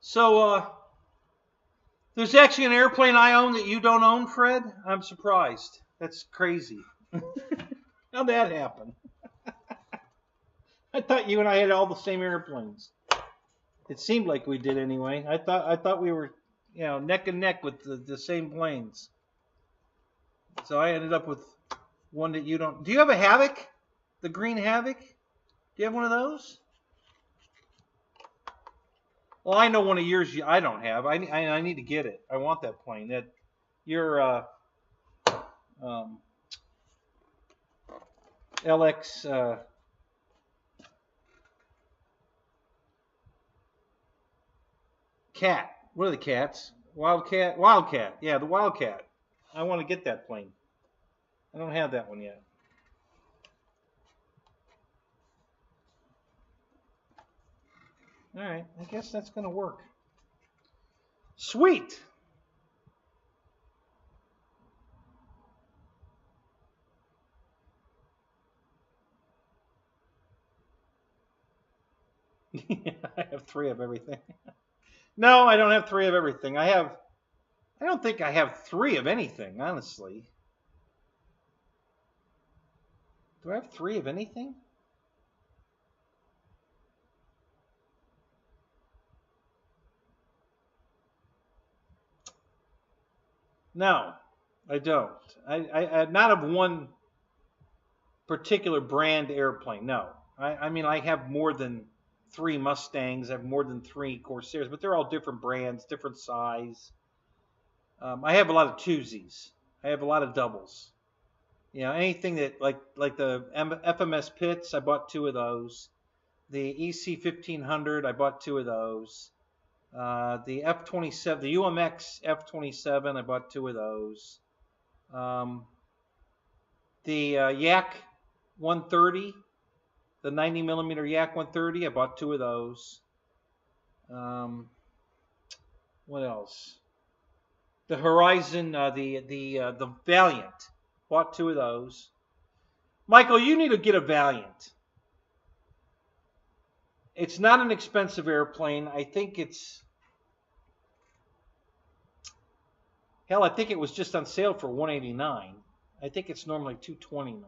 So, there's actually an airplane I own that you don't own, Fred? I'm surprised. That's crazy. How'd that happen? I thought you and I had all the same airplanes. It seemed like we did anyway. I thought we were, you know, neck and neck with the same planes. So I ended up with one that you don't. Do you have a Havoc? The green Havoc? Do you have one of those? Well, I know one of yours I don't have. I need to get it. I want that plane. That your LX cat. What are the cats? Wildcat? Wildcat. Yeah, the Wildcat. I want to get that plane. I don't have that one yet. All right, I guess that's going to work. Sweet. I have 3 of everything. No, I don't have 3 of everything. I don't think I have 3 of anything, honestly. Do I have 3 of anything? No, I don't. I not of one particular brand airplane. No, I mean I have more than 3 Mustangs. I have more than 3 Corsairs, but they're all different brands, different size. I have a lot of twosies. I have a lot of doubles. You know, anything that like the FMS Pitts, I bought 2 of those. The EC 1500, I bought 2 of those. The F-27, the UMX F-27, I bought 2 of those. The Yak 130, the 90 millimeter Yak 130, I bought 2 of those. What else? The Horizon, the Valiant, bought 2 of those. Michael, you need to get a Valiant. It's not an expensive airplane. I think it's, hell, I think it was just on sale for $189. I think it's normally $229.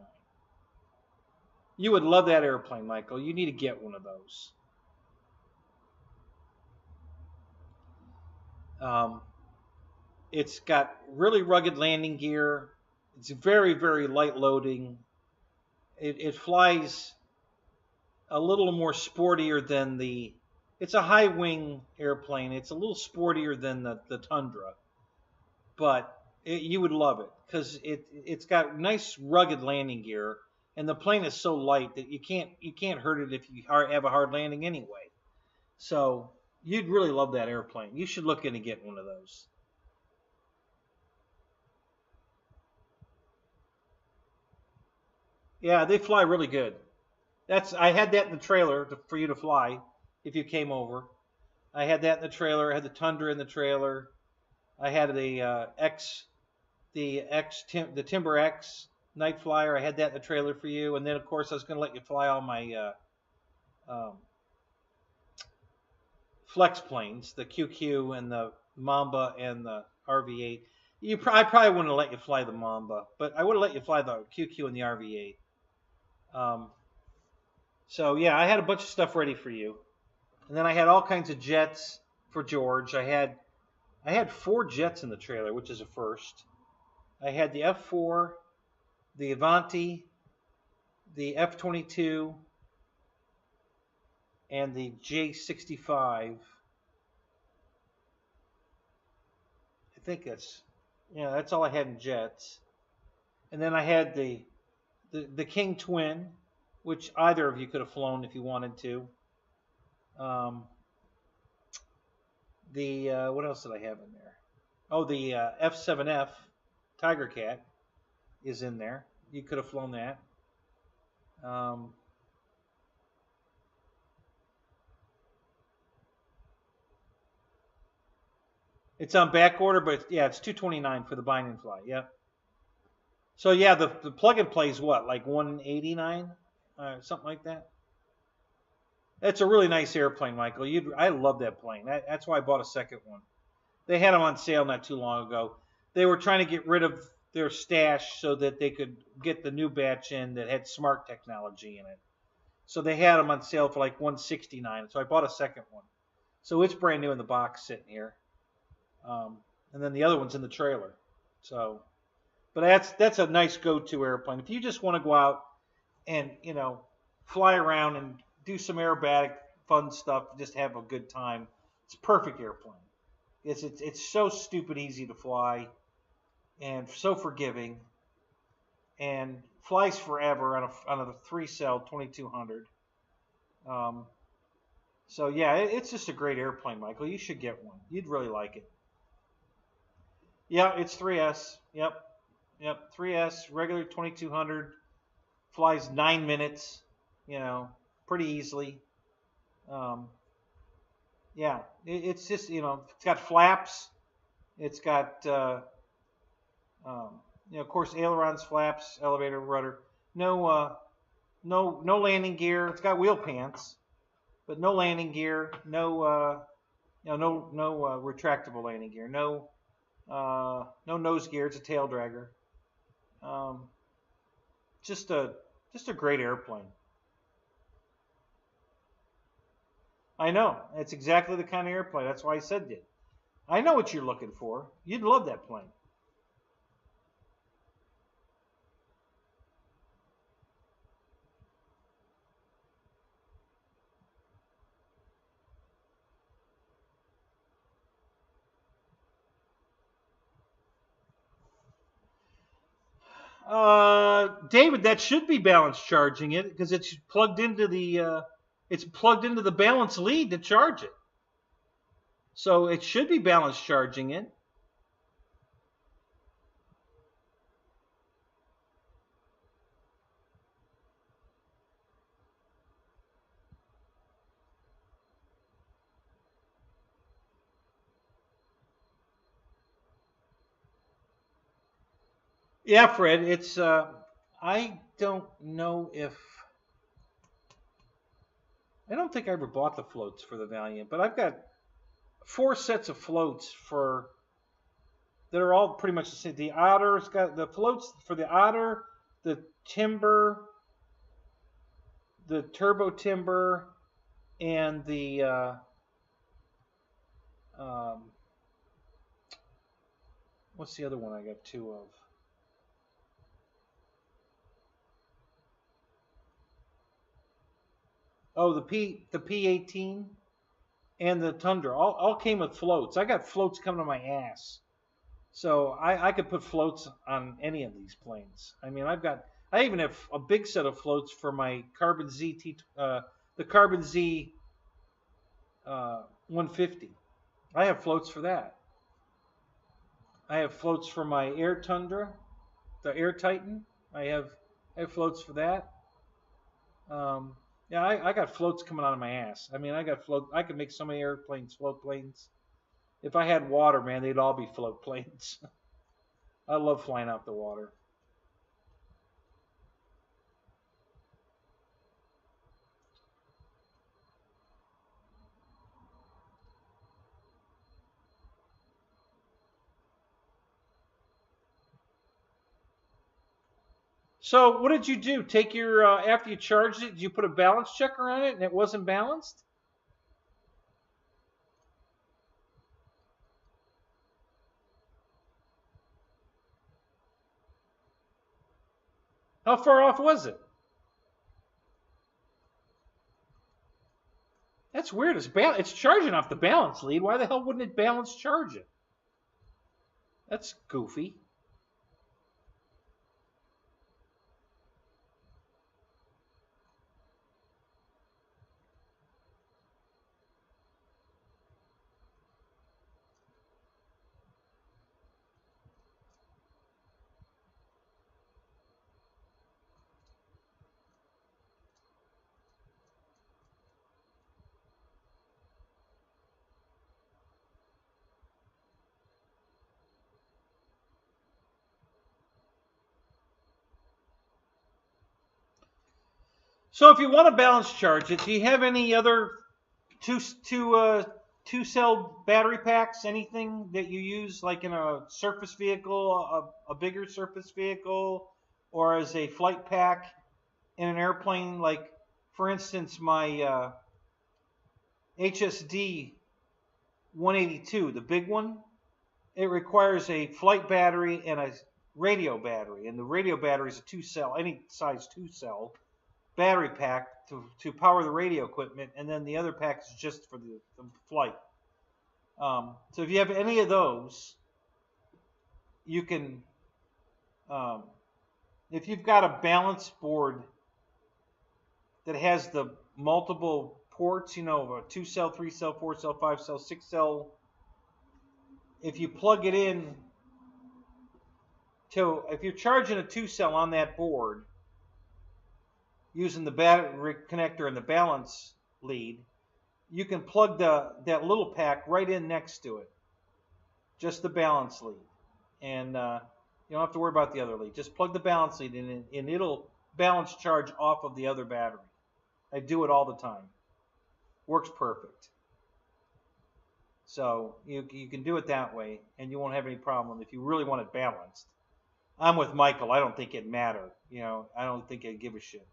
You would love that airplane, Michael. You need to get one of those. It's got really rugged landing gear. It's very, very light loading. It flies a little more sportier than it's a high wing airplane. It's a little sportier than the Tundra, but you would love it because it's got nice rugged landing gear, and the plane is so light that you can't hurt it if you have a hard landing anyway. So you'd really love that airplane. You should look into getting one of those. Yeah, they fly really good. I had that in the trailer for you to fly if you came over. I had that in the trailer. I had the Tundra in the trailer. I had the Timber X Night Flyer. I had that in the trailer for you, and then of course I was going to let you fly all my flex planes, the QQ and the Mamba and the RV8. I probably wouldn't have let you fly the Mamba, but I would have let you fly the QQ and the RV8. So yeah, I had a bunch of stuff ready for you, and then I had all kinds of jets for George. I had 4 jets in the trailer, which is a first. I had the F4, the Avanti, the F-22, and the J-65. I think that's all I had in jets. And then I had the King Twin, which either of you could have flown if you wanted to. What else did I have in there? Oh, the F-7F Tiger Cat is in there. You could have flown that. It's on back order, but it's $229 for the bind and fly. Yep. So yeah, the plug and play is what, like $189, something like that. That's a really nice airplane, Michael. I love that plane. That's why I bought a second one. They had them on sale not too long ago. They were trying to get rid of their stash so that they could get the new batch in that had smart technology in it. So they had them on sale for like $169. So I bought a second one. So it's brand new in the box sitting here. And then the other one's in the trailer. So, but that's a nice go-to airplane. If you just want to go out and, fly around and do some aerobatic fun stuff, just have a good time, it's a perfect airplane. It's so stupid easy to fly and so forgiving and flies forever on a 3-cell 2200. So yeah, it's just a great airplane, Michael. You should get one. You'd really like it. Yeah, it's 3S. Yep, 3S, regular 2200, flies 9 minutes, pretty easily. Yeah, it's just, it's got flaps. It's got, of course, ailerons, flaps, elevator, rudder. No landing gear. It's got wheel pants, but no landing gear. No retractable landing gear. No nose gear. It's a tail dragger. Just a great airplane. I know. It's exactly the kind of airplane. That's why I said it. I know what you're looking for. You'd love that plane. David, that should be balance charging it because it's plugged into the balance lead to charge it. So it should be balance charging it. Yeah, Fred, it's I don't know if I don't think I ever bought the floats for the Valiant, but I've got 4 sets of floats that are all pretty much the same. The Otter's got the floats for the Otter, the Timber, the Turbo Timber, and the what's the other one I got 2 of? Oh, the P18 and the Tundra all came with floats. I got floats coming to my ass, so I could put floats on any of these planes. I mean, I even have a big set of floats for my Carbon Z the Carbon Z 150. I have floats for that. I have floats for my Air Tundra, the Air Titan. I have floats for that. Yeah, I got floats coming out of my ass. I mean, I could make so many airplanes float planes. If I had water, man, they'd all be float planes. I love flying out the water. So what did you do? Take your after you charged it, did you put a balance checker on it and it wasn't balanced? How far off was it? That's weird. It's charging off the balance lead. Why the hell wouldn't it balance charge it? That's goofy. So if you want to balance charge it, do you have any other two cell battery packs? Anything that you use like in a surface vehicle, a bigger surface vehicle, or as a flight pack in an airplane? Like, for instance, my HSD 182, the big one, it requires a flight battery and a radio battery, and the radio battery is a 2-cell, any size 2-cell battery pack to power the radio equipment, and then the other pack is just for the flight. So if you have any of those, you can, if you've got a balance board that has the multiple ports, you know, a 2-cell, 3-cell, 4-cell, 5-cell, 6-cell. If you plug it in to, if you're charging a 2-cell on that board using the battery connector and the balance lead, you can plug that little pack right in next to it, just the balance lead, and you don't have to worry about the other lead. Just plug the balance lead in, and it'll balance charge off of the other battery. I do it all the time. Works perfect. So you can do it that way, and you won't have any problem if you really want it balanced. I'm with Michael. I don't think it'd matter. You know, I don't think I'd give a shit.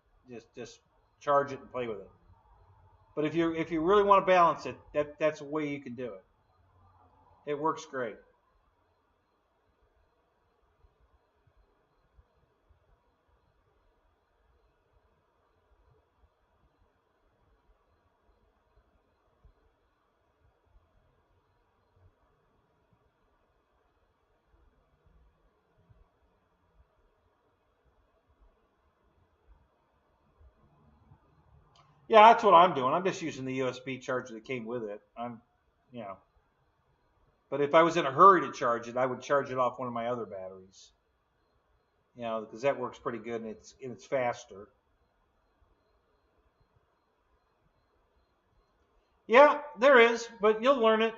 Just charge it and play with it. But if you really want to balance it, that's a way you can do it. It works great. Yeah, that's what I'm doing. I'm just using the USB charger that came with it. You know. But if I was in a hurry to charge it, I would charge it off one of my other batteries. You know, because that works pretty good, and it's faster. Yeah, there is, but you'll learn it.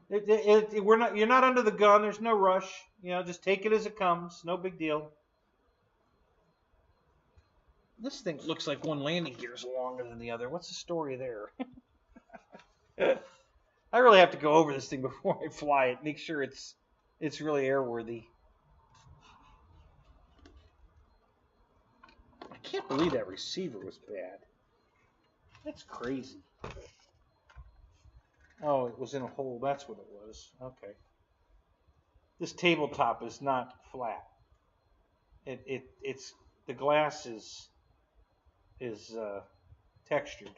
You're not under the gun. There's no rush. You know, just take it as it comes. No big deal. This thing looks like one landing gear is longer than the other. What's the story there? I really have to go over this thing before I fly it. Make sure it's really airworthy. I can't believe that receiver was bad. That's crazy. Oh, it was in a hole. That's what it was. Okay. This tabletop is not flat. It's the glass is textured.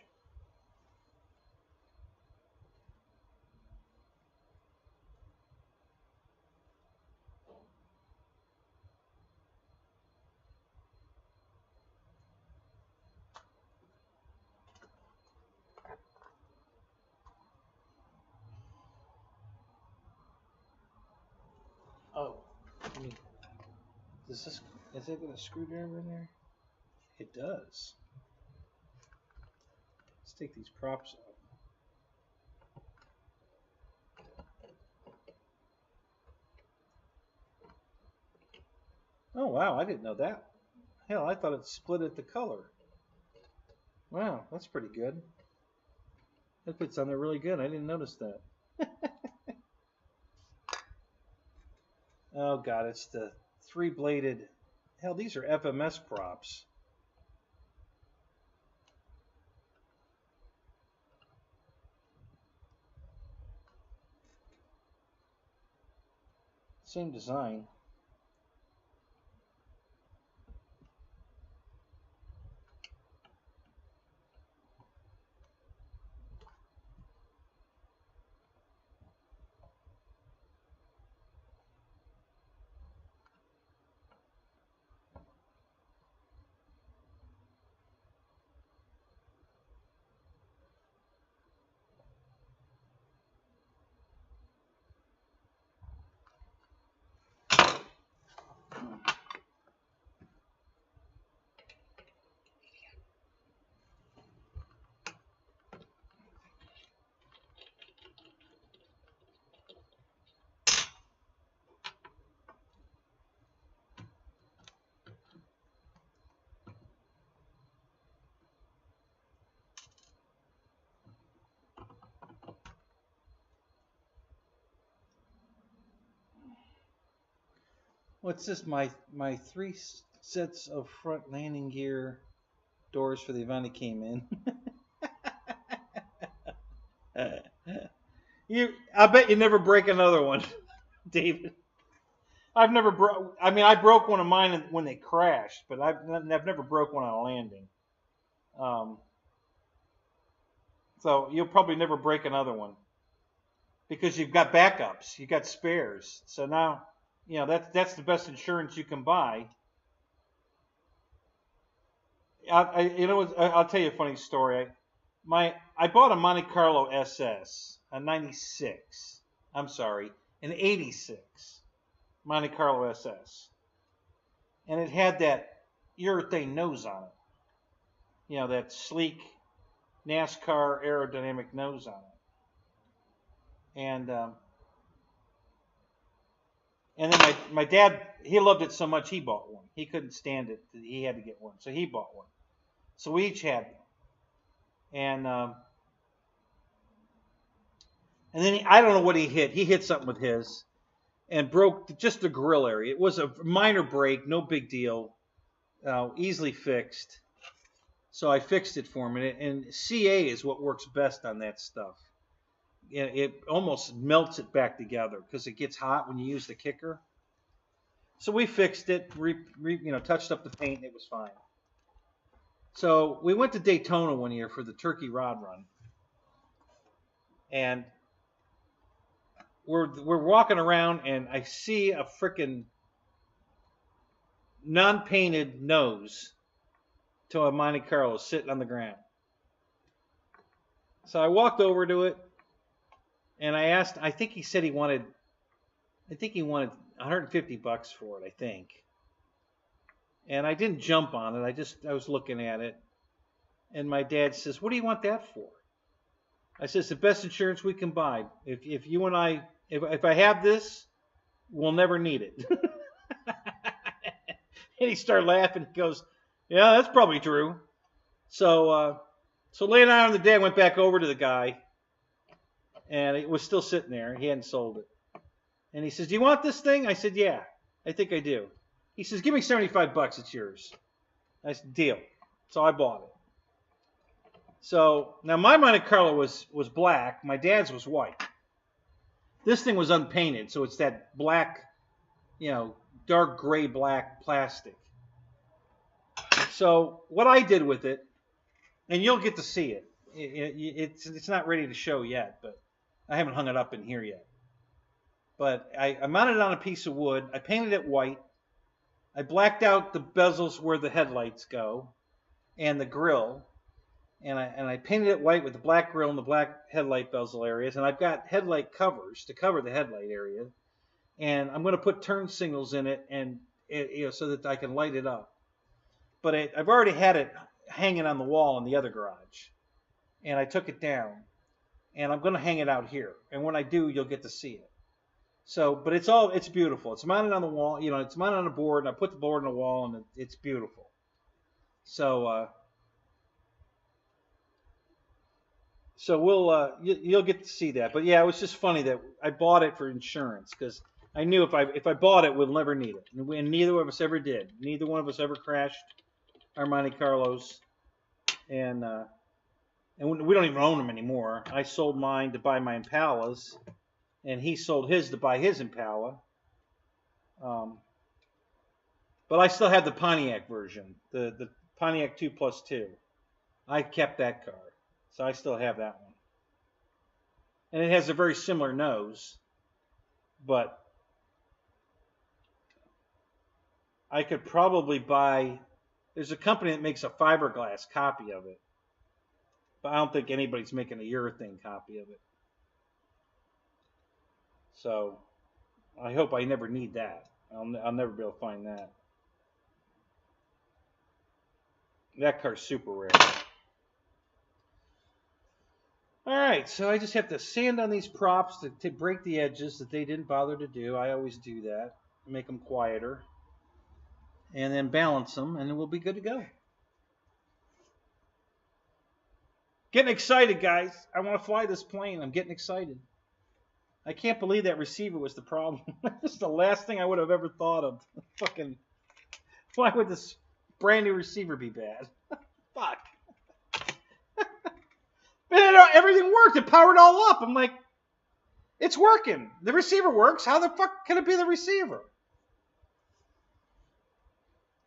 Oh, is it got a screwdriver in there? It does. Let's take these props out. Oh wow, I didn't know that. Hell, I thought it split at the color. Wow, that's pretty good. That fits on there really good. I didn't notice that. Oh god, it's the 3-bladed. Hell, these are FMS props. Same design. What's this? My 3 sets of front landing gear doors for the event came in. I bet you never break another one, David. I've never broke. I mean, I broke one of mine when they crashed, but I've never broke one on a landing. So you'll probably never break another one because you've got backups, you've got spares. So now, you know, that's the best insurance you can buy. I'll tell you a funny story. I bought a Monte Carlo SS, a 96. I'm sorry, an 86 Monte Carlo SS. And it had that urethane nose on it. You know, that sleek NASCAR aerodynamic nose on it. And then my dad, he loved it so much he bought one. He couldn't stand it. He had to get one. So he bought one. So we each had one. And then I don't know what he hit. He hit something with his and broke just the grill area. It was a minor break, no big deal, easily fixed. So I fixed it for him. And CA is what works best on that stuff. It almost melts it back together because it gets hot when you use the kicker. So we fixed it, touched up the paint, and it was fine. So we went to Daytona one year for the Turkey Rod Run. And we're walking around, and I see a frickin' non-painted nose to a Monte Carlo sitting on the ground. So I walked over to it, and I asked. I think he said he wanted. I think he wanted $150 for it. I think. And I didn't jump on it. I was looking at it, and my dad says, "What do you want that for?" I says, "The best insurance we can buy. If you and I, if I have this, we'll never need it." And he started laughing. He goes, "Yeah, that's probably true." So later on in the day, I went back over to the guy, and it was still sitting there. He hadn't sold it. And he says, "Do you want this thing?" I said, "Yeah, I think I do." He says, "Give me $75. It's yours." I said, "Deal." So I bought it. So now my Monte Carlo was black. My dad's was white. This thing was unpainted, so it's that black, dark gray black plastic. So what I did with it, and you'll get to see it. It's not ready to show yet, but I haven't hung it up in here yet. But I mounted it on a piece of wood. I painted it white. I blacked out the bezels where the headlights go and the grill. And I painted it white with the black grill and the black headlight bezel areas. And I've got headlight covers to cover the headlight area. And I'm going to put turn signals in it, and so that I can light it up. But I've already had it hanging on the wall in the other garage. And I took it down. And I'm going to hang it out here. And when I do, you'll get to see it. So, but it's beautiful. It's mounted on the wall. It's mounted on a board. And I put the board on the wall, and it's beautiful. So, you'll get to see that. But yeah, it was just funny that I bought it for insurance because I knew if I bought it, we'll never need it, and neither of us ever did. Neither one of us ever crashed our Monte Carlos, and we don't even own them anymore. I sold mine to buy my Impalas, and he sold his to buy his Impala. But I still have the Pontiac version, the Pontiac 2+2. I kept that car. So I still have that one. And it has a very similar nose, but I could probably buy, there's a company that makes a fiberglass copy of it, but I don't think anybody's making a urethane copy of it. So I hope I never need that. I'll never be able to find that. That car's super rare. All right, so I just have to sand on these props to break the edges that they didn't bother to do. I always do that, make them quieter, and then balance them, and then we'll be good to go. Getting excited, guys. I want to fly this plane. I'm getting excited. I can't believe that receiver was the problem. That's the last thing I would have ever thought of. Fucking, why would this brand new receiver be bad? Fuck. But everything worked. It powered all up. I'm like, it's working. The receiver works. How the fuck can it be the receiver?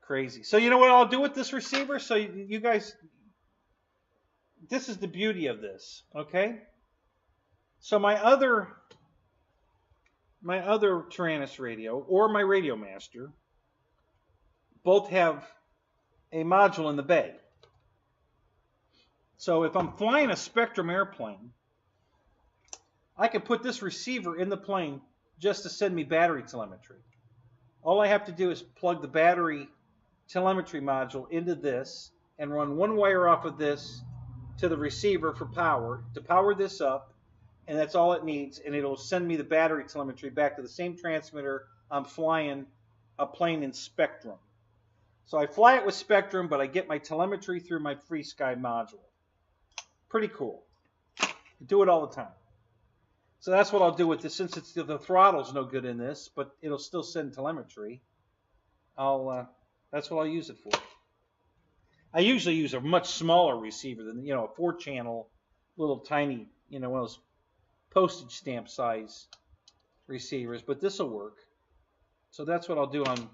Crazy. So you know what I'll do with this receiver? So you guys, this is the beauty of this, okay? So my other Tyrannus radio or my Radio Master both have a module in the bay. So if I'm flying a Spectrum airplane, I can put this receiver in the plane just to send me battery telemetry. All I have to do is plug the battery telemetry module into this and run one wire off of this to the receiver for power, to power this up, and that's all it needs, and it'll send me the battery telemetry back to the same transmitter I'm flying a plane in Spectrum. So I fly it with Spectrum, but I get my telemetry through my FreeSky module. Pretty cool. I do it all the time. So that's what I'll do with this. Since the throttle's no good in this, but it'll still send telemetry, that's what I'll use it for. I usually use a much smaller receiver than, a 4-channel, little tiny, one of those postage stamp size receivers, but this will work. So that's what I'll do on.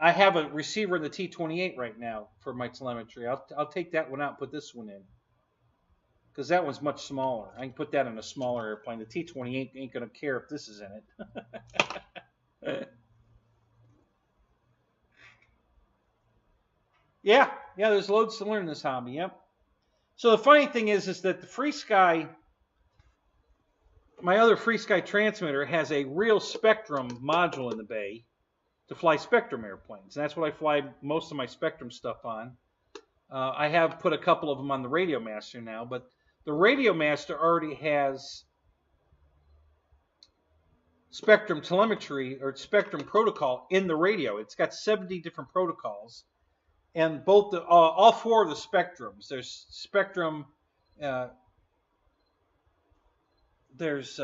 I have a receiver in the T-28 right now for my telemetry. I'll take that one out and put this one in, because that one's much smaller. I can put that in a smaller airplane. The T-28 ain't gonna care if this is in it. Yeah, there's loads to learn in this hobby. Yep. So the funny thing is that the FreeSky, my other FreeSky transmitter, has a real Spectrum module in the bay to fly Spectrum airplanes. And that's what I fly most of my Spectrum stuff on. I have put a couple of them on the Radio Master now, but the Radio Master already has Spectrum telemetry or Spectrum protocol in the radio. It's got 70 different protocols. And both all 4 of the Spectrums. There's Spectrum. There's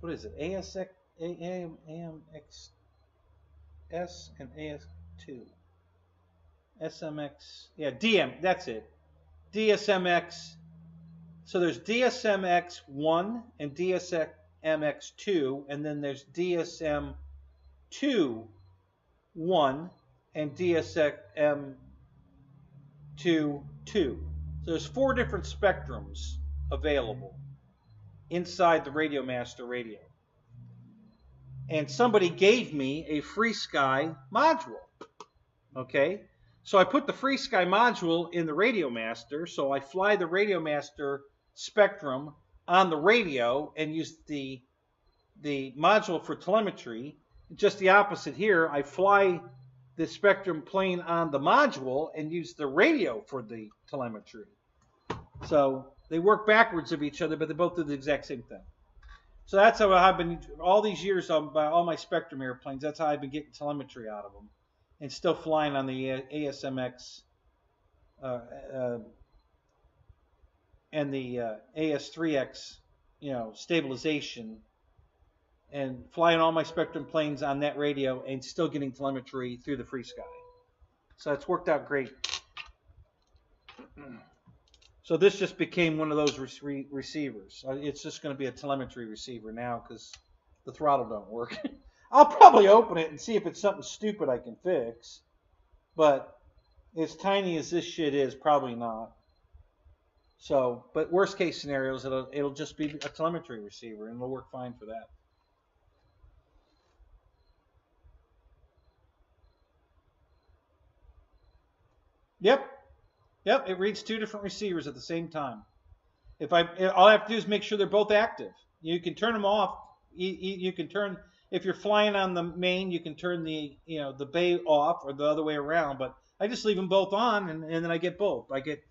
what is it? ASX, AMX, S, and AS2. SMX. Yeah, DM. That's it. DSMX. So there's DSMX1 and DSMX2, and then there's DSM2 1 and DSM2 2. So there's 4 different Spectrums available inside the Radio Master radio. And somebody gave me a FreeSky module. Okay? So I put the FreeSky module in the Radio Master, so I fly the Radio Master Spectrum on the radio and use the module for telemetry. Just the opposite here. I fly the Spectrum plane on the module and use the radio for the telemetry. So they work backwards of each other, but they both do the exact same thing. So that's how I've been, all these years by all my Spectrum airplanes, that's how I've been getting telemetry out of them. And still flying on the ASMX and the AS3X, stabilization, and flying all my Spectrum planes on that radio and still getting telemetry through the FreeSky. So it's worked out great. So this just became one of those receivers. It's just going to be a telemetry receiver now because the throttle don't work. I'll probably open it and see if it's something stupid I can fix. But as tiny as this shit is, probably not. So, but worst case scenarios, it'll just be a telemetry receiver and it'll work fine for that. Yep, it reads 2 different receivers at the same time. All I have to do is make sure they're both active. You can turn them off. You can turn, if you're flying on the main, you can turn the bay off or the other way around. But I just leave them both on, and then I get both. I get,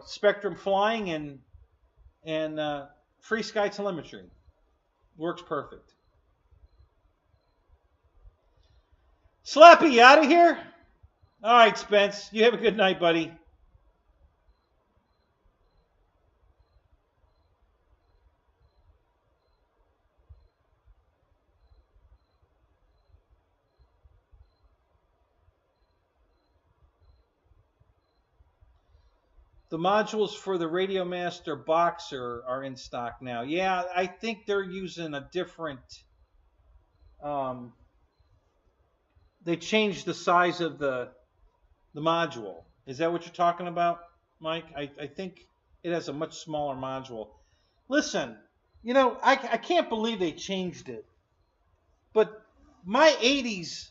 Spectrum flying and FreeSky telemetry. Works perfect. Slappy, you out of here? All right, Spence. You have a good night, buddy. The modules for the Radio Master Boxer are in stock now. Yeah, I think they're using a different... they changed the size of the module. Is that what you're talking about, Mike? I think it has a much smaller module. Listen, I can't believe they changed it. But my 80s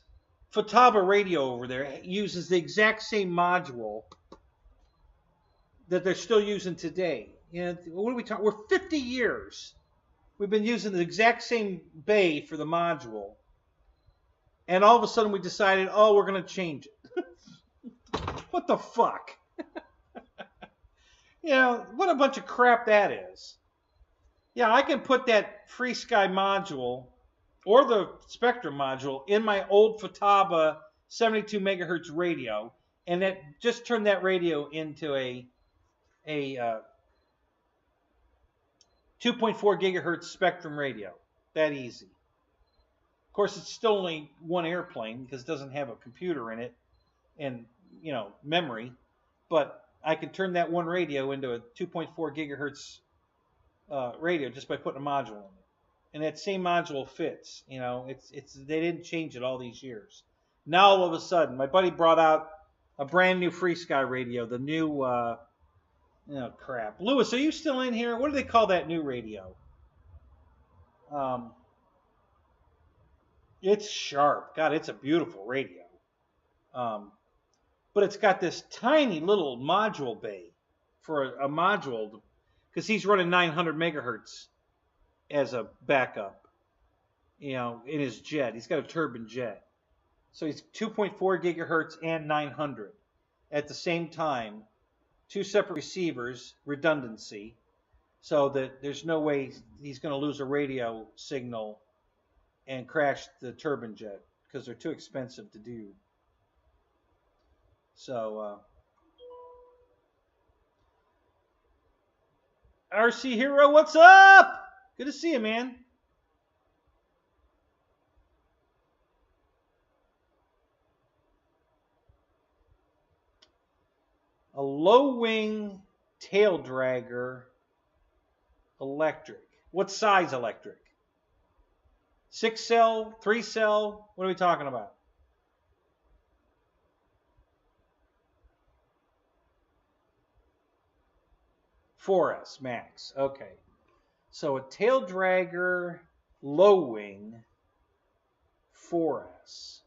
Futaba radio over there uses the exact same module that they're still using today. What are we talking? We're 50 years. We've been using the exact same bay for the module. And all of a sudden we decided, oh, we're going to change it. What the fuck? What a bunch of crap that is. Yeah, I can put that Free Sky module or the Spectrum module in my old Futaba 72 megahertz radio, and that just turn that radio into a 2.4 gigahertz Spectrum radio. That easy. Of course, it's still only one airplane because it doesn't have a computer in it and, memory. But I can turn that one radio into a 2.4 gigahertz radio just by putting a module in it. And that same module fits. They didn't change it all these years. Now all of a sudden, my buddy brought out a brand new Free Sky radio, the new crap. Lewis, are you still in here? What do they call that new radio? It's sharp. God, it's a beautiful radio. But it's got this tiny little module bay for a module, because he's running 900 megahertz as a backup, in his jet. He's got a turbine jet. So he's 2.4 gigahertz and 900 at the same time. Two separate receivers, redundancy, so that there's no way he's going to lose a radio signal and crash the turbine jet, because they're too expensive to do. So, RC Hero, what's up? Good to see you, man. A low-wing tail dragger electric. What size electric? 6-cell, 3-cell? What are we talking about? $4S max. Okay. So a tail dragger, low wing, 4S.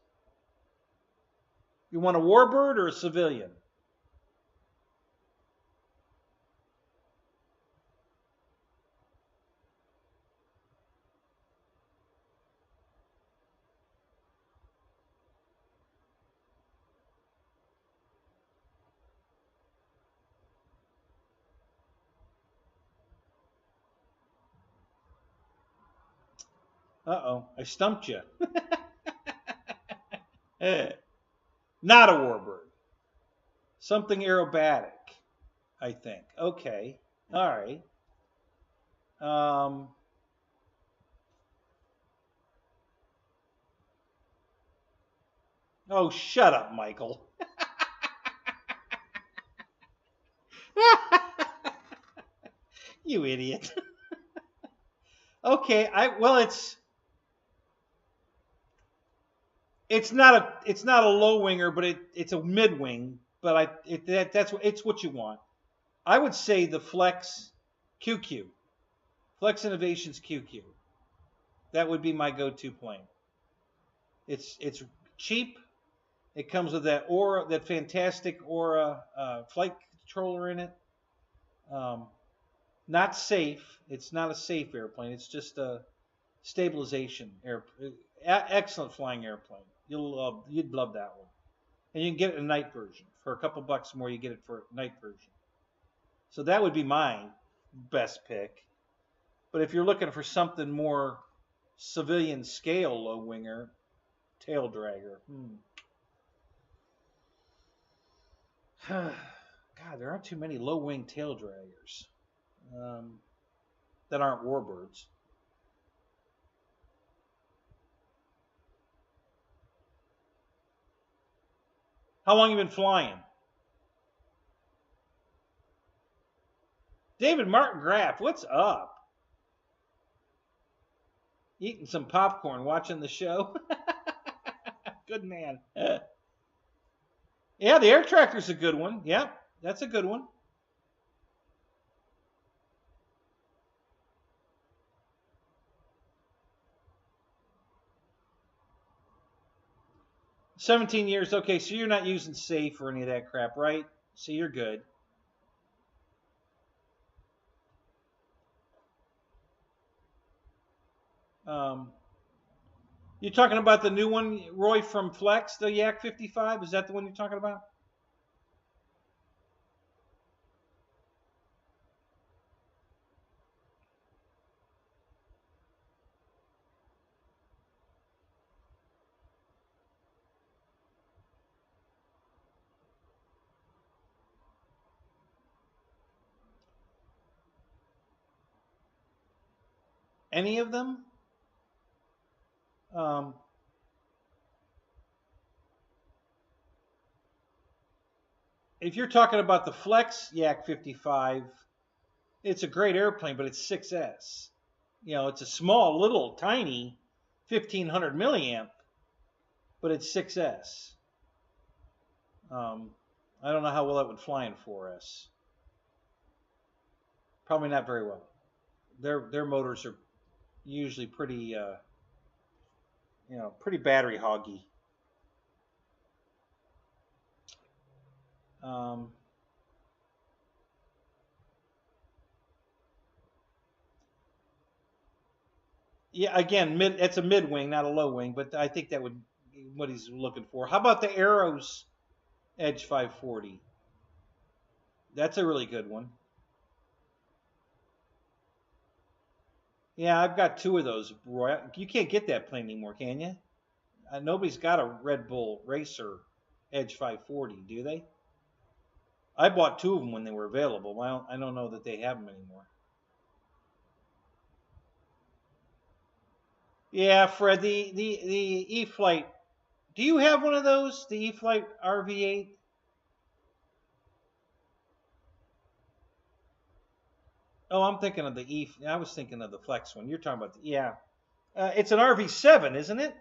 You want a warbird or a civilian? Uh-oh, I stumped you. Not a warbird. Something aerobatic, I think. Okay, all right. Oh, shut up, Michael. You idiot. Okay, it's not a low winger, but it's a mid wing. But it's what you want. I would say the Flex QQ, Flex Innovations QQ. That would be my go-to plane. It's cheap. It comes with that Aura, that fantastic Aura flight controller in it. Not safe. It's not a safe airplane. It's just a stabilization excellent flying airplane. You'd love that one. And you can get it in a night version. For a couple bucks more, you get it for a night version. So that would be my best pick. But if you're looking for something more civilian scale low winger, tail dragger. God, there aren't too many low wing tail draggers that aren't warbirds. How long have you been flying? David Martin Graff, what's up? Eating some popcorn, watching the show. Good man. Yeah, the Air Tractor's a good one. Yeah, that's a good one. 17 years. Okay, so you're not using safe or any of that crap, right? So you're good. You're talking about the new one, Roy, from Flex, the Yak 55? Is that the one you're talking about? Any of them? If you're talking about the Flex Yak 55, it's a great airplane, but it's 6S. You know, it's a small, little, tiny 1500 milliamp, but it's 6S. I don't know how well that would fly in 4S. Probably not very well. Their motors are usually pretty, pretty battery hoggy. Yeah, again, it's a mid wing, not a low wing, but I think that would be what he's looking for. How about the Arrows Edge 540? That's a really good one. Yeah, I've got 2 of those, Roy. You can't get that plane anymore, can you? Nobody's got a Red Bull Racer Edge 540, do they? I bought 2 of them when they were available. I don't know that they have them anymore. Yeah, Fred, the E-Flight. Do you have one of those? The E-Flight RV8? Oh, I'm thinking of the I was thinking of the Flex one. You're talking about yeah. It's an RV7, isn't it?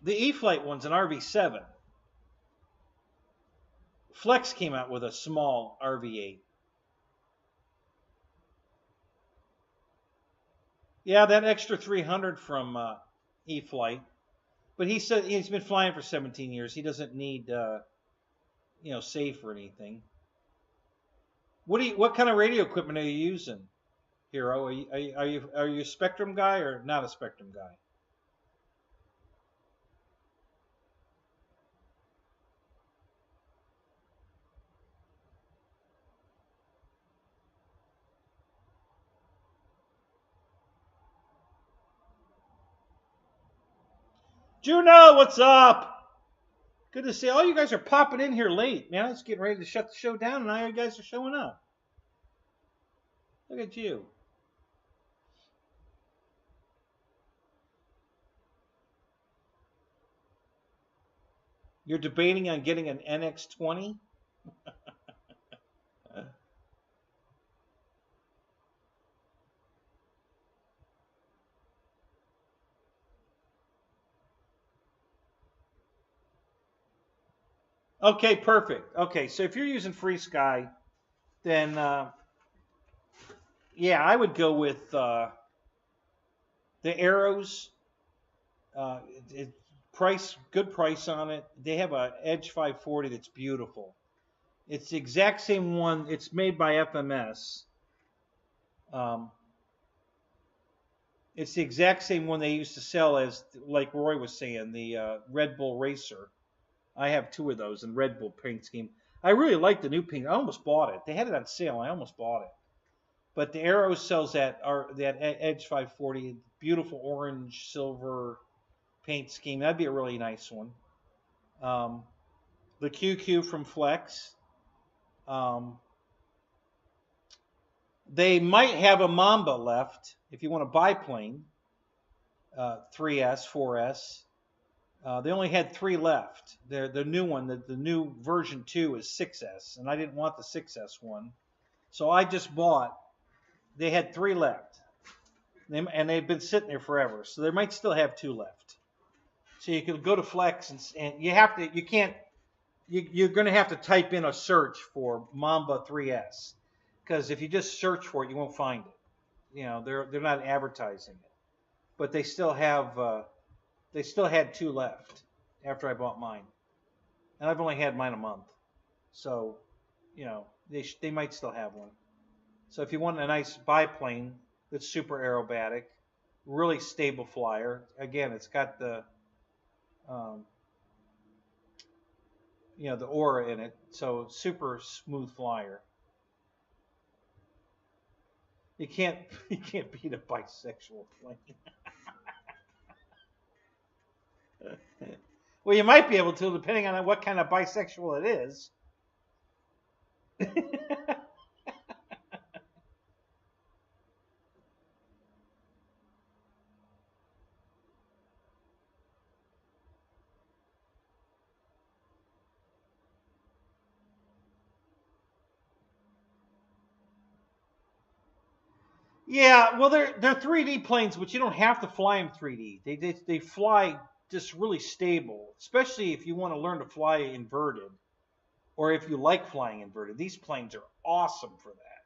The E-Flight one's an RV7. Flex came out with a small RV8. Yeah, that extra 300 from E-Flight. But he said he's been flying for 17 years. He doesn't need, safe or anything. What kind of radio equipment are you using, Hero? Are you a Spectrum guy or not a Spectrum guy? Juno, what's up? Good to see all you guys are popping in here late, man. It's getting ready to shut the show down, and now you guys are showing up. Look at you. You're debating on getting an NX20? Okay, perfect. Okay, so if you're using Free Sky, then yeah, I would go with the Arrows. Good price on it. They have a Edge 540 that's beautiful. It's the exact same one. It's made by FMS. It's the exact same one they used to sell as, like Roy was saying, the Red Bull Racer. I have 2 of those in Red Bull paint scheme. I really like the new paint. I almost bought it. They had it on sale. I almost bought it. But the Arrows sells that Edge 540, beautiful orange, silver paint scheme. That'd be a really nice one. The QQ from Flex. They might have a Mamba left if you want a biplane. 3S, 4S. They only had 3 left. The new one, the new version 2 is 6S, and I didn't want the 6S one, so I just bought. They had 3 left, and they've been sitting there forever. So they might still have 2 left. So you could go to Flex, and you're going to have to type in a search for Mamba 3S, because if you just search for it, you won't find it. They're not advertising it, but they still have They still had 2 left after I bought mine, and I've only had mine a month, so they might still have one. So if you want a nice biplane that's super aerobatic, really stable flyer, again, it's got the the aura in it, so super smooth flyer. You can't beat a bisexual plane. Well, you might be able to, depending on what kind of bisexual it is. Yeah, well, they're 3D planes, but you don't have to fly them 3D. They fly just really stable, especially if you want to learn to fly inverted, or if you like flying inverted. These planes are awesome for that.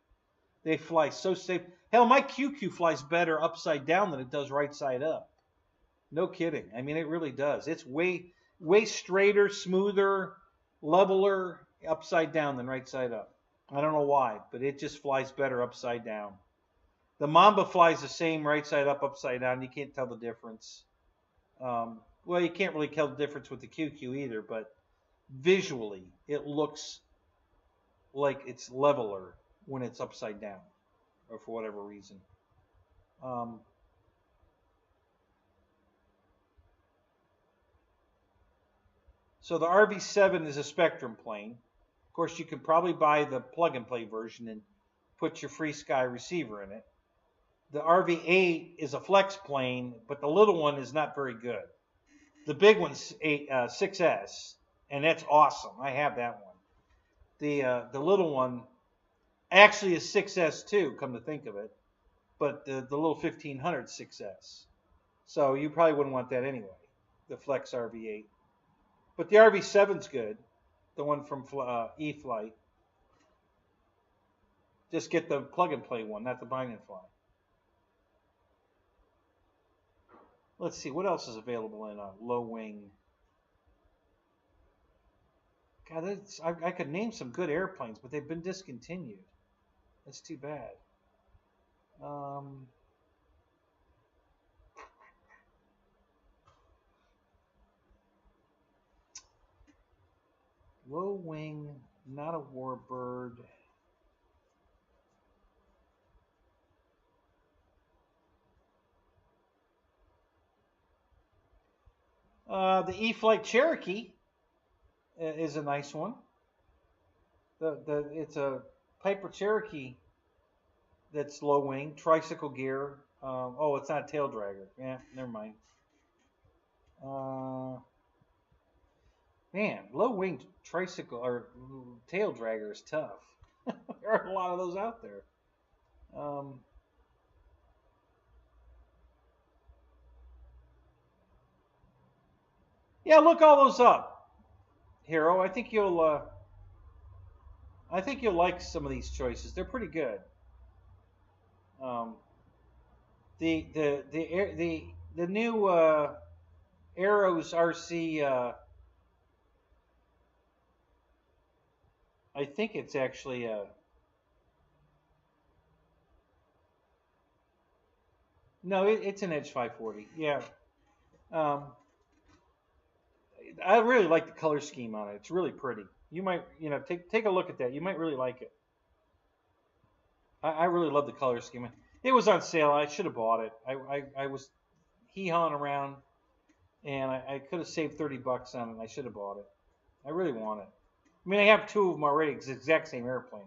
They fly so safe. Hell, my QQ flies better upside down than it does right side up. No kidding. I mean, it really does. It's way straighter, smoother, leveler upside down than right side up. I don't know why, but it just flies better upside down. The Mamba flies the same right side up, upside down. You can't tell the difference. Well, you can't really tell the difference with the QQ either, but visually, it looks like it's leveler when it's upside down, or for whatever reason. So the RV7 is a Spectrum plane. Of course, you can probably buy the plug-and-play version and put your Free Sky receiver in it. The RV8 is a flex plane, but the little one is not very good. The big one's 6S, and that's awesome. I have that one. The little one actually is 6S too, come to think of it, but the little 1500 6S. So you probably wouldn't want that anyway, the Flex RV8. But the RV7's good, the one from E-Flight. Just get the plug-and-play one, not the bind and fly. Let's see, what else is available in a low wing? God, I could name some good airplanes, but they've been discontinued. That's too bad. Low wing, not a warbird. The E-Flight Cherokee is a nice one. It's a Piper Cherokee that's low wing, tricycle gear. Oh, it's not a tail dragger. Yeah, never mind. Man, low wing tricycle or tail dragger is tough. There are a lot of those out there. Yeah, look all those up, Hero. I think you'll like some of these choices. They're pretty good. The new Arrows RC. I think it's actually no, it's an Edge 540. Yeah. I really like the color scheme on it. It's really pretty. You might, take a look at that. You might really like it. I really love the color scheme. It was on sale. I should have bought it. I was hee-hawing around, and I could have saved $30 on it. And I should have bought it. I really want it. I mean, I have 2 of them already. It's the exact same airplane,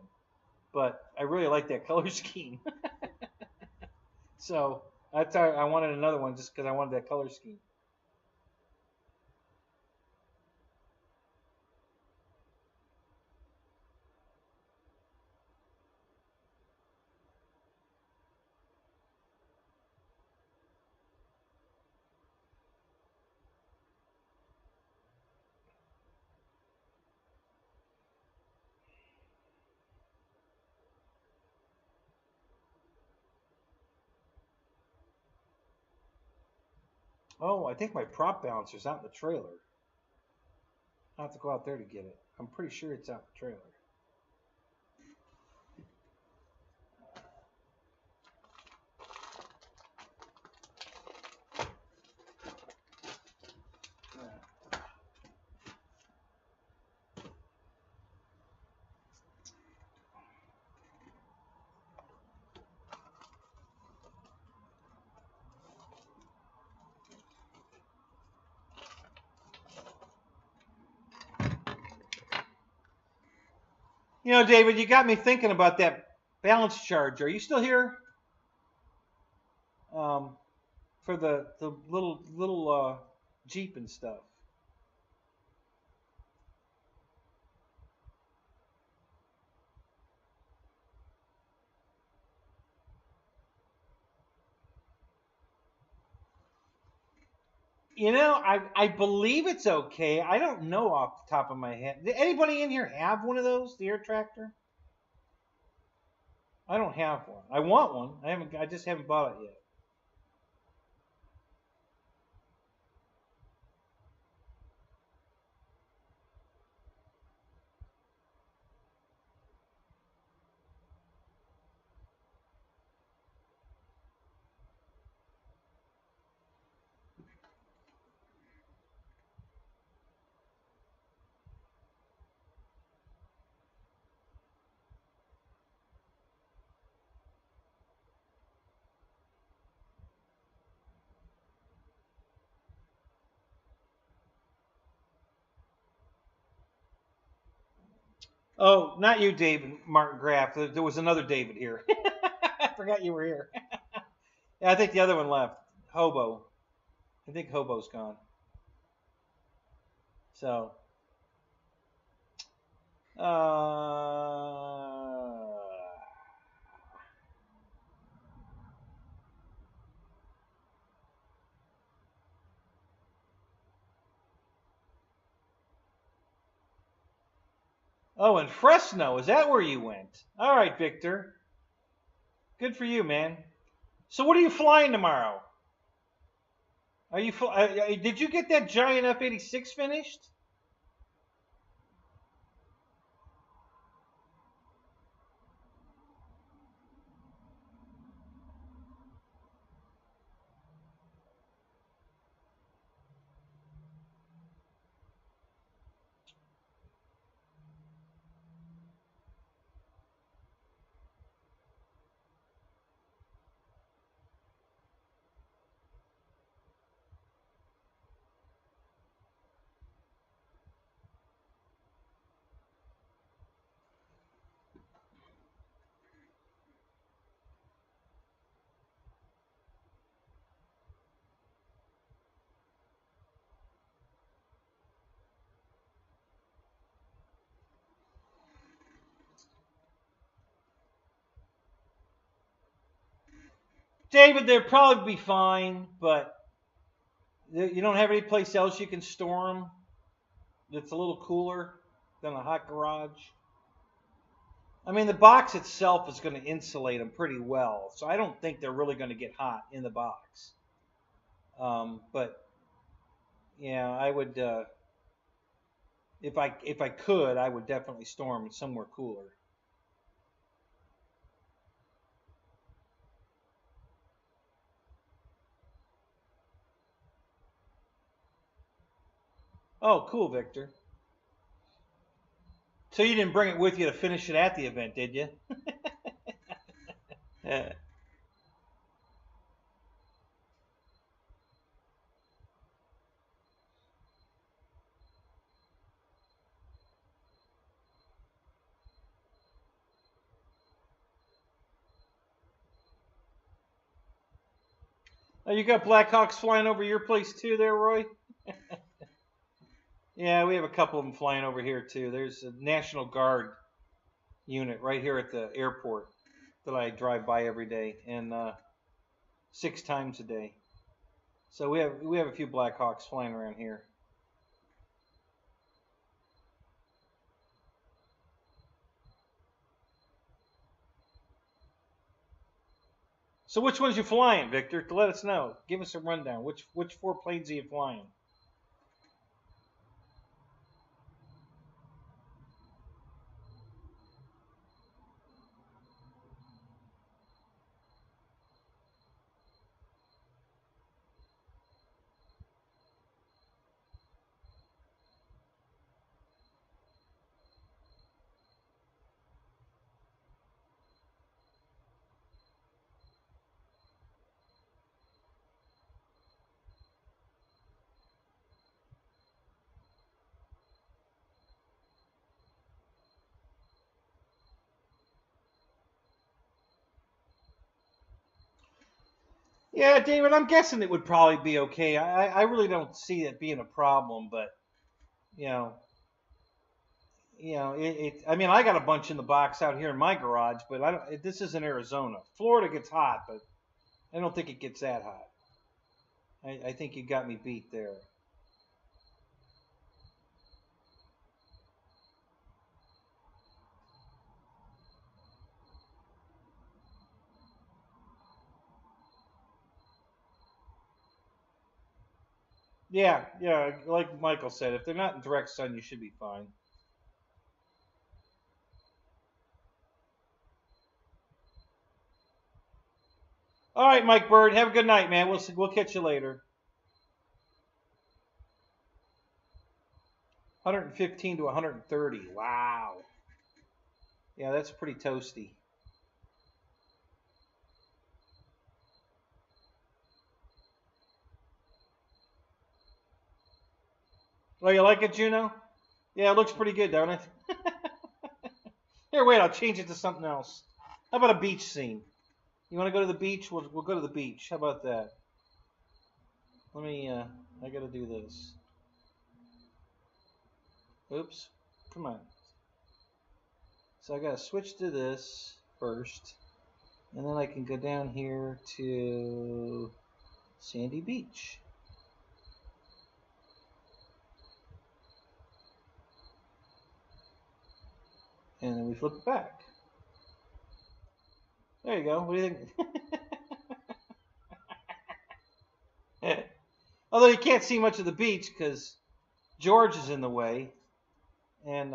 but I really like that color scheme. So that's how I wanted another one, just because I wanted that color scheme. Oh, I think my prop balancer's out in the trailer. I'll have to go out there to get it. I'm pretty sure it's out in the trailer. You know, David, you got me thinking about that balance charge. Are you still here? For the little Jeep and stuff. You know, I believe it's okay. I don't know off the top of my head. Did anybody in here have one of those, the air tractor? I don't have one. I want one. I just haven't bought it yet. Oh, not you, David Martin Graff. There was another David here. I forgot you were here. Yeah, I think the other one left. Hobo. I think Hobo's gone. So, oh, in Fresno, is that where you went? All right, Victor. Good for you, man. So, what are you flying tomorrow? Are you? Did you get that giant F-86 finished? David, they'll probably be fine, but you don't have any place else you can store them that's a little cooler than a hot garage. I mean, the box itself is going to insulate them pretty well, so I don't think they're really going to get hot in the box. But yeah, I would, if I could, I would definitely store them somewhere cooler. Oh, cool, Victor. So you didn't bring it with you to finish it at the event, did you? Oh, you got Blackhawks flying over your place too there, Roy? Yeah, we have a couple of them flying over here too. There's a National Guard unit right here at the airport that I drive by every day, and 6 times a day. So we have a few Blackhawks flying around here. So which ones you flying, Victor? Let us know. Give us a rundown. Which 4 planes are you flying? Yeah, David, I'm guessing it would probably be okay. I really don't see it being a problem, but you know, I mean, I got a bunch in the box out here in my garage, but I don't. This isn't Arizona. Florida gets hot, but I don't think it gets that hot. I think you got me beat there. Yeah, like Michael said, if they're not in direct sun, you should be fine. All right, Mike Bird, have a good night, man. We'll catch you later. 115 to 130. Wow. Yeah, that's pretty toasty. Oh, you like it, Juno? Yeah, it looks pretty good, don't it? Here, wait, I'll change it to something else. How about a beach scene? You want to go to the beach? We'll go to the beach. How about that? Let me, I gotta do this. Oops. Come on. So I gotta switch to this first. And then I can go down here to Sandy Beach. And then we flip it back. There you go. What do you think? Although you can't see much of the beach because George is in the way, and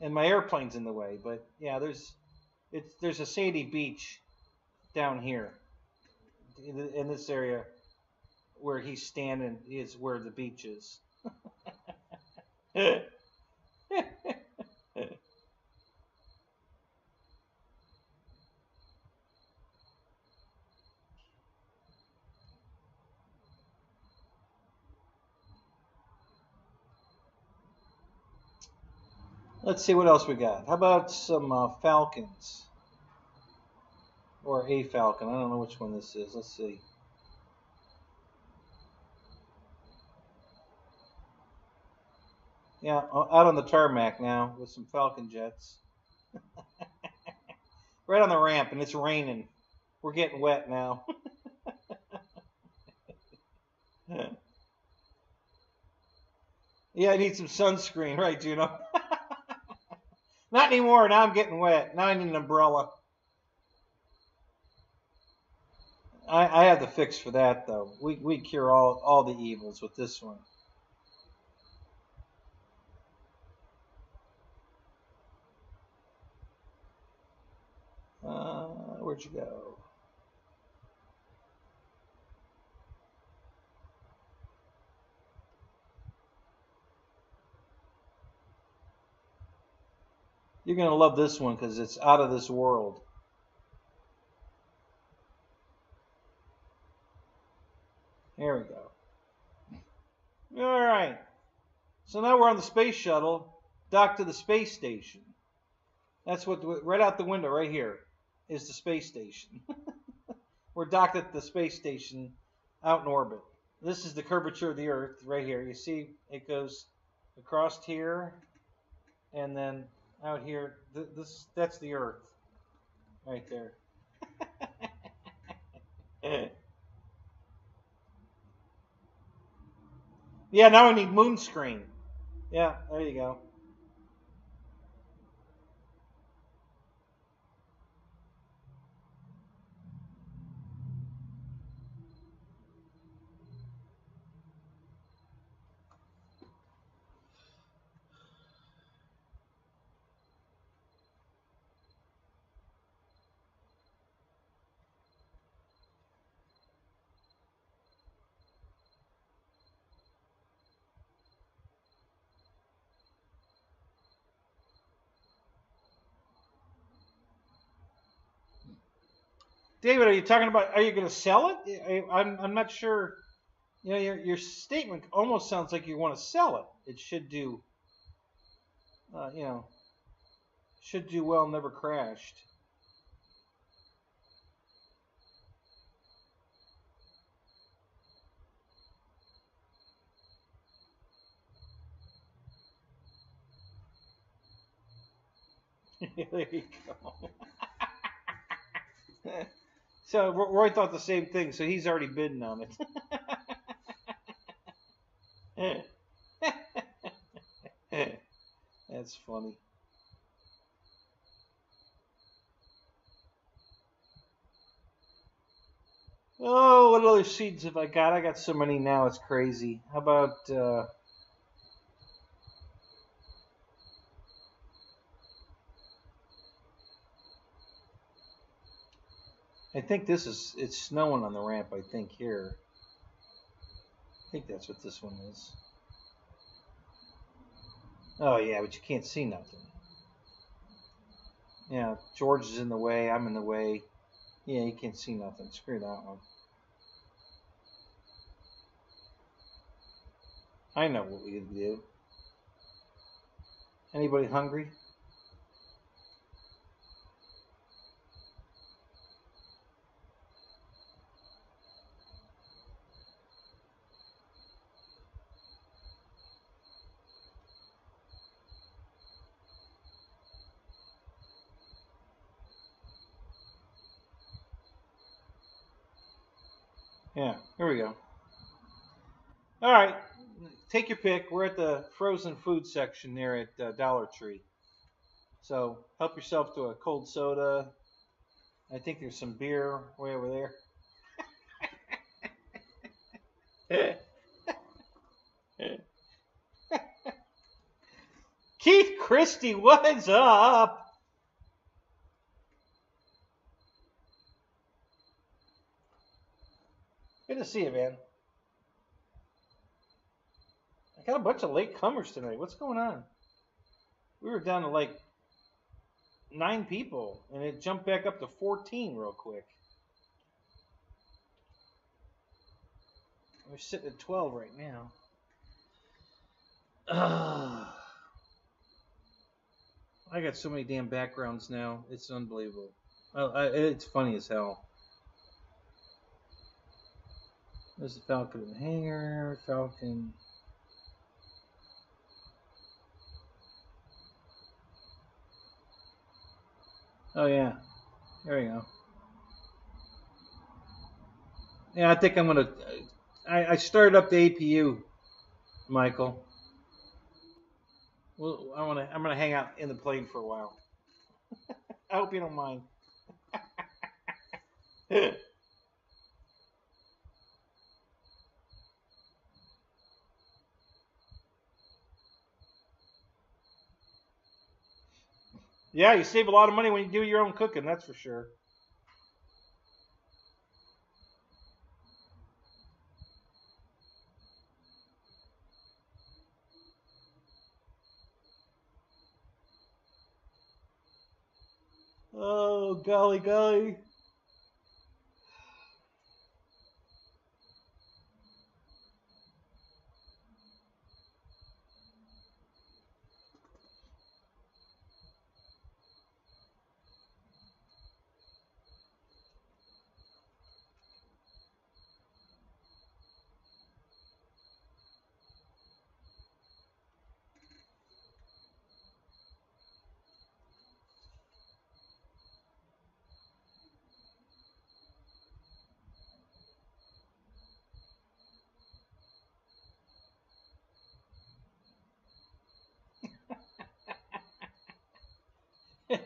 my airplane's in the way. But yeah, there's a sandy beach down here in this area where he's standing is where the beach is. Let's see what else we got. How about some Falcons? Or a Falcon. I don't know which one this is. Let's see. Yeah, out on the tarmac now with some Falcon jets. Right on the ramp, and it's raining. We're getting wet now. Yeah, I need some sunscreen, right, Juno? Not anymore. Now I'm getting wet. Now I need an umbrella. I have the fix for that, though. We cure all the evils with this one. Where'd you go? You're going to love this one because it's out of this world. There we go. All right. So now we're on the space shuttle, docked to the space station. That's what, right out the window right here is the space station. We're docked at the space station out in orbit. This is the curvature of the Earth right here. You see it goes across here and then out here. That's the Earth right there. Yeah, now I need moon screen. Yeah, there you go. David, are you talking about? Are you going to sell it? I'm not sure. You know, your statement almost sounds like you want to sell it. It should do. You know, should do well. Never crashed. There you go. So Roy thought the same thing. So he's already bidding on it. That's funny. Oh, what other seeds have I got? I got so many now, it's crazy. How about I think it's snowing on the ramp, I think, here. I think that's what this one is. Oh, yeah, but you can't see nothing. Yeah, George is in the way. I'm in the way. Yeah, you can't see nothing. Screw that one. I know what we could do. Anybody hungry? Yeah, here we go. All right, take your pick. We're at the frozen food section there at Dollar Tree. So help yourself to a cold soda. I think there's some beer way over there. Keith Christie, what's up? Good to see you, man. I got a bunch of late comers tonight. What's going on? We were down to like 9 people, and it jumped back up to 14 real quick. We're sitting at 12 right now. I got so many damn backgrounds now. It's unbelievable. It's funny as hell. There's the Falcon in the hangar. Falcon. Oh, yeah. There we go. Yeah, I think I'm going to... I started up the APU, Michael. Well, I'm gonna hang out in the plane for a while. I hope you don't mind. Yeah, you save a lot of money when you do your own cooking, that's for sure. Oh, golly, golly.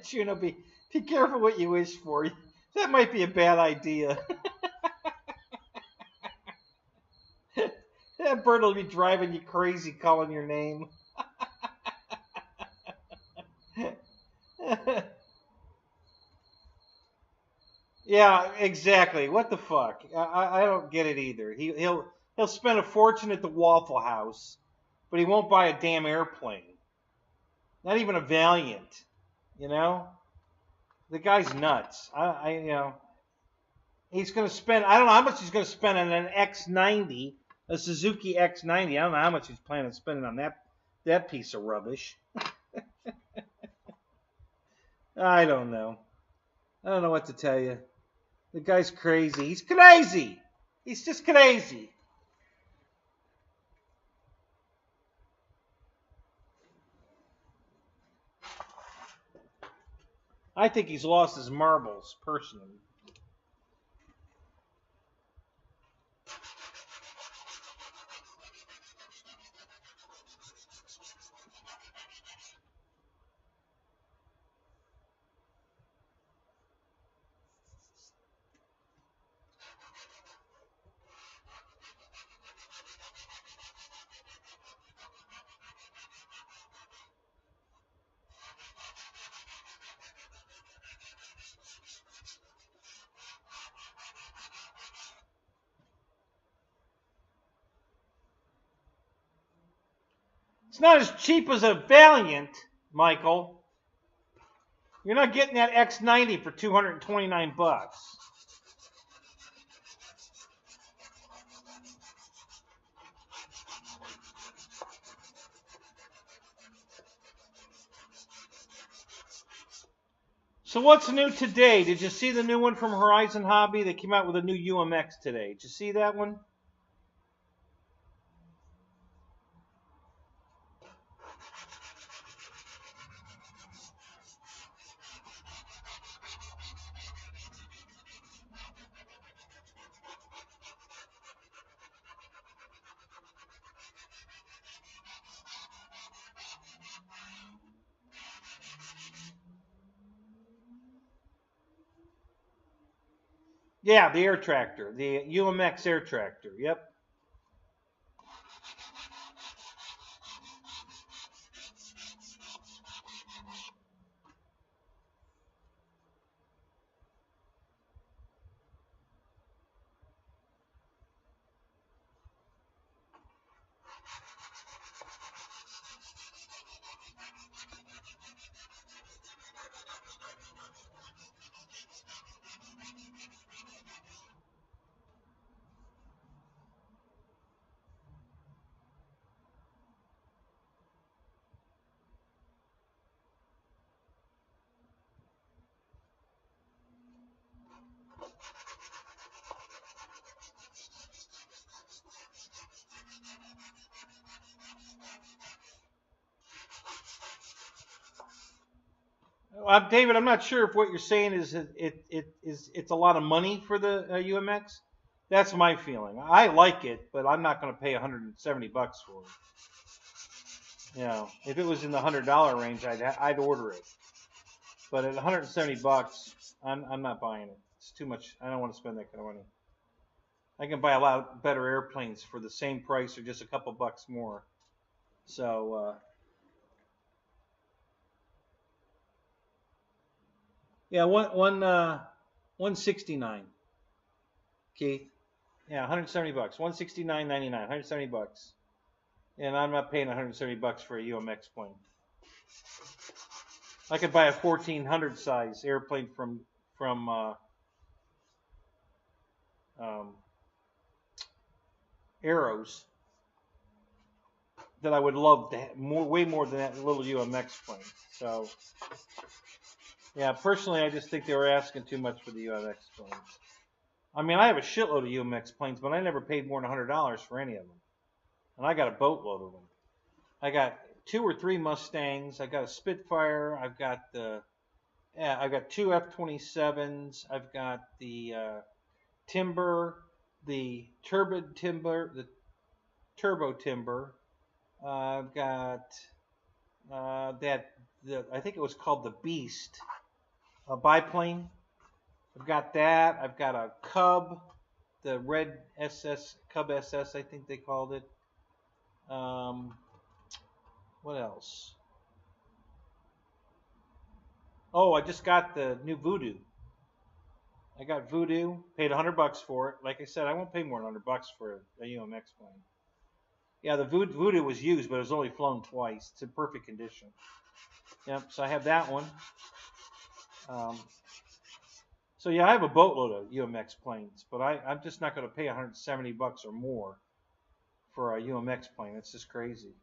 Juno, be careful what you wish for. That might be a bad idea. That bird will be driving you crazy calling your name. Yeah, exactly. What the fuck? I don't get it either. He'll spend a fortune at the Waffle House, but he won't buy a damn airplane. Not even a Valiant. You know, the guy's nuts. You know, He's going to spend, I don't know how much he's going to spend on an X90, a Suzuki X90. I don't know how much he's planning on spending on that piece of rubbish. I don't know. I don't know what to tell you. The guy's crazy. He's crazy. He's just crazy. I think he's lost his marbles, personally. It's not as cheap as a Valiant, Michael. You're not getting that X90 for $229. So what's new today? Did you see the new one from Horizon Hobby? They came out with a new UMX today. Did you see that one? Yeah, the air tractor, the UMX air tractor. Yep. David, I'm not sure if what you're saying is it's a lot of money for the UMX. That's my feeling. I like it, but I'm not going to pay $170 for it. You know, if it was in the $100 range, I'd order it. But at $170, I'm not buying it. It's too much. I don't want to spend that kind of money. I can buy a lot better airplanes for the same price or just a couple bucks more. So. Yeah, 169. Keith. Yeah, $170. $169.99. $170. And I'm not paying $170 for a UMX plane. I could buy a 1400 size airplane from Arrows that I would love to have way more than that little UMX plane. So. Yeah, personally, I just think they were asking too much for the UMX planes. I mean, I have a shitload of UMX planes, but I never paid more than $100 for any of them. And I got a boatload of them. I got 2 or 3 Mustangs. I got a Spitfire. I've got I've got 2 F-27s. I've got the Timber, the Turbo Timber, I've got I think it was called the Beast. A biplane. I've got that. I've got a Cub, the red SS, Cub SS, I think they called it. What else? Oh, I just got the new Voodoo. I got Voodoo. Paid $100 for it. Like I said, I won't pay more than $100 for a UMX plane. Yeah, the Voodoo was used, but it was only flown twice. It's in perfect condition. Yep. So I have that one. So yeah, I have a boatload of UMX planes, but I'm just not going to pay $170 or more for a UMX plane. It's just crazy.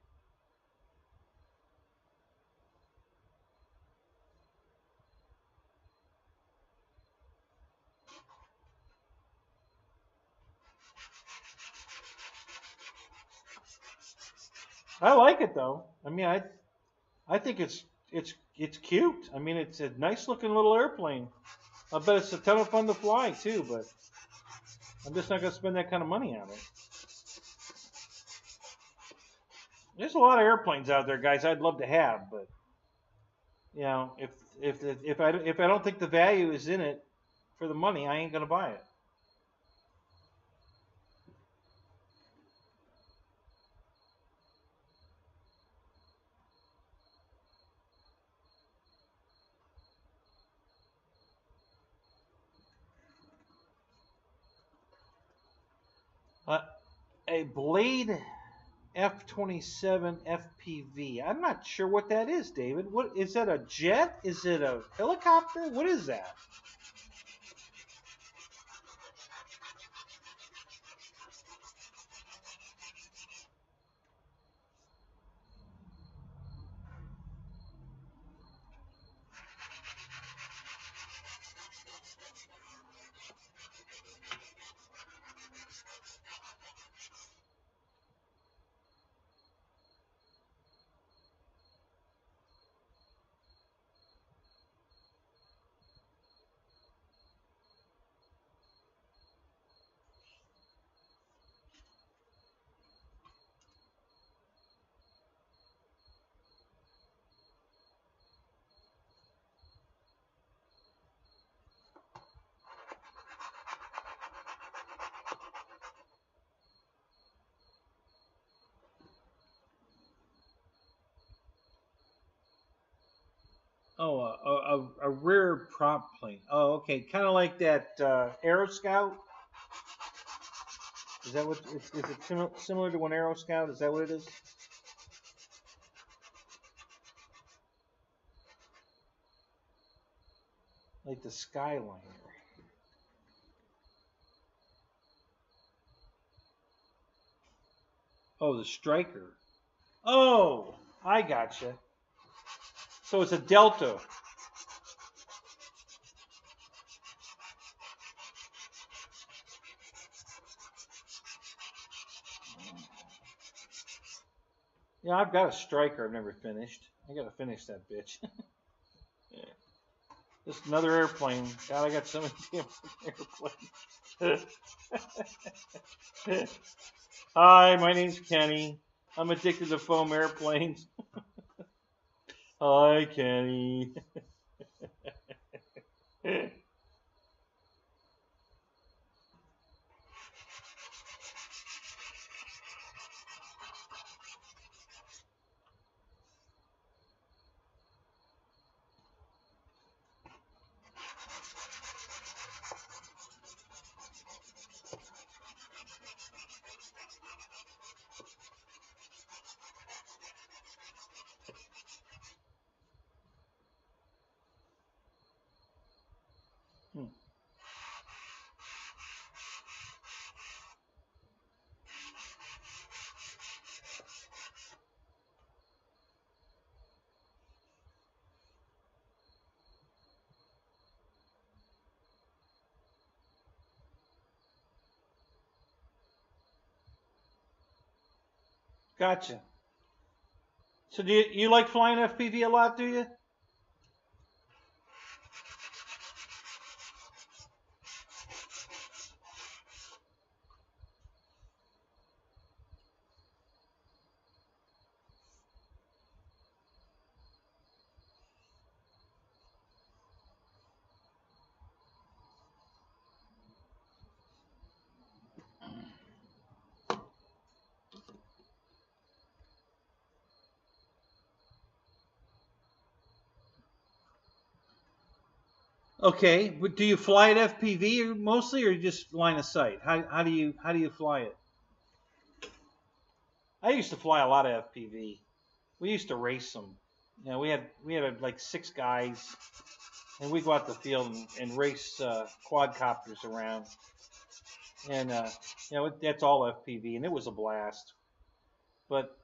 I like it though. I mean, I think it's cute. I mean, it's a nice looking little airplane. I bet it's a ton of fun to fly too, but I'm just not going to spend that kind of money on it. There's a lot of airplanes out there, guys. I'd love to have, but you know, if I don't think the value is in it for the money, I ain't going to buy it. A Blade F-27 FPV. I'm not sure what that is, David. What is that? A jet? Is it a helicopter? What is that? Oh, a rear prop plane. Oh, okay, kind of like that Aero Scout. Is that what? Is it similar to an Aero Scout? Is that what it is? Like the Skyliner. Oh, the Striker. Oh, I gotcha. So it's a Delta. Yeah, I've got a Striker I've never finished. I gotta finish that bitch. Yeah. Just another airplane. God, I got so many damn airplanes. Hi, my name's Kenny. I'm addicted to foam airplanes. Hi, Kenny. Gotcha. So do you like flying FPV a lot, do you? Okay, but do you fly at FPV mostly, or just line of sight? How do you fly it? I used to fly a lot of FPV. We used to race them. You know, we had like 6 guys, and we go out the field and race quadcopters around. And you know, that's all FPV, and it was a blast. But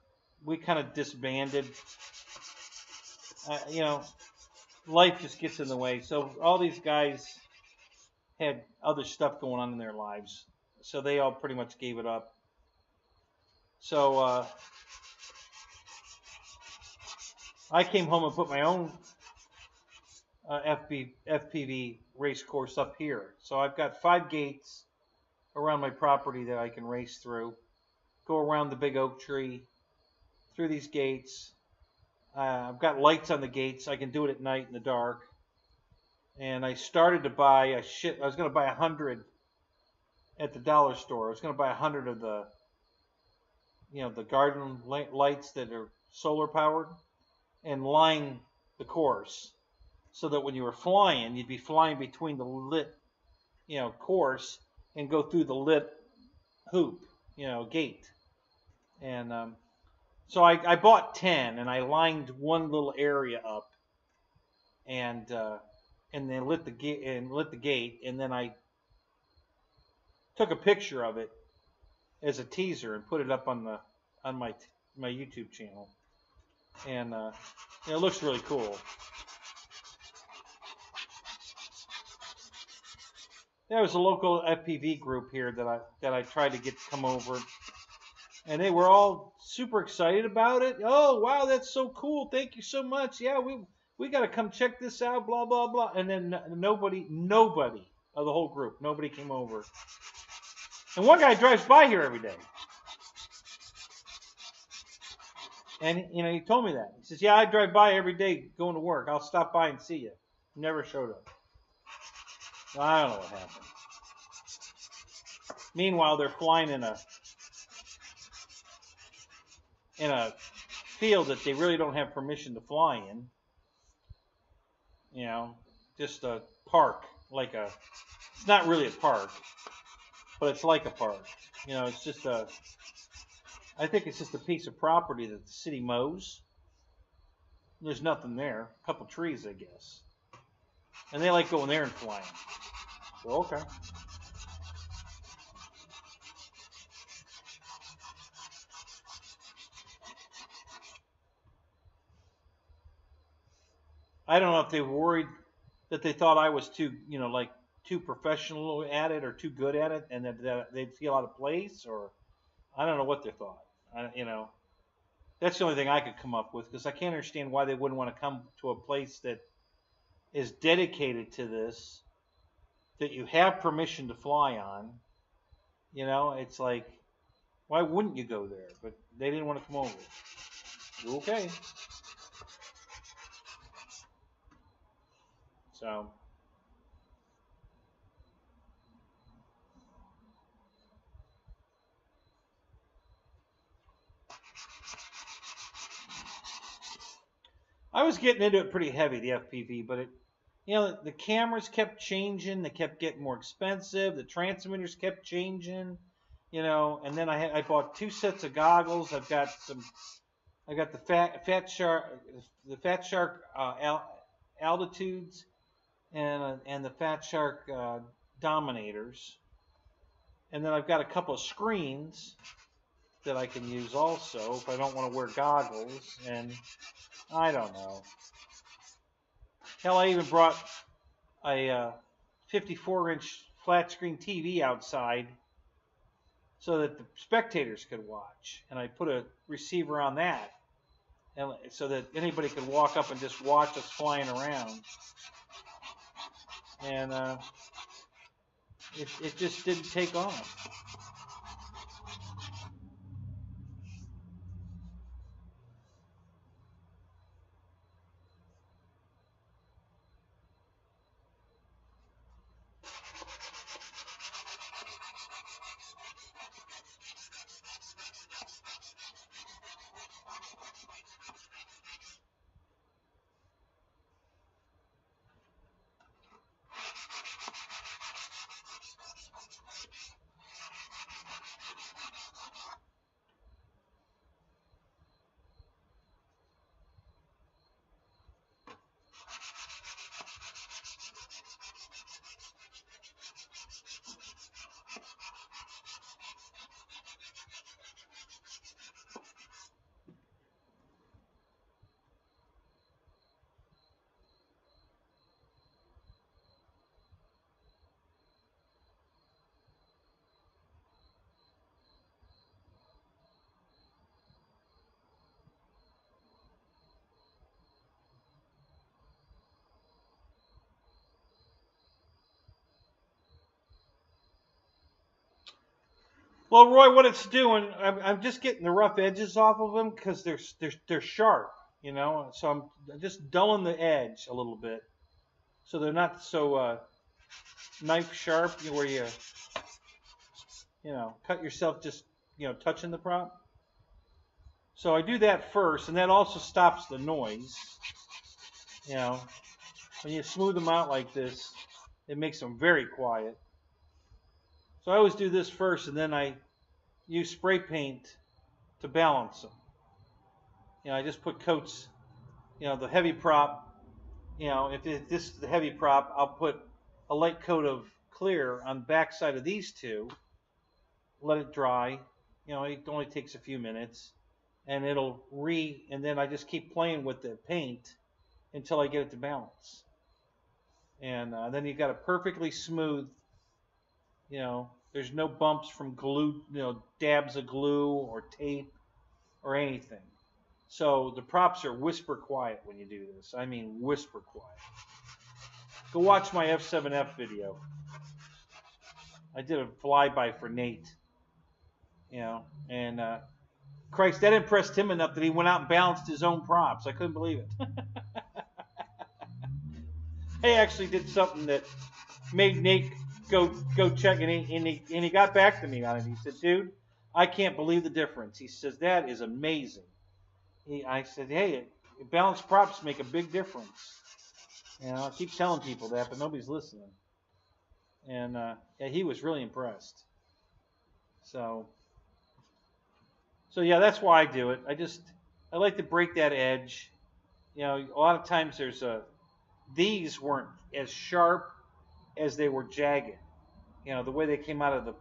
we kind of disbanded. You know, life just gets in the way. So all these guys had other stuff going on in their lives, so they all pretty much gave it up. So I came home and put my own FPV race course up here. So I've got 5 gates around my property that I can race through. Go around the big oak tree, through these gates. I've got lights on the gates. I can do it at night in the dark. And I started to buy I was going to buy 100 at the dollar store. I was going to buy 100 of the, you know, the garden lights that are solar powered, and line the course so that when you were flying, you'd be flying between the lit, you know, course and go through the lit hoop, you know, gate. And so I bought 10, and I lined one little area up, and then lit the gate, and then I took a picture of it as a teaser and put it up on my YouTube channel, and it looks really cool. There was a local FPV group here that I tried to get to come over, and they were all super excited about it. Oh wow, that's so cool! Thank you so much. Yeah, we got to come check this out. Blah blah blah. And then nobody of the whole group, nobody came over. And one guy drives by here every day, and you know, he told me that. He says, "Yeah, I drive by every day going to work. I'll stop by and see you." Never showed up. Well, I don't know what happened. Meanwhile, they're flying in a field that they really don't have permission to fly in. You know, just a park, it's not really a park, but it's like a park. You know, it's just I think it's just a piece of property that the city mows. There's nothing there, a couple trees, I guess. And they like going there and flying. So, okay. I don't know if they were worried that they thought I was too, you know, like too professional at it or too good at it, and that they'd feel out of place, or I don't know what they thought. You know, that's the only thing I could come up with, because I can't understand why they wouldn't want to come to a place that is dedicated to this, that you have permission to fly on. You know, it's like, why wouldn't you go there? But they didn't want to come over. Okay. So I was getting into it pretty heavy, the FPV, but you know, the cameras kept changing, they kept getting more expensive, the transmitters kept changing, you know, and then I bought 2 sets of goggles. I got the Fat Shark altitudes, and the Fat Shark Dominators, and then I've got a couple of screens that I can use also if I don't want to wear goggles, and I don't know. Hell, I even brought a 54-inch flat screen TV outside so that the spectators could watch, and I put a receiver on that, and so that anybody could walk up and just watch us flying around. And it just didn't take off. Well, Roy, what it's doing, I'm just getting the rough edges off of them because they're sharp, you know. So I'm just dulling the edge a little bit, so they're not so knife sharp, where you cut yourself just touching the prop. So I do that first, and that also stops the noise. You know, when you smooth them out like this, it makes them very quiet. So I always do this first, and then I use spray paint to balance them. I just put coats, the heavy prop, if this is the heavy prop, I'll put a light coat of clear on the back side of these two, let it dry. It only takes a few minutes, and and then I just keep playing with the paint until I get it to balance. And then you've got a perfectly smooth, there's no bumps from glue, dabs of glue or tape or anything. So the props are whisper quiet when you do this. I mean whisper quiet. Go watch my F7F video. I did a flyby for Nate. And Christ, that impressed him enough that he went out and balanced his own props. I couldn't believe it. I actually did something that made Nate go check, and he got back to me on it. He said, "Dude, I can't believe the difference." He says, "That is amazing." I said, "Hey, balanced props make a big difference." I keep telling people that, but nobody's listening. And yeah, he was really impressed. So yeah, that's why I do it. I like to break that edge. A lot of times these weren't as sharp as they were jagged. The way they came out of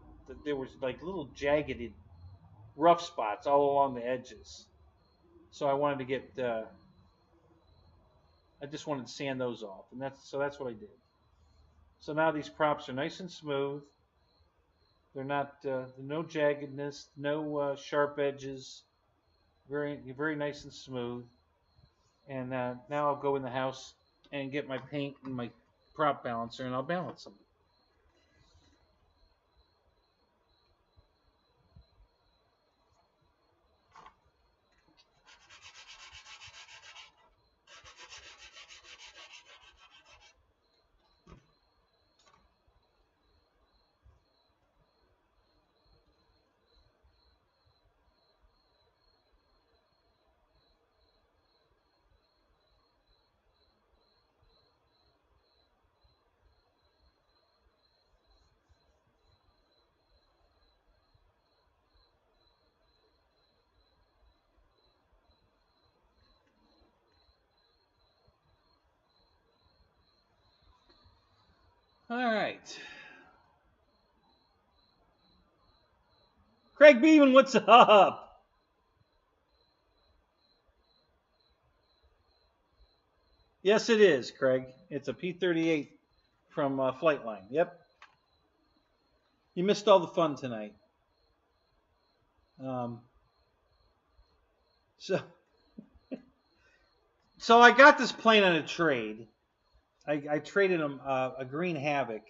there was like little jagged rough spots all along the edges. So I wanted to get, I just wanted to sand those off, and that's what I did. So now these props are nice and smooth. They're not, no jaggedness, no sharp edges. Very, very nice and smooth. And now I'll go in the house and get my paint and my prop balancer, and I'll balance them. All right. Craig Beeman, what's up? Yes, it is, Craig. It's a P-38 from Flightline. Yep. You missed all the fun tonight. So I got this plane on a trade. I traded him a Green Havoc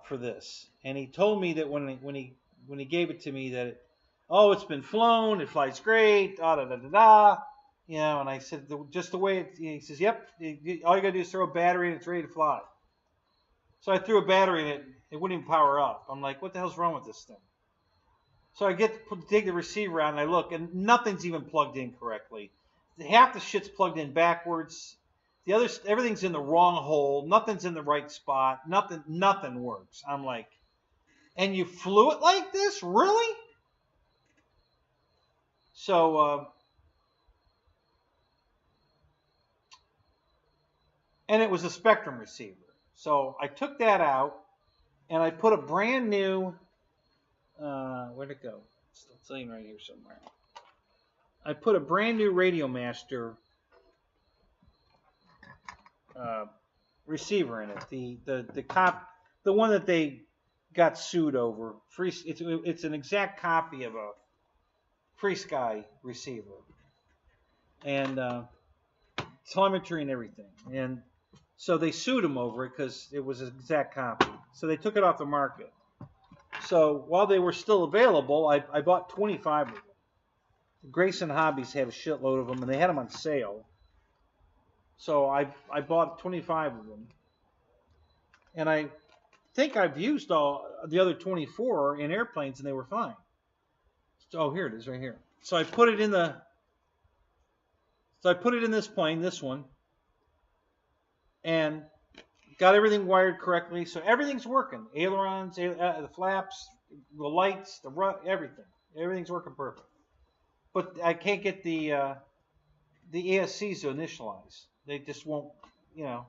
for this, and he told me that when he gave it to me that it's been flown, it flies great, da da da da da, and I said just the way it. He says, "Yep, all you gotta do is throw a battery and it's ready to fly." So I threw a battery in it, it wouldn't even power up. I'm like, what the hell's wrong with this thing? So I get to take the receiver out and I look, and nothing's even plugged in correctly. Half the shit's plugged in backwards. The others, everything's in the wrong hole. Nothing's in the right spot. Nothing works. I'm like, and you flew it like this? Really? So, and it was a Spectrum receiver. So I took that out and I put a brand new, where'd it go? It's laying right here somewhere. I put a brand new Radio Master receiver in it. The one that they got sued over. It's an exact copy of a Free Sky receiver, and telemetry and everything. And so they sued him over it because it was an exact copy. So they took it off the market. So while they were still available, I bought 25 of them. Grayson Hobbies had a shitload of them, and they had them on sale. So I bought 25 of them. And I think I've used all the other 24 in airplanes, and they were fine. Oh, here it is right here. So I put it in this plane, this one, and got everything wired correctly. So everything's working. Ailerons, the flaps, the lights, everything. Everything's working perfect. But I can't get the ESCs to initialize. They just won't, you know.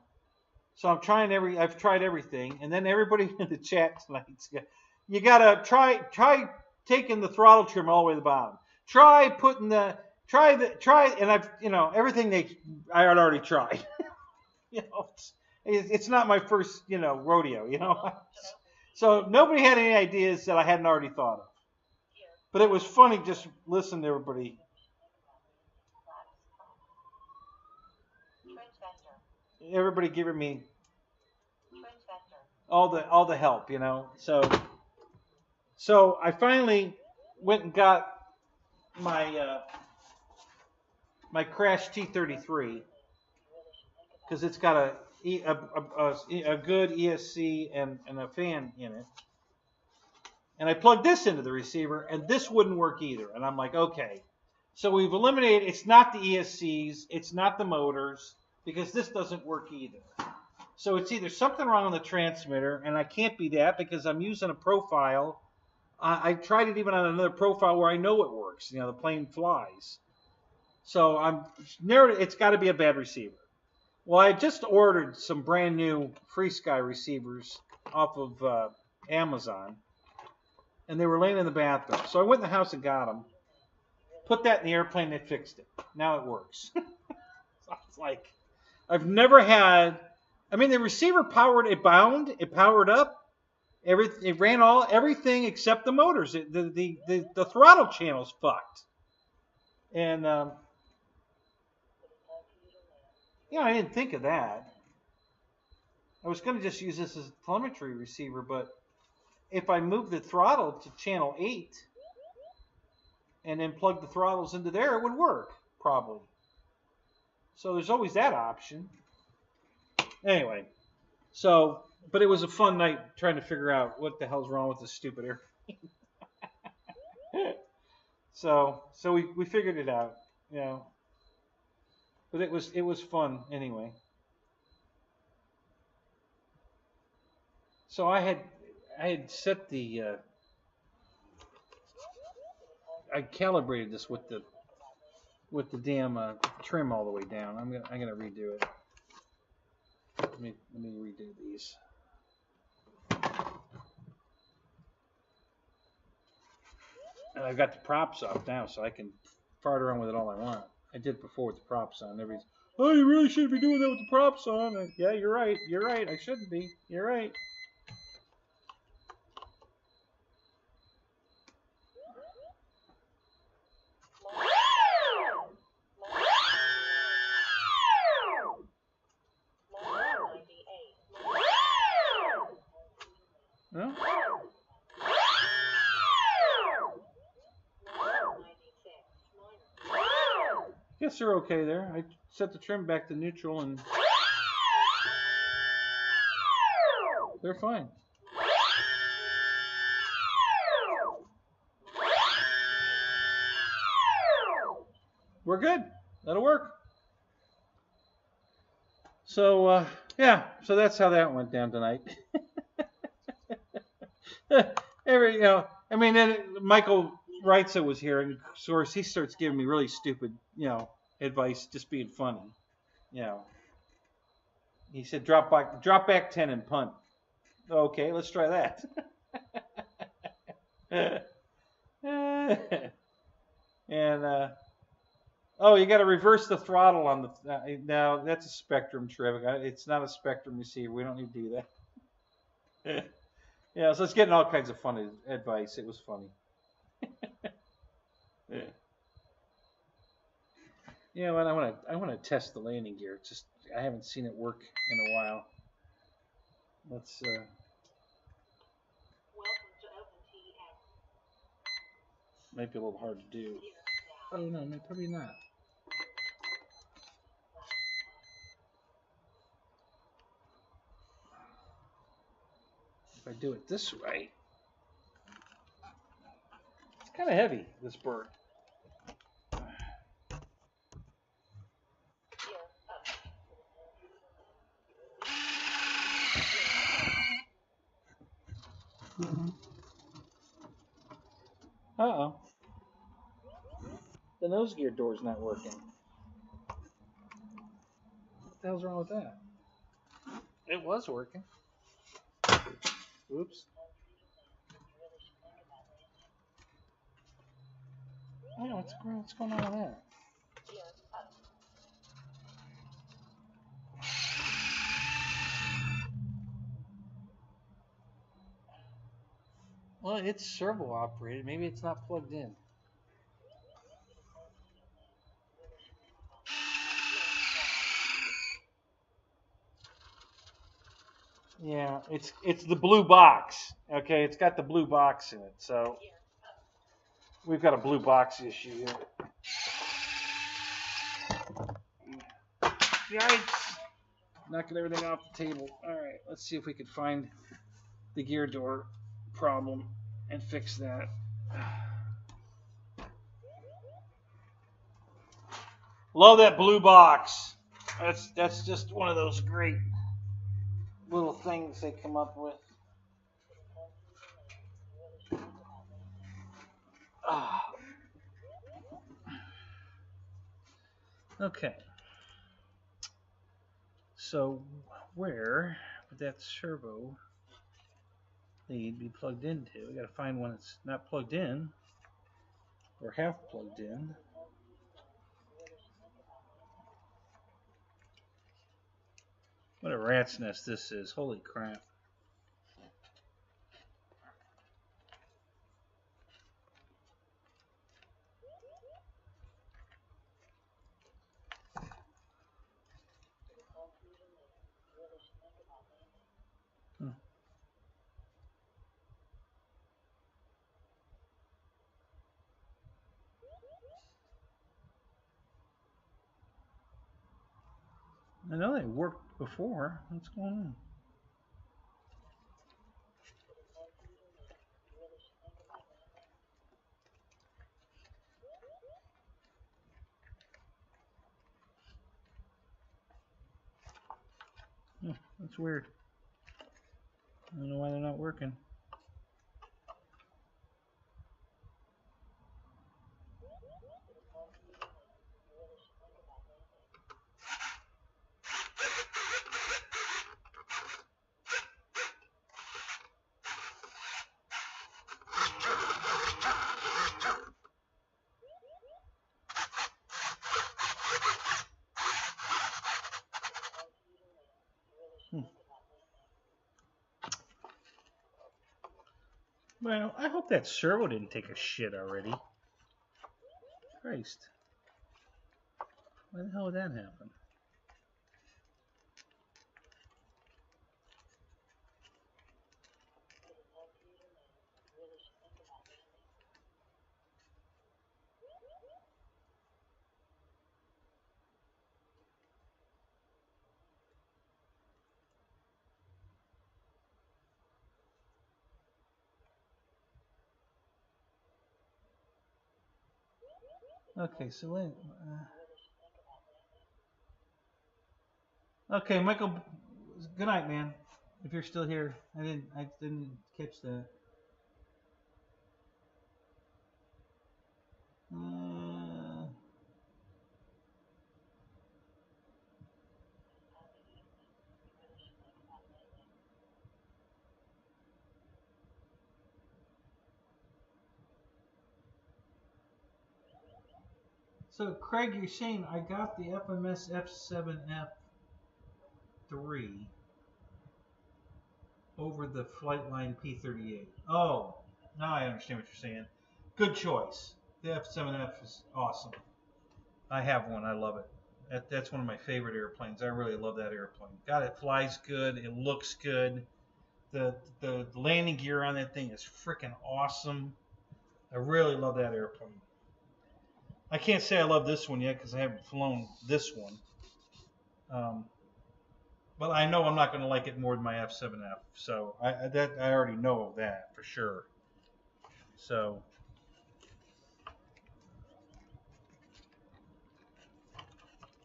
So I've tried everything, and then everybody in the chat tonight, you gotta try taking the throttle trim all the way to the bottom. Try, and I've, you know, everything I had already tried. You know, it's not my first, you know, rodeo, you know. So nobody had any ideas that I hadn't already thought of. But it was funny just listening to everybody. Everybody giving me all the help, you know. So I finally went and got my my Crash T33 because it's got a good ESC and a fan in it. And I plugged this into the receiver, and this wouldn't work either. And I'm like, okay. So we've eliminated, it's not the ESCs, it's not the motors, because this doesn't work either. So it's either something wrong on the transmitter, and I can't be that because I'm using a profile. I tried it even on another profile where I know it works. You know, the plane flies. So I'm narrowed. It's got to be a bad receiver. Well, I just ordered some brand new FreeSky receivers off of Amazon, and they were laying in the bathroom. So I went in the house and got them. Put that in the airplane, they fixed it. Now it works. So it's like, I've never had, I mean, the receiver powered, it bound, it powered up, it ran everything except the motors. The throttle channel's fucked. And, yeah, I didn't think of that. I was going to just use this as a telemetry receiver, but if I move the throttle to channel 8 and then plug the throttles into there, it would work, probably. So there's always that option. Anyway, so, but it was a fun night trying to figure out what the hell's wrong with this stupid airplane. So we figured it out, you know. But it was fun anyway. So I had set the I calibrated this with the damn trim all the way down. I'm gonna redo it. Let me redo these. And I've got the props off now, so I can fart around with it all I want. I did it before with the props on. Everybody's, oh, you really shouldn't be doing that with the props on. And, yeah, you're right. You're right. I shouldn't be. You're right. Well, guess they're okay there. I set the trim back to neutral and they're fine. We're good. That'll work. So, yeah. So that's how that went down tonight. You know, I mean, then Michael Reitza was here, and of course he starts giving me really stupid, you know, advice, just being funny. You know, he said drop back 10 and punt. Okay, let's try that. And oh, you got to reverse the throttle on the. Now that's a Spectrum trip. It's not a Spectrum receiver. We don't need to do that. Yeah, so it's getting all kinds of funny advice. It was funny. Yeah, well, I want to test the landing gear. It's just I haven't seen it work in a while. Let's. Welcome to Might be a little hard to do. Oh no, probably not. If I do it this way, it's kind of heavy, this bird. Uh-oh. The nose gear door's not working. What the hell's wrong with that? It was working. Oops. Oh, what's going on with that? Well, it's servo operated. Maybe it's not plugged in. Yeah, it's the blue box. Okay, it's got the blue box in it. So we've got a blue box issue here. Yikes! Knocking everything off the table. All right, let's see if we can find the gear door problem and fix that. Love that blue box. That's just one of those great little things they come up with. Okay. So where would that servo lead be plugged into? We got to find one that's not plugged in or half plugged in. What a rat's nest this is. Holy crap. I know they worked before. What's going on? Oh, that's weird. I don't know why they're not working. Well, I hope that servo didn't take a shit already. Christ. Why the hell would that happen? Okay, so wait. Okay, Michael. Good night, man. If you're still here, I didn't catch that. So, Craig, you're saying I got the FMS F7F3 over the Flightline P38. Oh, now I understand what you're saying. Good choice. The F7F is awesome. I have one. I love it. That's one of my favorite airplanes. I really love that airplane. God, it flies good. It looks good. The landing gear on that thing is freaking awesome. I really love that airplane. I can't say I love this one yet because I haven't flown this one. But I know I'm not going to like it more than my F7F. So I already know of that for sure. So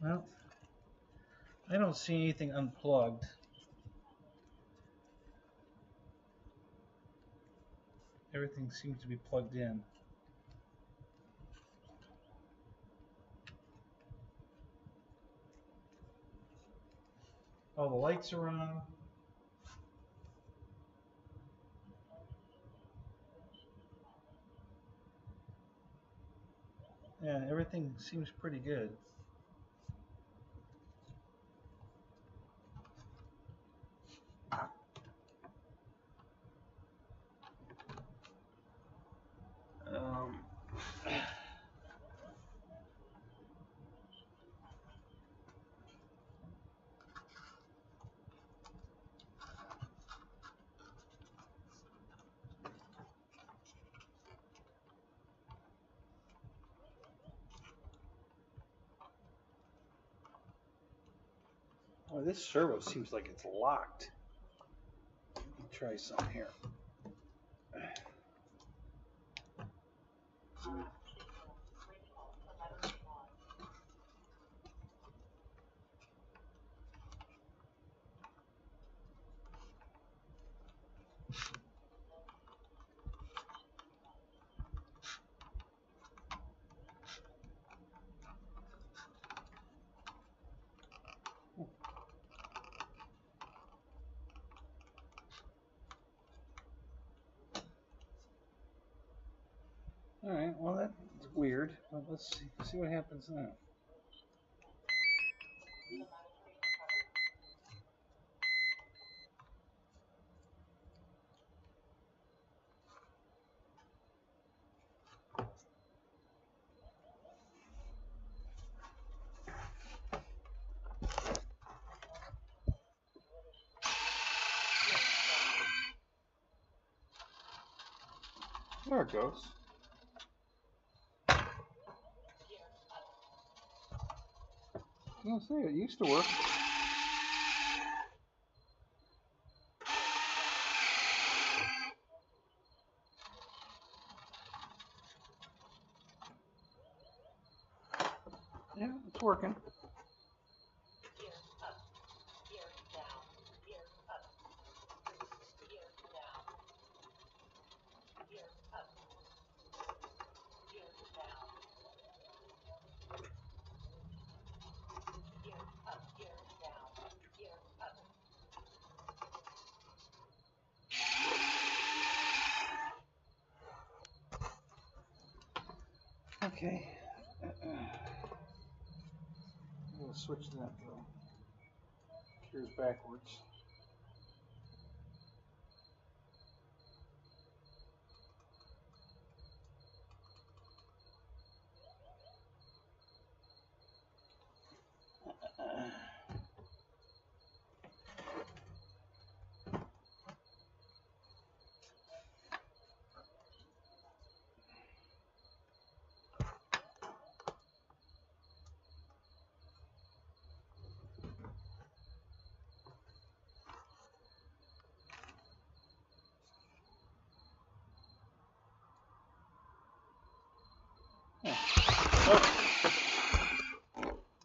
well, I don't see anything unplugged. Everything seems to be plugged in. All the lights are on. Yeah, everything seems pretty good. Well, this servo seems like it's locked. Let me try some here. All right, well that's weird. Well, let's see what happens now. There it goes. I'll say it used to work. Yeah, it's working. Okay. We'll switch that though. Gears backwards. Oh.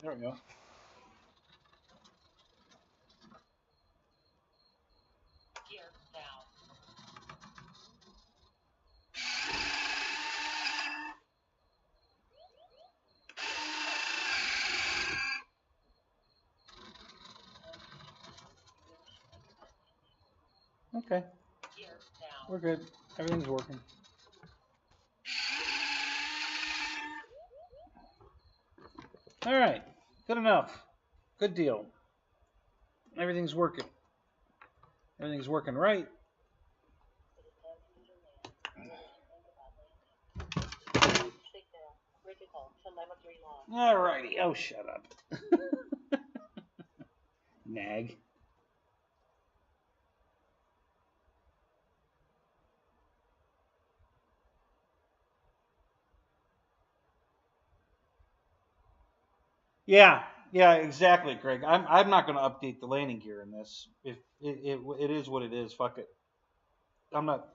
There we go. Gear down. Okay. Gear down. We're good. Everything's working. All right. Good enough. Good deal. Everything's working. Everything's working right. Signal critical. Telemetry loss. All righty. Oh, shut up. Nag. Yeah, yeah, exactly, Greg. I'm not going to update the landing gear in this. If it is what it is, fuck it. I'm not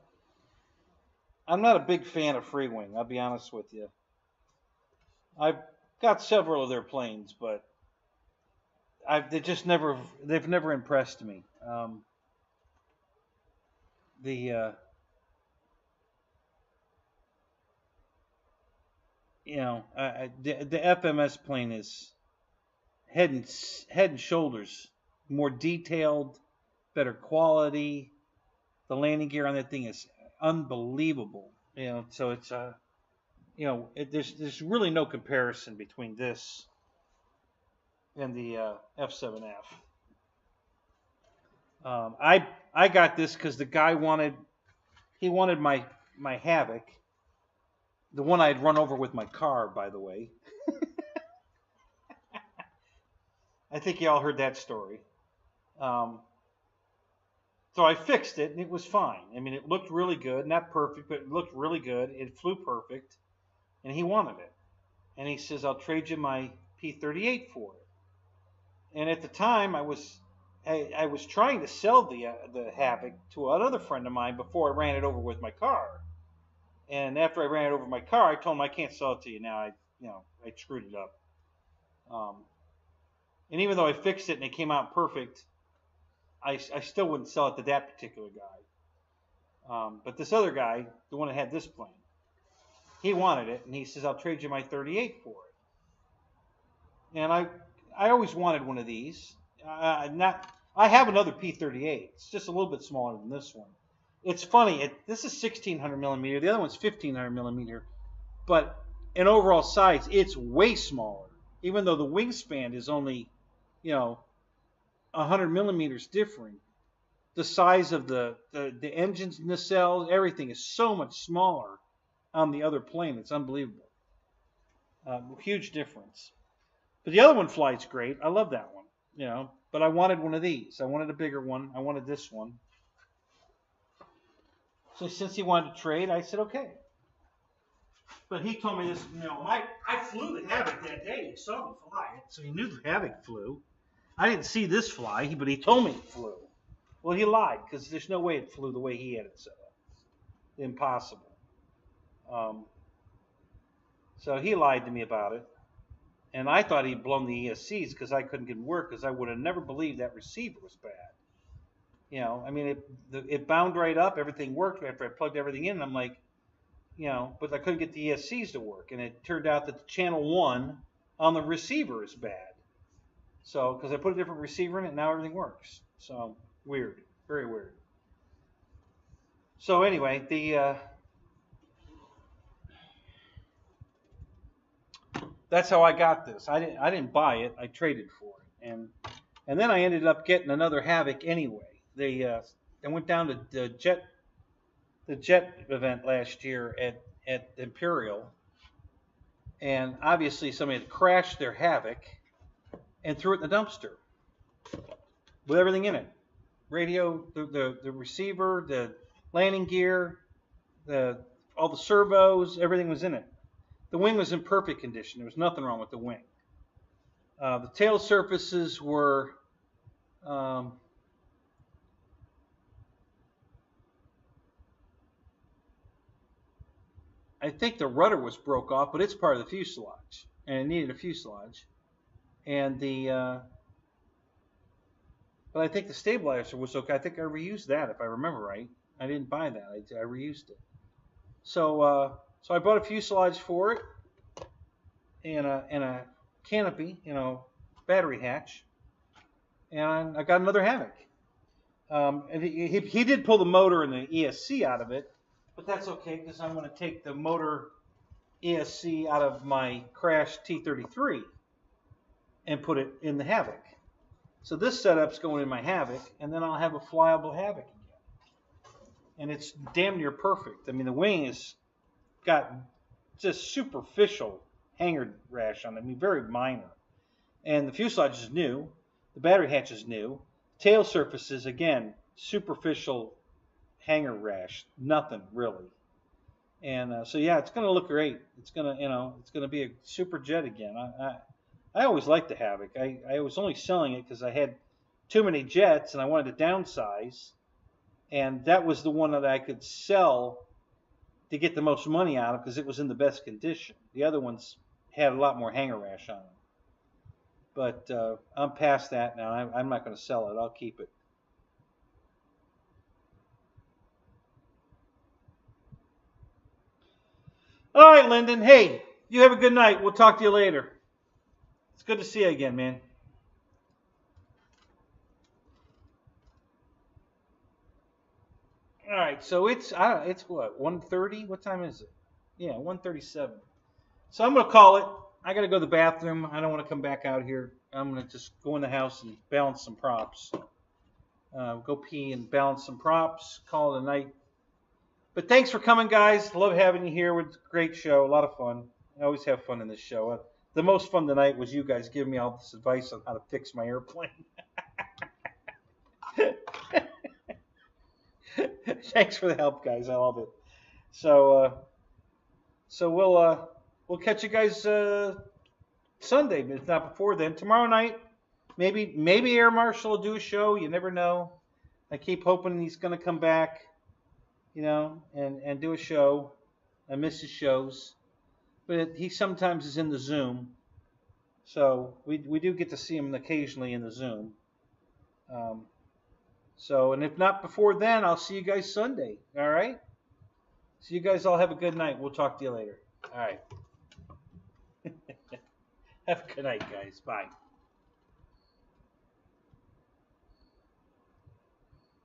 a big fan of Freewing. I'll be honest with you. I've got several of their planes, but they've never impressed me. The the FMS plane is head and shoulders more detailed, better quality. The landing gear on that thing is unbelievable. So it's there's really no comparison between this and the F7F. I got this because the guy wanted my Havoc, the one I'd run over with my car, by the way. I think you all heard that story. So I fixed it, and it was fine. I mean, it looked really good. Not perfect, but it looked really good. It flew perfect, and he wanted it. And he says, I'll trade you my P-38 for it. And at the time, I was trying to sell the Havoc to another friend of mine before I ran it over with my car. And after I ran it over with my car, I told him I can't sell it to you now. I screwed it up. And even though I fixed it and it came out perfect, I still wouldn't sell it to that particular guy. But this other guy, the one that had this plane, he wanted it, and he says, I'll trade you my 38 for it. And I always wanted one of these. I have another P-38. It's just a little bit smaller than this one. It's funny. This is 1600 millimeter. The other one's 1500 millimeter. But in overall size, it's way smaller. Even though the wingspan is only, 100 millimeters different. The size of the engines, nacelles, everything is so much smaller on the other plane. It's unbelievable. Huge difference. But the other one flies great. I love that one. But I wanted one of these. I wanted a bigger one. I wanted this one. So since he wanted to trade, I said, okay. But he told me this, I flew the Havoc that day. He saw me fly it, so he knew the Havoc flew. I didn't see this fly, but he told me it flew. Well, he lied, because there's no way it flew the way he had it set up. Impossible. So he lied to me about it. And I thought he'd blown the ESCs because I couldn't get work, because I would have never believed that receiver was bad. It bound right up. Everything worked after I plugged everything in. And I'm like, but I couldn't get the ESCs to work. And it turned out that the channel 1 on the receiver is bad. So, because I put a different receiver in it, now everything works. So, weird. Very weird. So, anyway, that's how I got this. I didn't buy it. I traded for it. And then I ended up getting another Havoc anyway. I went down to the jet event last year at Imperial, and obviously somebody had crashed their Havoc and threw it in the dumpster with everything in it: radio, the receiver, the landing gear, all the servos, everything was in it. The wing was in perfect condition. There was nothing wrong with the wing. The tail surfaces were I think the rudder was broke off, but it's part of the fuselage, and it needed a fuselage. And but I think the stabilizer was okay. I think I reused that, if I remember right. I didn't buy that. I reused it. So I bought a fuselage for it, and a canopy, battery hatch, and I got another Havoc. And he did pull the motor and the ESC out of it, but that's okay, because I'm going to take the motor ESC out of my crashed T-33 and put it in the Havoc. So this setup's going in my Havoc, and then I'll have a flyable Havoc again. And it's damn near perfect. I mean, the wing has got just superficial hanger rash on it. I mean, very minor. And the fuselage is new. The battery hatch is new. Tail surfaces, again, superficial hanger rash. Nothing really. And so yeah, it's going to look great. It's going to, it's going to be a super jet again. I always liked the Havoc. I was only selling it because I had too many jets and I wanted to downsize. And that was the one that I could sell to get the most money out of because it was in the best condition. The other ones had a lot more hanger rash on them. But I'm past that now. I'm not going to sell it. I'll keep it. All right, Lyndon. Hey, you have a good night. We'll talk to you later. It's good to see you again, man. All right, so it's what, 1:30? What time is it? Yeah, 1:37. So I'm gonna call it. I gotta go to the bathroom. I don't want to come back out here. I'm gonna just go in the house and balance some props. Go pee and balance some props. Call it a night. But thanks for coming, guys. Love having you here. It's a great show. A lot of fun. I always have fun in this show. The most fun tonight was you guys giving me all this advice on how to fix my airplane. Thanks for the help, guys. I love it. So we'll catch you guys Sunday, but if not before then. Tomorrow night, maybe Air Marshal will do a show. You never know. I keep hoping he's going to come back, you know, and do a show. I miss his shows, but he sometimes is in the Zoom. So we do get to see him occasionally in the Zoom. So, and if not before then, I'll see you guys Sunday. All right? So you guys all have a good night. We'll talk to you later. All right. Have a good night, guys. Bye.